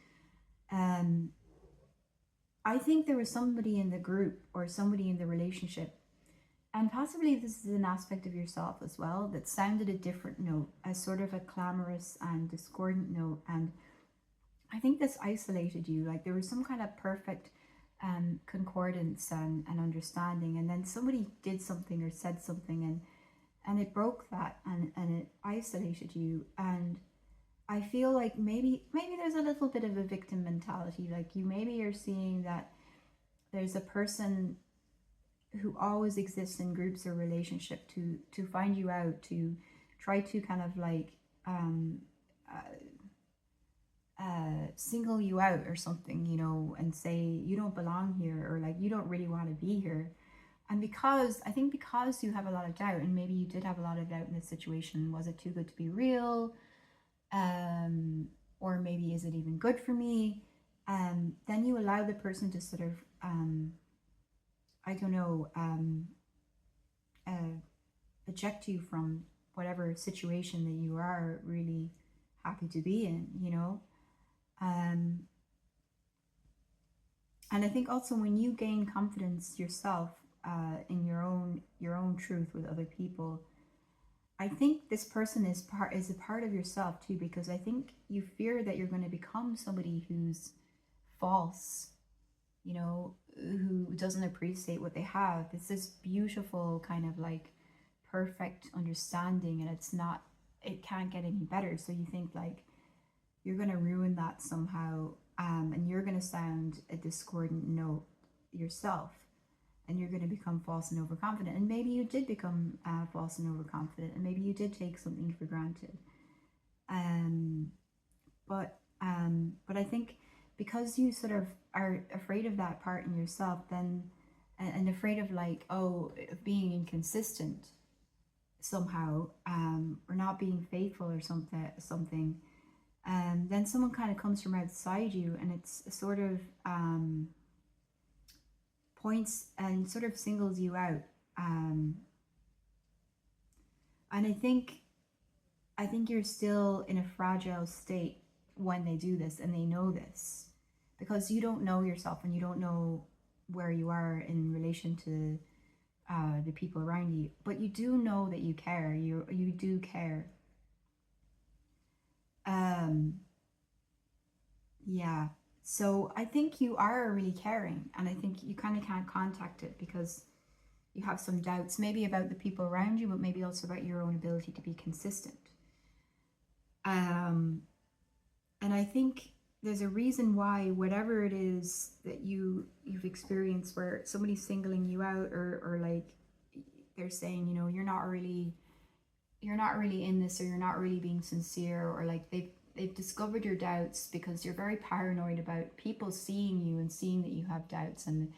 I think there was somebody in the group, or somebody in the relationship, and possibly this is an aspect of yourself as well, that sounded a different note, as sort of a clamorous and discordant note. And I think this isolated you. Like there was some kind of perfect concordance and understanding, and then somebody did something or said something, and it broke that, and it isolated you. And I feel like maybe there's a little bit of a victim mentality. Like you maybe are seeing that there's a person who always exists in groups or relationship to find you out, to try to kind of like single you out or something, you know, and say you don't belong here, or like you don't really want to be here. And because you have a lot of doubt, and maybe you did have a lot of doubt in this situation, was it too good to be real? Or maybe is it even good for me? Then you allow the person to sort of I don't know, eject you from whatever situation that you are really happy to be in, you know. And I think also when you gain confidence yourself in your own truth with other people, I think this person is a part of yourself too, because I think you fear that you're going to become somebody who's false, you know, who doesn't appreciate what they have. It's this beautiful kind of like perfect understanding, and it can't get any better. So you think like you're going to ruin that somehow, and you're going to sound a discordant note yourself, and you're going to become false and overconfident. And maybe you did become false and overconfident, and maybe you did take something for granted. But I think because you sort of are afraid of that part in yourself, then, and afraid of like, of being inconsistent somehow, or not being faithful or something, then someone kind of comes from outside you, and it's sort of points and sort of singles you out. And I think you're still in a fragile state when they do this, and they know this, because you don't know yourself, and you don't know where you are in relation to the people around you, but you do know that you care. You do care. Yeah. So I think you are really caring, and I think you kind of can't contact it because you have some doubts, maybe about the people around you, but maybe also about your own ability to be consistent. And I think there's a reason why, whatever it is that you've experienced, where somebody's singling you out, or like they're saying, you know, you're not really in this, or you're not really being sincere, or like they've discovered your doubts, because you're very paranoid about people seeing you and seeing that you have doubts, and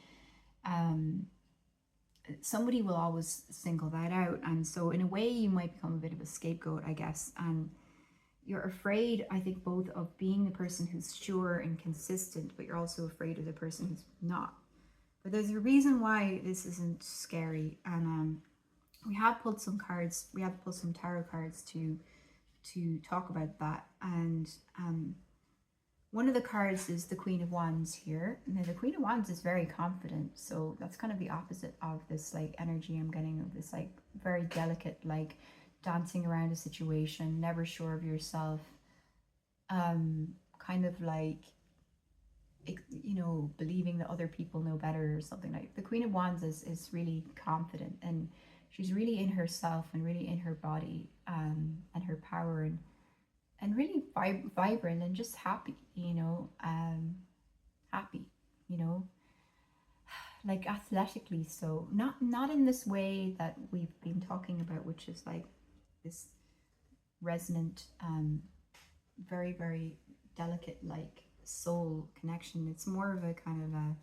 somebody will always single that out. And so in a way you might become a bit of a scapegoat, I guess. And you're afraid, I think, both of being the person who's sure and consistent, but you're also afraid of the person who's not. But there's a reason why this isn't scary. And we have pulled some cards, we have pulled some tarot cards to talk about that. And one of the cards is the Queen of Wands here. Now the Queen of Wands is very confident, so that's kind of the opposite of this like energy I'm getting of this like very delicate, like dancing around a situation, never sure of yourself, kind of like, you know, believing that other people know better or something. Like the Queen of Wands is really confident, and she's really in herself and really in her body, and her power, and really vibrant and just happy, you know, happy, you know, like athletically. So not in this way that we've been talking about, which is like this resonant, very, very delicate, like soul connection. It's more of a kind of a,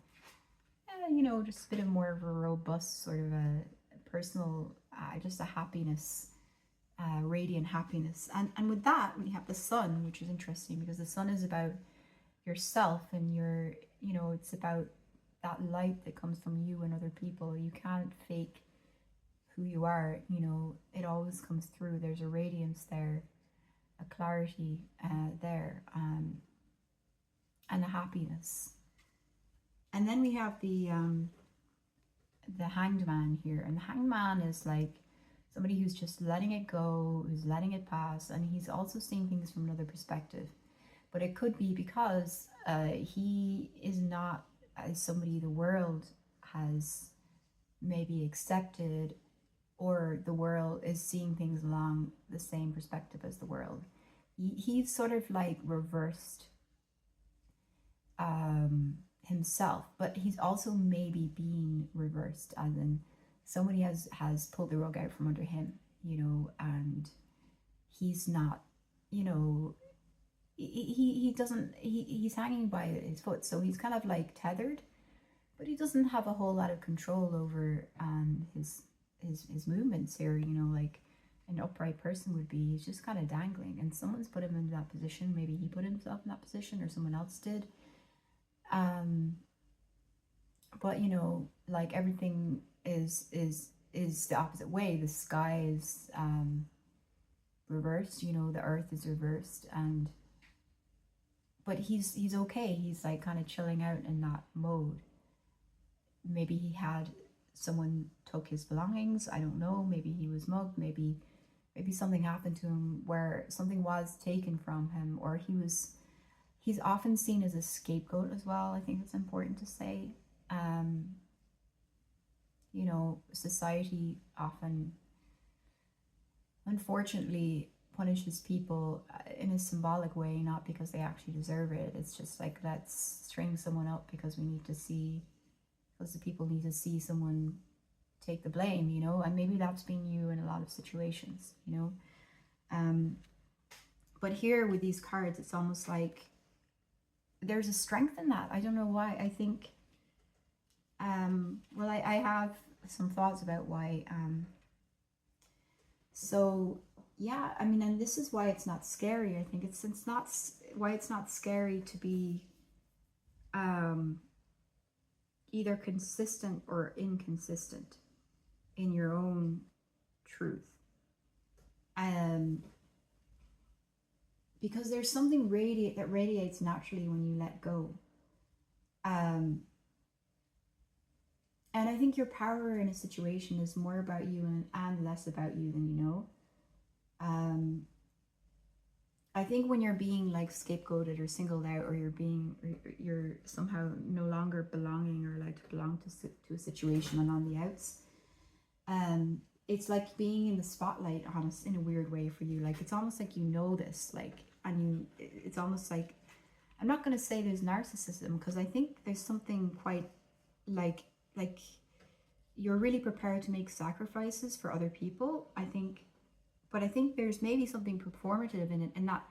you know, just a bit of more of a robust sort of a personal, just a happiness, radiant happiness. And with that, we have the sun, which is interesting because the sun is about yourself and your, you know, it's about that light that comes from you and other people. You can't fake who you are, you know, it always comes through. There's a radiance there, a clarity there, and a happiness. And then we have the Hanged Man here, and the Hanged Man is like somebody who's just letting it go, who's letting it pass, and he's also seeing things from another perspective. But it could be because he is not somebody the world has maybe accepted, or the world is seeing things along the same perspective as the world. He's sort of like reversed himself, but he's also maybe being reversed, as in somebody has pulled the rug out from under him, you know, and he's not, you know, he's hanging by his foot, so he's kind of like tethered, but he doesn't have a whole lot of control over his movements here, you know, like an upright person would be. He's just kind of dangling, and someone's put him into that position. Maybe he put himself in that position, or someone else did. But you know, like everything is the opposite way. The sky is reversed, you know, the earth is reversed, and but he's okay. He's like kind of chilling out in that mode. Maybe he had someone took his belongings, I don't know, maybe he was mugged, maybe something happened to him where something was taken from him, or he's often seen as a scapegoat as well. I think it's important to say. You know, society often, unfortunately, punishes people in a symbolic way, not because they actually deserve it. It's just like, let's string someone up because we need to see, because the people need to see someone take the blame, you know, and maybe that's been you in a lot of situations, you know. But here with these cards, it's almost like there's a strength in that. I don't know why. I think, well, I have some thoughts about why. So yeah, I mean, and this is why it's not scary. I think it's not why it's not scary to be either consistent or inconsistent in your own truth. Because there's something that radiates naturally when you let go. And I think your power in a situation is more about you and less about you than you know. I think when you're being like scapegoated or singled out, or you're somehow no longer belonging or allowed to belong to a situation and on the outs, it's like being in the spotlight, honest, in a weird way for you. Like it's almost like you know this, like, and it's almost like, I'm not going to say there's narcissism, because I think there's something quite like you're really prepared to make sacrifices for other people, I think. But I think there's maybe something performative in it, and not,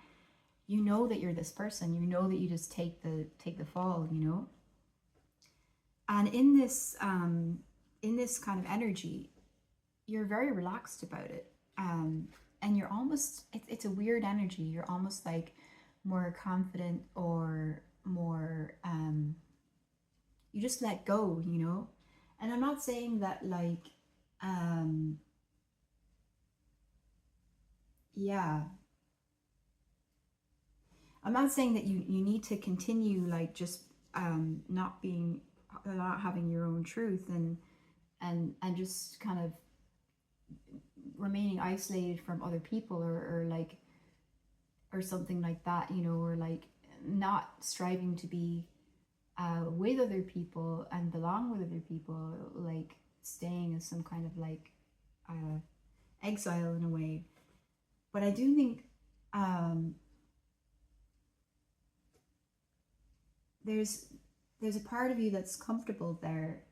you know, that you're this person, you know, that you just take the fall, you know. And in this in this kind of energy, you're very relaxed about it. And you're almost, it's a weird energy. You're almost like more confident, or more, you just let go, you know? And I'm not saying that like, yeah, I'm not saying that you need to continue like just not having your own truth, and just kind of remaining isolated from other people, or like, or something like that, you know, or like not striving to be with other people and belong with other people, like staying as some kind of like exile in a way. But I do think there's a part of you that's comfortable there,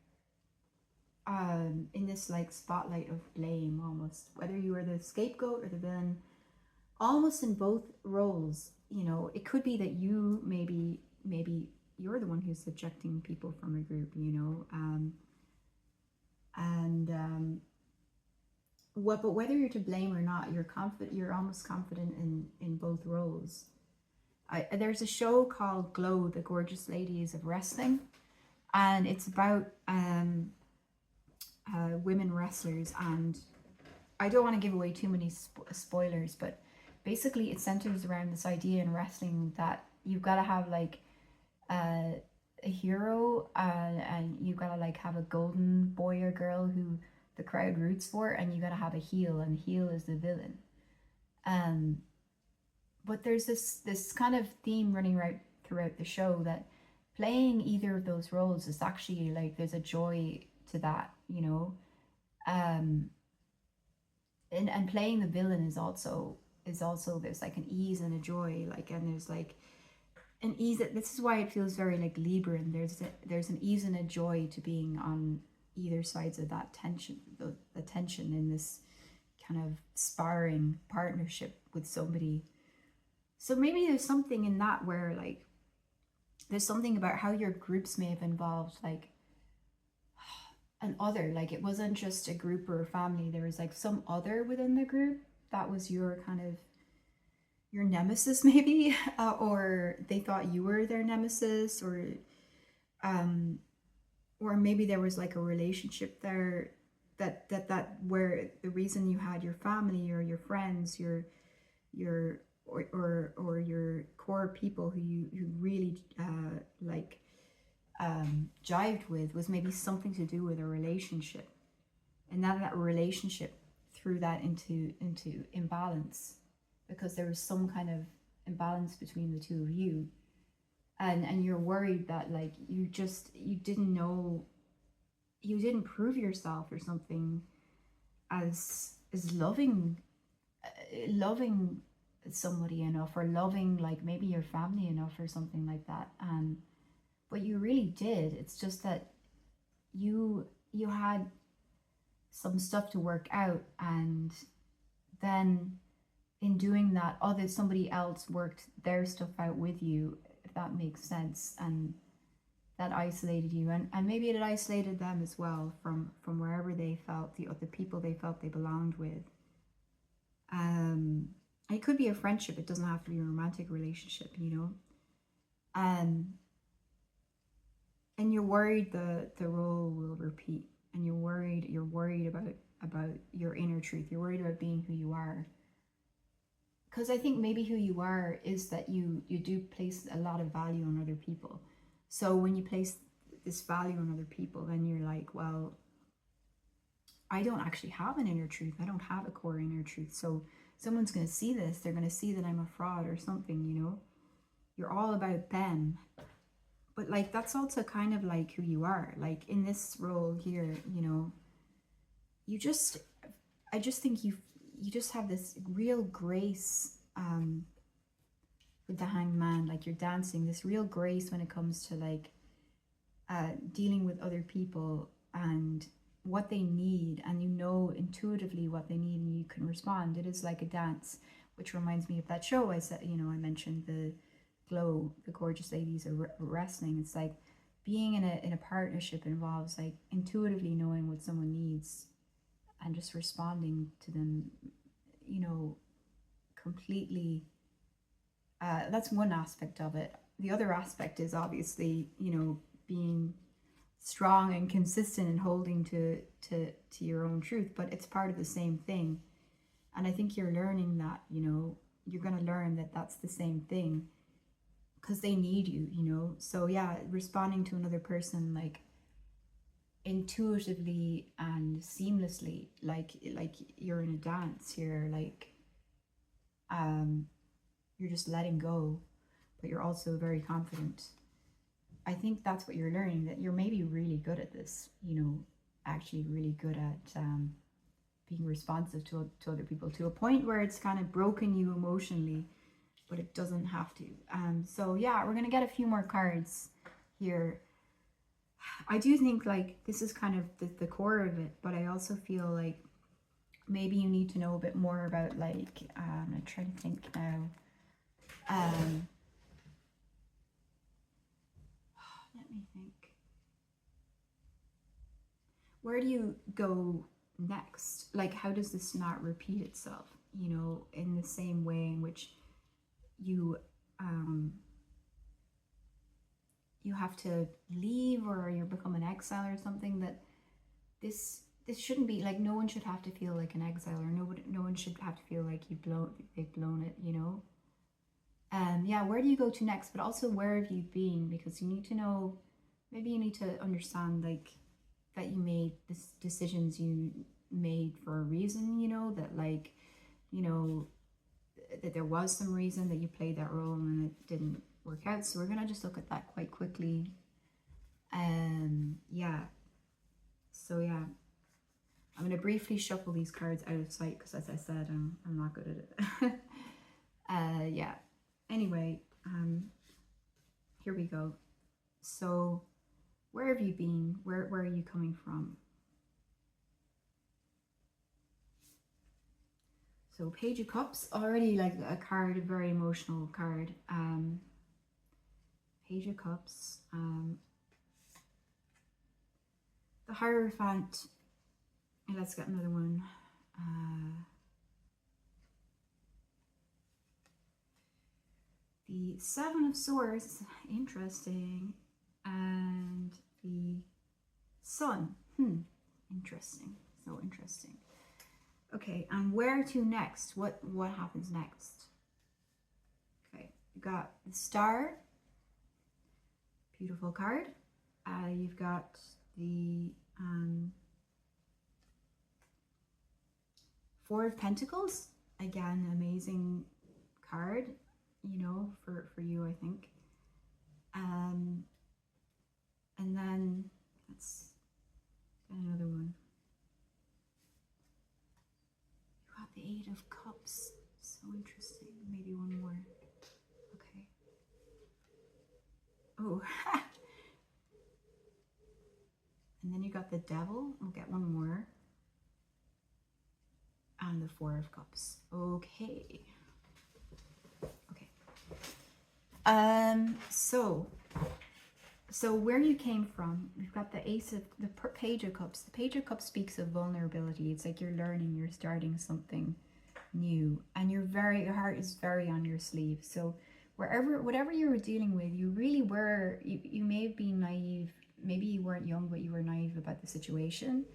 in this like spotlight of blame, almost, whether you are the scapegoat or the villain, almost in both roles. You know, it could be that you maybe you're the one who's subjecting people from a group, you know, but whether you're to blame or not, you're almost confident in both roles. There's a show called Glow, The Gorgeous Ladies of Wrestling, and it's about women wrestlers, and I don't want to give away too many spoilers, but basically it centers around this idea in wrestling that you've got to have like a hero, and you've got to like have a golden boy or girl who the crowd roots for, and you got to have a heel, and the heel is the villain. But there's this kind of theme running right throughout the show, that playing either of those roles is actually like, there's a joy to that, you know. And playing the villain is also there's like an ease and a joy, like, and there's like an ease. This is why it feels very like Libra, and there's an ease and a joy to being on either sides of that tension, the tension in this kind of sparring partnership with somebody. So maybe there's something in that where like there's something about how your groups may have involved like an other, like it wasn't just a group or a family, there was like some other within the group that was your kind of your nemesis maybe, or they thought you were their nemesis, or maybe there was like a relationship there that where the reason you had your family or your friends, your or your core people who you really jived with, was maybe something to do with a relationship, and that relationship threw that into imbalance, because there was some kind of imbalance between the two of you, and you're worried that like you didn't know, you didn't prove yourself or something as loving somebody enough, or loving like maybe your family enough or something like that. But you really did. It's just that you had some stuff to work out, and then in doing that, somebody else worked their stuff out with you, if that makes sense, and that isolated you, and maybe it isolated them as well from wherever they felt, the other people they felt they belonged with. It could be a friendship, it doesn't have to be a romantic relationship, you know. And you're worried the role will repeat, and you're worried about your inner truth. You're worried about being who you are, because I think maybe who you are is that you do place a lot of value on other people. So when you place this value on other people, then you're like, well, I don't actually have an inner truth. I don't have a core inner truth. So someone's going to see this. They're going to see that I'm a fraud or something, you know. You're all about them. But like, that's also kind of like who you are. Like in this role here, you know, I just think you just have this real grace with the Hanged Man. Like you're dancing, this real grace when it comes to like dealing with other people and what they need, and you know intuitively what they need, and you can respond. It is like a dance, which reminds me of that show I said, you know, I mentioned, the Glow, The Gorgeous Ladies of Wrestling. It's like being in a partnership involves like intuitively knowing what someone needs and just responding to them, you know, completely. That's one aspect of it. The other aspect is obviously, you know, being strong and consistent and holding to your own truth, but it's part of the same thing. And I think you're learning that, you know, you're going to learn that that's the same thing because they need you, you know. So yeah, responding to another person like intuitively and seamlessly, like you're in a dance here, like you're just letting go, but you're also very confident. I think that's what you're learning, that you're maybe really good at this, you know, actually really good at being responsive to other people to a point where it's kind of broken you emotionally, but it doesn't have to. So yeah, we're gonna get a few more cards here. I do think like this is kind of the core of it, but I also feel like maybe you need to know a bit more about like, I'm trying to think now. Let me think. Where do you go next? Like, how does this not repeat itself? You know, in the same way in which you you have to leave or you become an exile or something. That this shouldn't be like, no one should have to feel like an exile, or no one should have to feel like they've blown it, you know. Yeah, where do you go to next? But also, where have you been? Because you need to know, maybe you need to understand like that you made this decisions you made for a reason, you know, that like, you know, that there was some reason that you played that role and it didn't work out. So we're gonna just look at that quite quickly. Yeah. So yeah, I'm gonna briefly shuffle these cards out of sight because, as I said, I'm not good at it. Yeah. Anyway, here we go. So, where have you been? Where are you coming from? So, Page of Cups, already like a card, a very emotional card. Page of Cups. The Hierophant. And let's get another one. The Seven of Swords, interesting, and the Sun, interesting, so interesting. Okay, and where to next? What happens next? Okay, you got the Star, beautiful card. You've got the Four of Pentacles, again, amazing card, you know, for you, I think. And then let's get another one. You got the Eight of Cups, so interesting. Maybe one more. Okay. Oh. And then you got the Devil. We'll get one more. And the Four of Cups. Okay. So where you came from, we've got the Page of Cups. The Page of Cups speaks of vulnerability. It's like you're learning, you're starting something new, and your heart is very on your sleeve. So whatever you were dealing with, you really were, you may have been naive. Maybe you weren't young, but you were naive about the situation,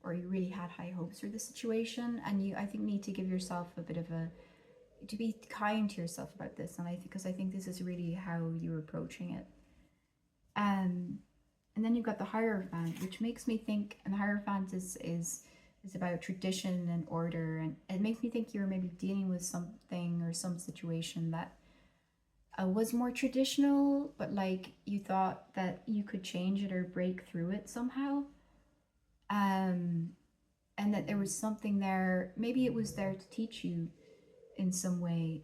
or you really had high hopes for the situation. And you, I think, need to give yourself a bit of to be kind to yourself about this. And because I think this is really how you're approaching it. And then you've got the Hierophant, which makes me think, and the Hierophant is about tradition and order, and it makes me think you're maybe dealing with something or some situation that was more traditional, but like you thought that you could change it or break through it somehow. And that there was something there, maybe it was there to teach you in some way.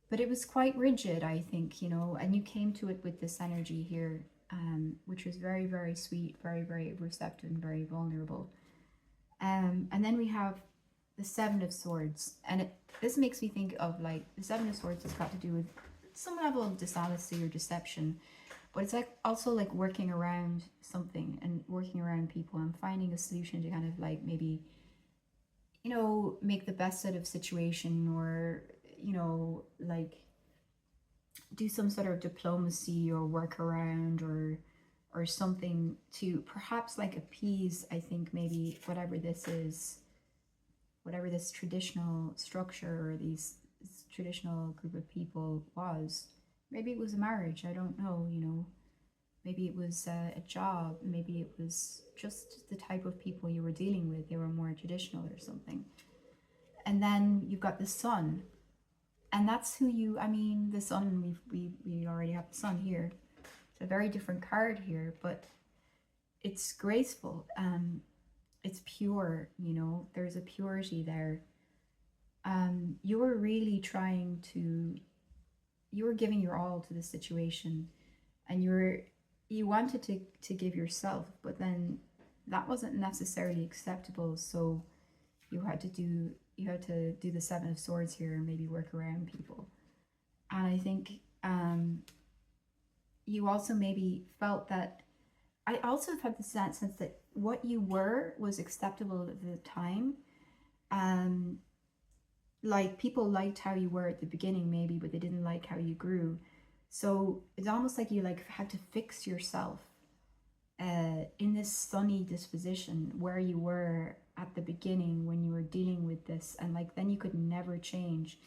But it was quite rigid, I think, you know, and you came to it with this energy here, which was very, very sweet, very, very receptive and very vulnerable. And then we have the Seven of Swords, and this makes me think of like the Seven of Swords has got to do with some level of dishonesty or deception, but it's like also like working around something and working around people and finding a solution to kind of like maybe, you know, make the best out of situation, or, you know, like do some sort of diplomacy or work around, or something to perhaps like appease, I think, maybe whatever this is, whatever this traditional structure or this traditional group of people was. Maybe it was a marriage, I don't know, you know. Maybe it was a job, maybe it was just the type of people you were dealing with. They were more traditional or something. And then you've got the sun. And that's who you, I mean, the sun, we already have the sun here. It's a very different card here, but it's graceful. It's pure, you know, there's a purity there. You were really trying to, you were giving your all to the situation, and you wanted to give yourself, but then that wasn't necessarily acceptable. So you had to do the Seven of Swords here and maybe work around people. And I think you also maybe felt that, I also had the sense that what you were was acceptable at the time. Like people liked how you were at the beginning maybe, but they didn't like how you grew. So it's almost like you like had to fix yourself in this sunny disposition where you were at the beginning when you were dealing with this, and like then you could never change.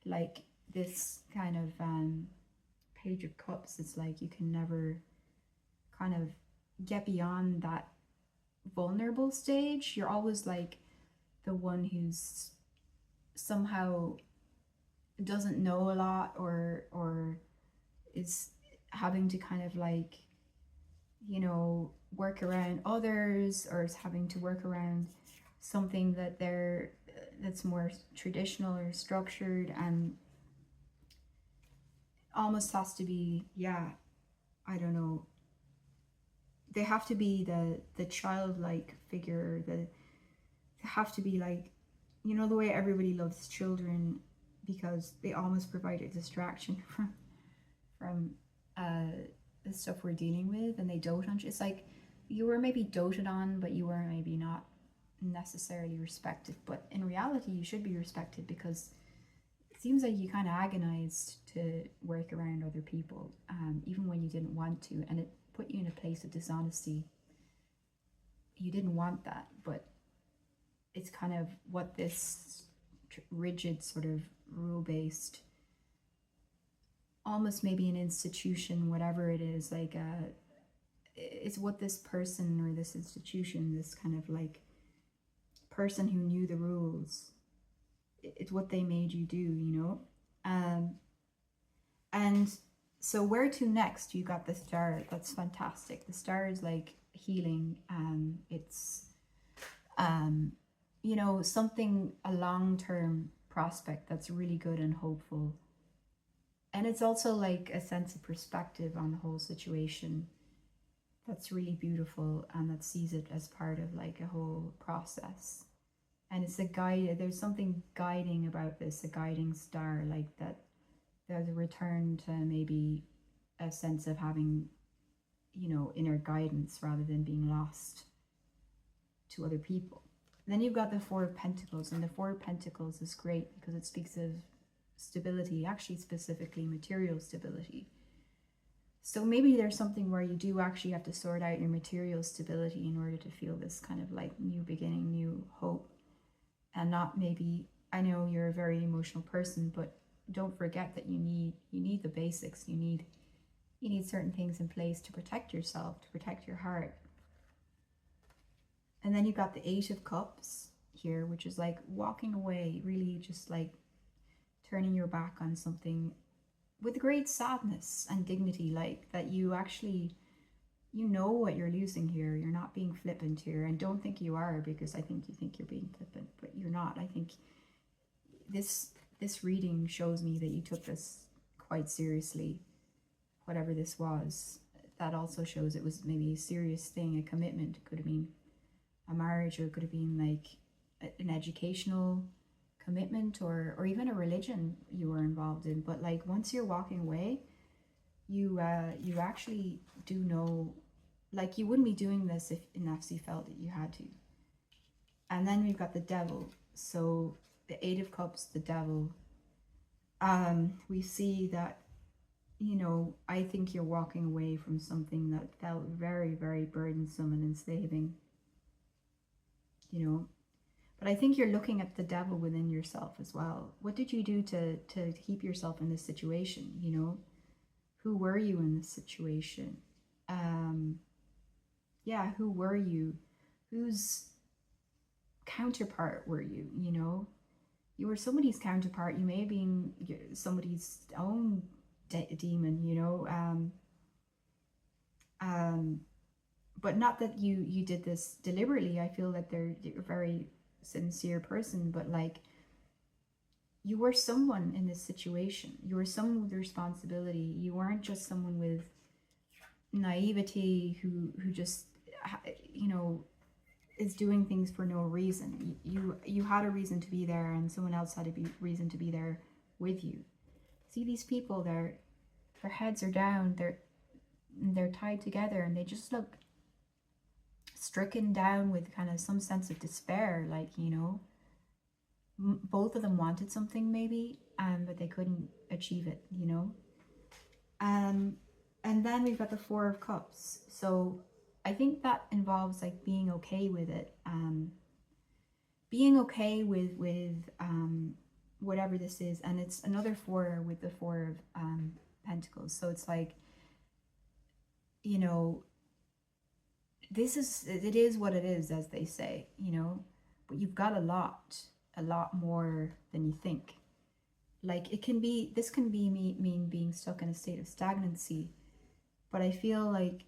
Like this kind of Page of Cups, it's like you can never kind of get beyond that vulnerable stage. You're always like the one who's somehow doesn't know a lot, or is having to kind of like, you know, work around others, or is having to work around something that's more traditional or structured, and almost has to be, yeah, I don't know, they have to be the childlike figure, they have to be like, you know, the way everybody loves children because they almost provide a distraction from the stuff we're dealing with, and they dote on. It's like you were maybe doted on, but you were maybe not necessarily respected. But in reality, you should be respected, because it seems like you kind of agonized to work around other people, even when you didn't want to, and it put you in a place of dishonesty. You didn't want that, but it's kind of what this rigid sort of rule-based, almost maybe an institution, whatever it is, like it's what this person or this institution, this kind of like person who knew the rules, it's what they made you do, you know. And so where to next? You got the Star. That's fantastic. The Star is like healing. It's you know, something, a long-term prospect that's really good and hopeful. And it's also like a sense of perspective on the whole situation that's really beautiful, and that sees it as part of like a whole process. And it's a guide, there's something guiding about this, a guiding star, like that there's a return to maybe a sense of having, you know, inner guidance rather than being lost to other people. Then you've got the Four of Pentacles, and the Four of Pentacles is great because it speaks of stability, actually specifically material stability. So maybe there's something where you do actually have to sort out your material stability in order to feel this kind of like new beginning, new hope. And not maybe, I know you're a very emotional person, but don't forget that you need the basics. You need certain things in place to protect yourself, to protect your heart. And then you've got the Eight of Cups here, which is like walking away, really just like turning your back on something with great sadness and dignity, like that you actually, you know what you're losing here. You're not being flippant here, and don't think you are, because I think you think you're being flippant, but you're not. I think this reading shows me that you took this quite seriously, whatever this was. That also shows it was maybe a serious thing, a commitment. It could have been a marriage, or it could have been like an educational commitment or even a religion you were involved in. But like once you're walking away, you actually do know, like you wouldn't be doing this if unless you felt that you had to. And then we've got the devil. So the Eight of Cups, the devil. We see that, you know, I think you're walking away from something that felt very, very burdensome and enslaving, you know. But I think you're looking at the devil within yourself as well. What did you do to keep yourself in this situation, you know? Who were you in this situation? Yeah, who were you? Whose counterpart were you, you know? You were somebody's counterpart. You may have been somebody's own demon, you know? But not that you did this deliberately. I feel that they're a very sincere person, but like you were someone in this situation. You were someone with responsibility. You weren't just someone with naivety who just, you know, is doing things for no reason. You had a reason to be there, and someone else had a reason to be there with you. See these people, their heads are down, they're tied together, and they just look stricken down with kind of some sense of despair, like, you know, both of them wanted something maybe, but they couldn't achieve it, you know. And then we've got the Four of Cups. So I think that involves like being okay with it, being okay with whatever this is. And it's another four with the Four of Pentacles. So it's like, you know, it is what it is, as they say, you know, but you've got a lot more than you think. Like this can mean being stuck in a state of stagnancy, but I feel like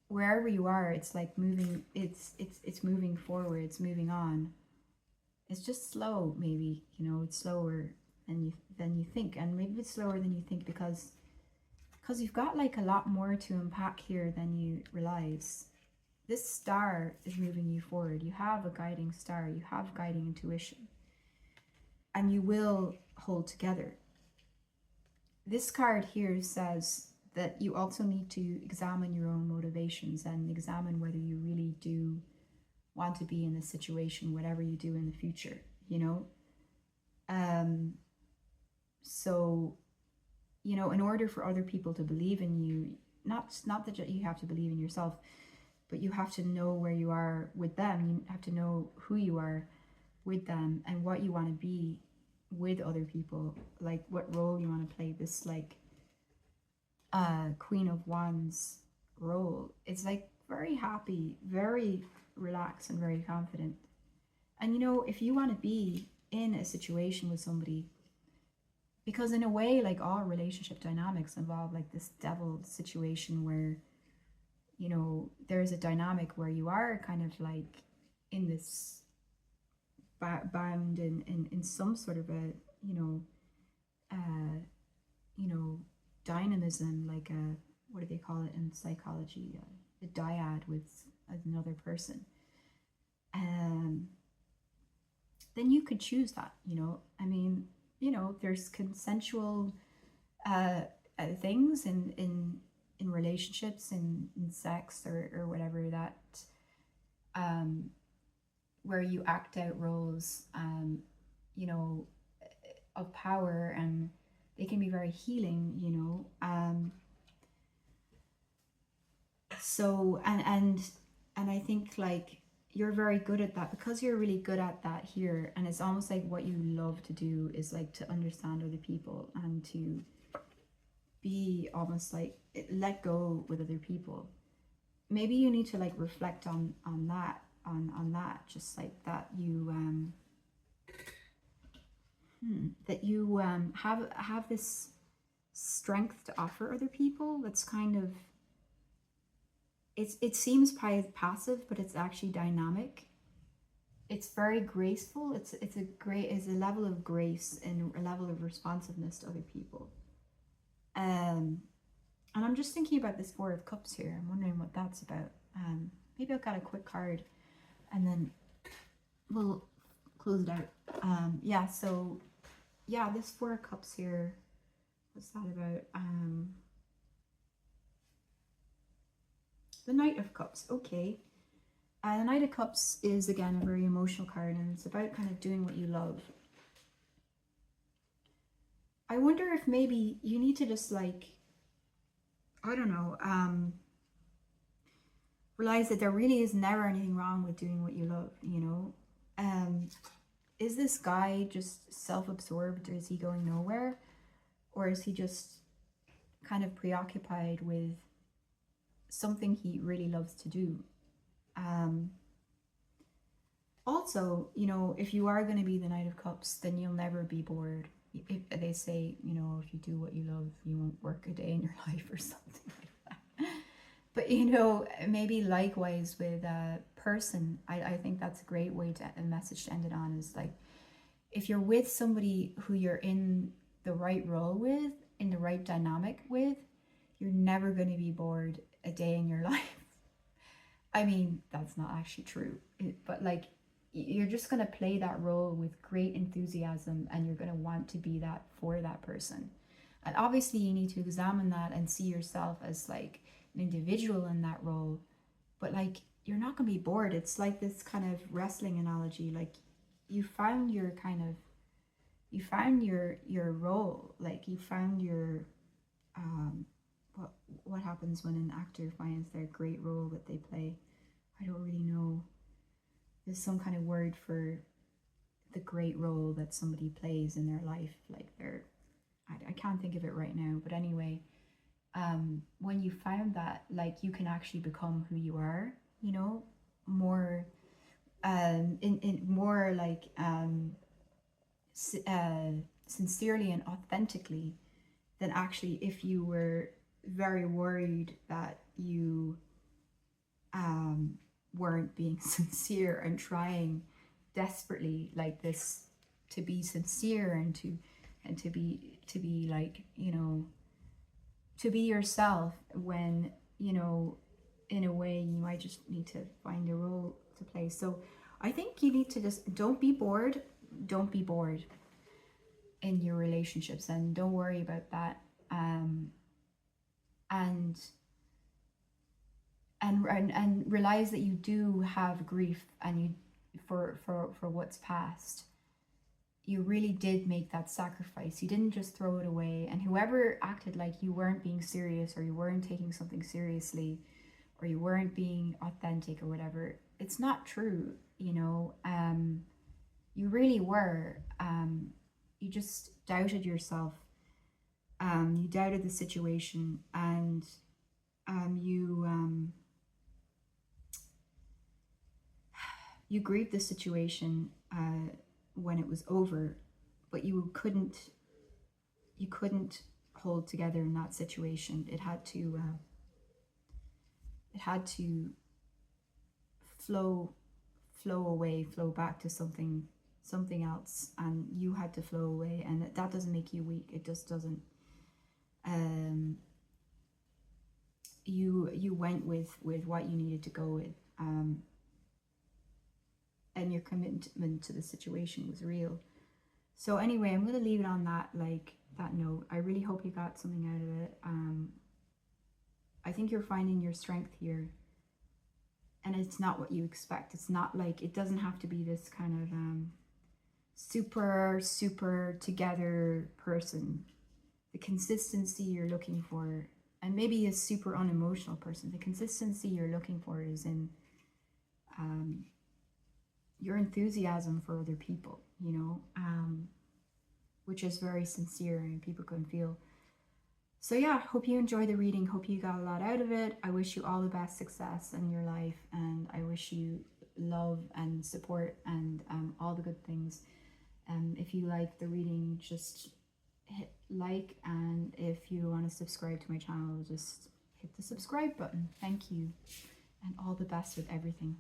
wherever you are, it's like moving, it's moving forward, it's moving on. It's just slow, maybe, you know, it's slower than you think, and maybe it's slower than you think because you've got like a lot more to unpack here than you realize. This star is moving you forward. You have a guiding star, you have guiding intuition, and you will hold together. This card here says that you also need to examine your own motivations and examine whether you really do want to be in this situation, whatever you do in the future, you know? So, you know, in order for other people to believe in you, not that you have to believe in yourself, but you have to know where you are with them. You have to know who you are with them and what you want to be with other people, like what role you want to play. This like Queen of Wands role. It's like very happy, very relaxed, and very confident. And you know, if you want to be in a situation with somebody, because in a way, like all relationship dynamics involve like this devil situation where, you know, there's a dynamic where you are kind of like in this bound in some sort of a, you know, dynamism, like a, what do they call it in psychology, a dyad with another person. Then you could choose that, you know. I mean, you know, there's consensual things in relationships, in sex or whatever, that where you act out roles, you know, of power, and they can be very healing, you know. So and I think like you're very good at that, because you're really good at that here, and it's almost like what you love to do is like to understand other people and to be almost like let go with other people. Maybe you need to like reflect on that, just like that you have this strength to offer other people. That's kind of, it seems passive, but it's actually dynamic. It's very graceful. It's a level of grace and a level of responsiveness to other people. And I'm just thinking about this Four of Cups here. I'm wondering what that's about. Maybe I've got a quick card, and then we'll close it out. Yeah, so yeah, this Four of Cups here, what's that about? The Knight of Cups, okay. The Knight of Cups is, again, a very emotional card, and it's about kind of doing what you love. I wonder if maybe you need to just, like, I don't know, realize that there really is never anything wrong with doing what you love, you know? Is this guy just self-absorbed, or is he going nowhere? Or is he just kind of preoccupied with something he really loves to do? Also, you know, if you are going to be the Knight of Cups, then you'll never be bored. If they say, you know, if you do what you love, you won't work a day in your life or something like that. But, you know, maybe likewise with a person, I think that's a great way to, a message to end it on, is like, if you're with somebody who you're in the right role with, in the right dynamic with, you're never going to be bored a day in your life. I mean, that's not actually true, but like, you're just going to play that role with great enthusiasm, and you're going to want to be that for that person. And obviously you need to examine that and see yourself as like an individual in that role, but like, you're not going to be bored. It's like this kind of wrestling analogy, like you found your kind of, you found your role, like you found your what happens when an actor finds their great role that they play. I don't really know. There's some kind of word for the great role that somebody plays in their life, like they're, I can't think of it right now, but anyway, when you found that, like, you can actually become who you are, you know, more in more like sincerely and authentically, than actually if you were very worried that you weren't being sincere and trying desperately like this to be sincere and to be like, you know, to be yourself, when, you know, in a way you might just need to find a role to play. So I think you need to just don't be bored in your relationships, and don't worry about that, and realize that you do have grief, and you for what's past. You really did make that sacrifice. You didn't just throw it away. And whoever acted like you weren't being serious, or you weren't taking something seriously, or you weren't being authentic or whatever, it's not true, you know. You really were. You just doubted yourself. You doubted the situation, and you grieved the situation when it was over, but you couldn't hold together in that situation. It had to flow away, flow back to something else, and you had to flow away, and that doesn't make you weak. It just doesn't. You went with what you needed to go with, and your commitment to the situation was real. So anyway, I'm going to leave it on that, like, that note. I really hope you got something out of it. I think you're finding your strength here, and it's not what you expect. It's not like, it doesn't have to be this kind of super together person. The consistency you're looking for, and maybe a super unemotional person, the consistency you're looking for is in your enthusiasm for other people, you know, which is very sincere and people can feel. So yeah, hope you enjoyed the reading. Hope you got a lot out of it. I wish you all the best success in your life, and I wish you love and support and all the good things. If you like the reading, just hit like, and if you want to subscribe to my channel, just hit the subscribe button. Thank you, and all the best with everything.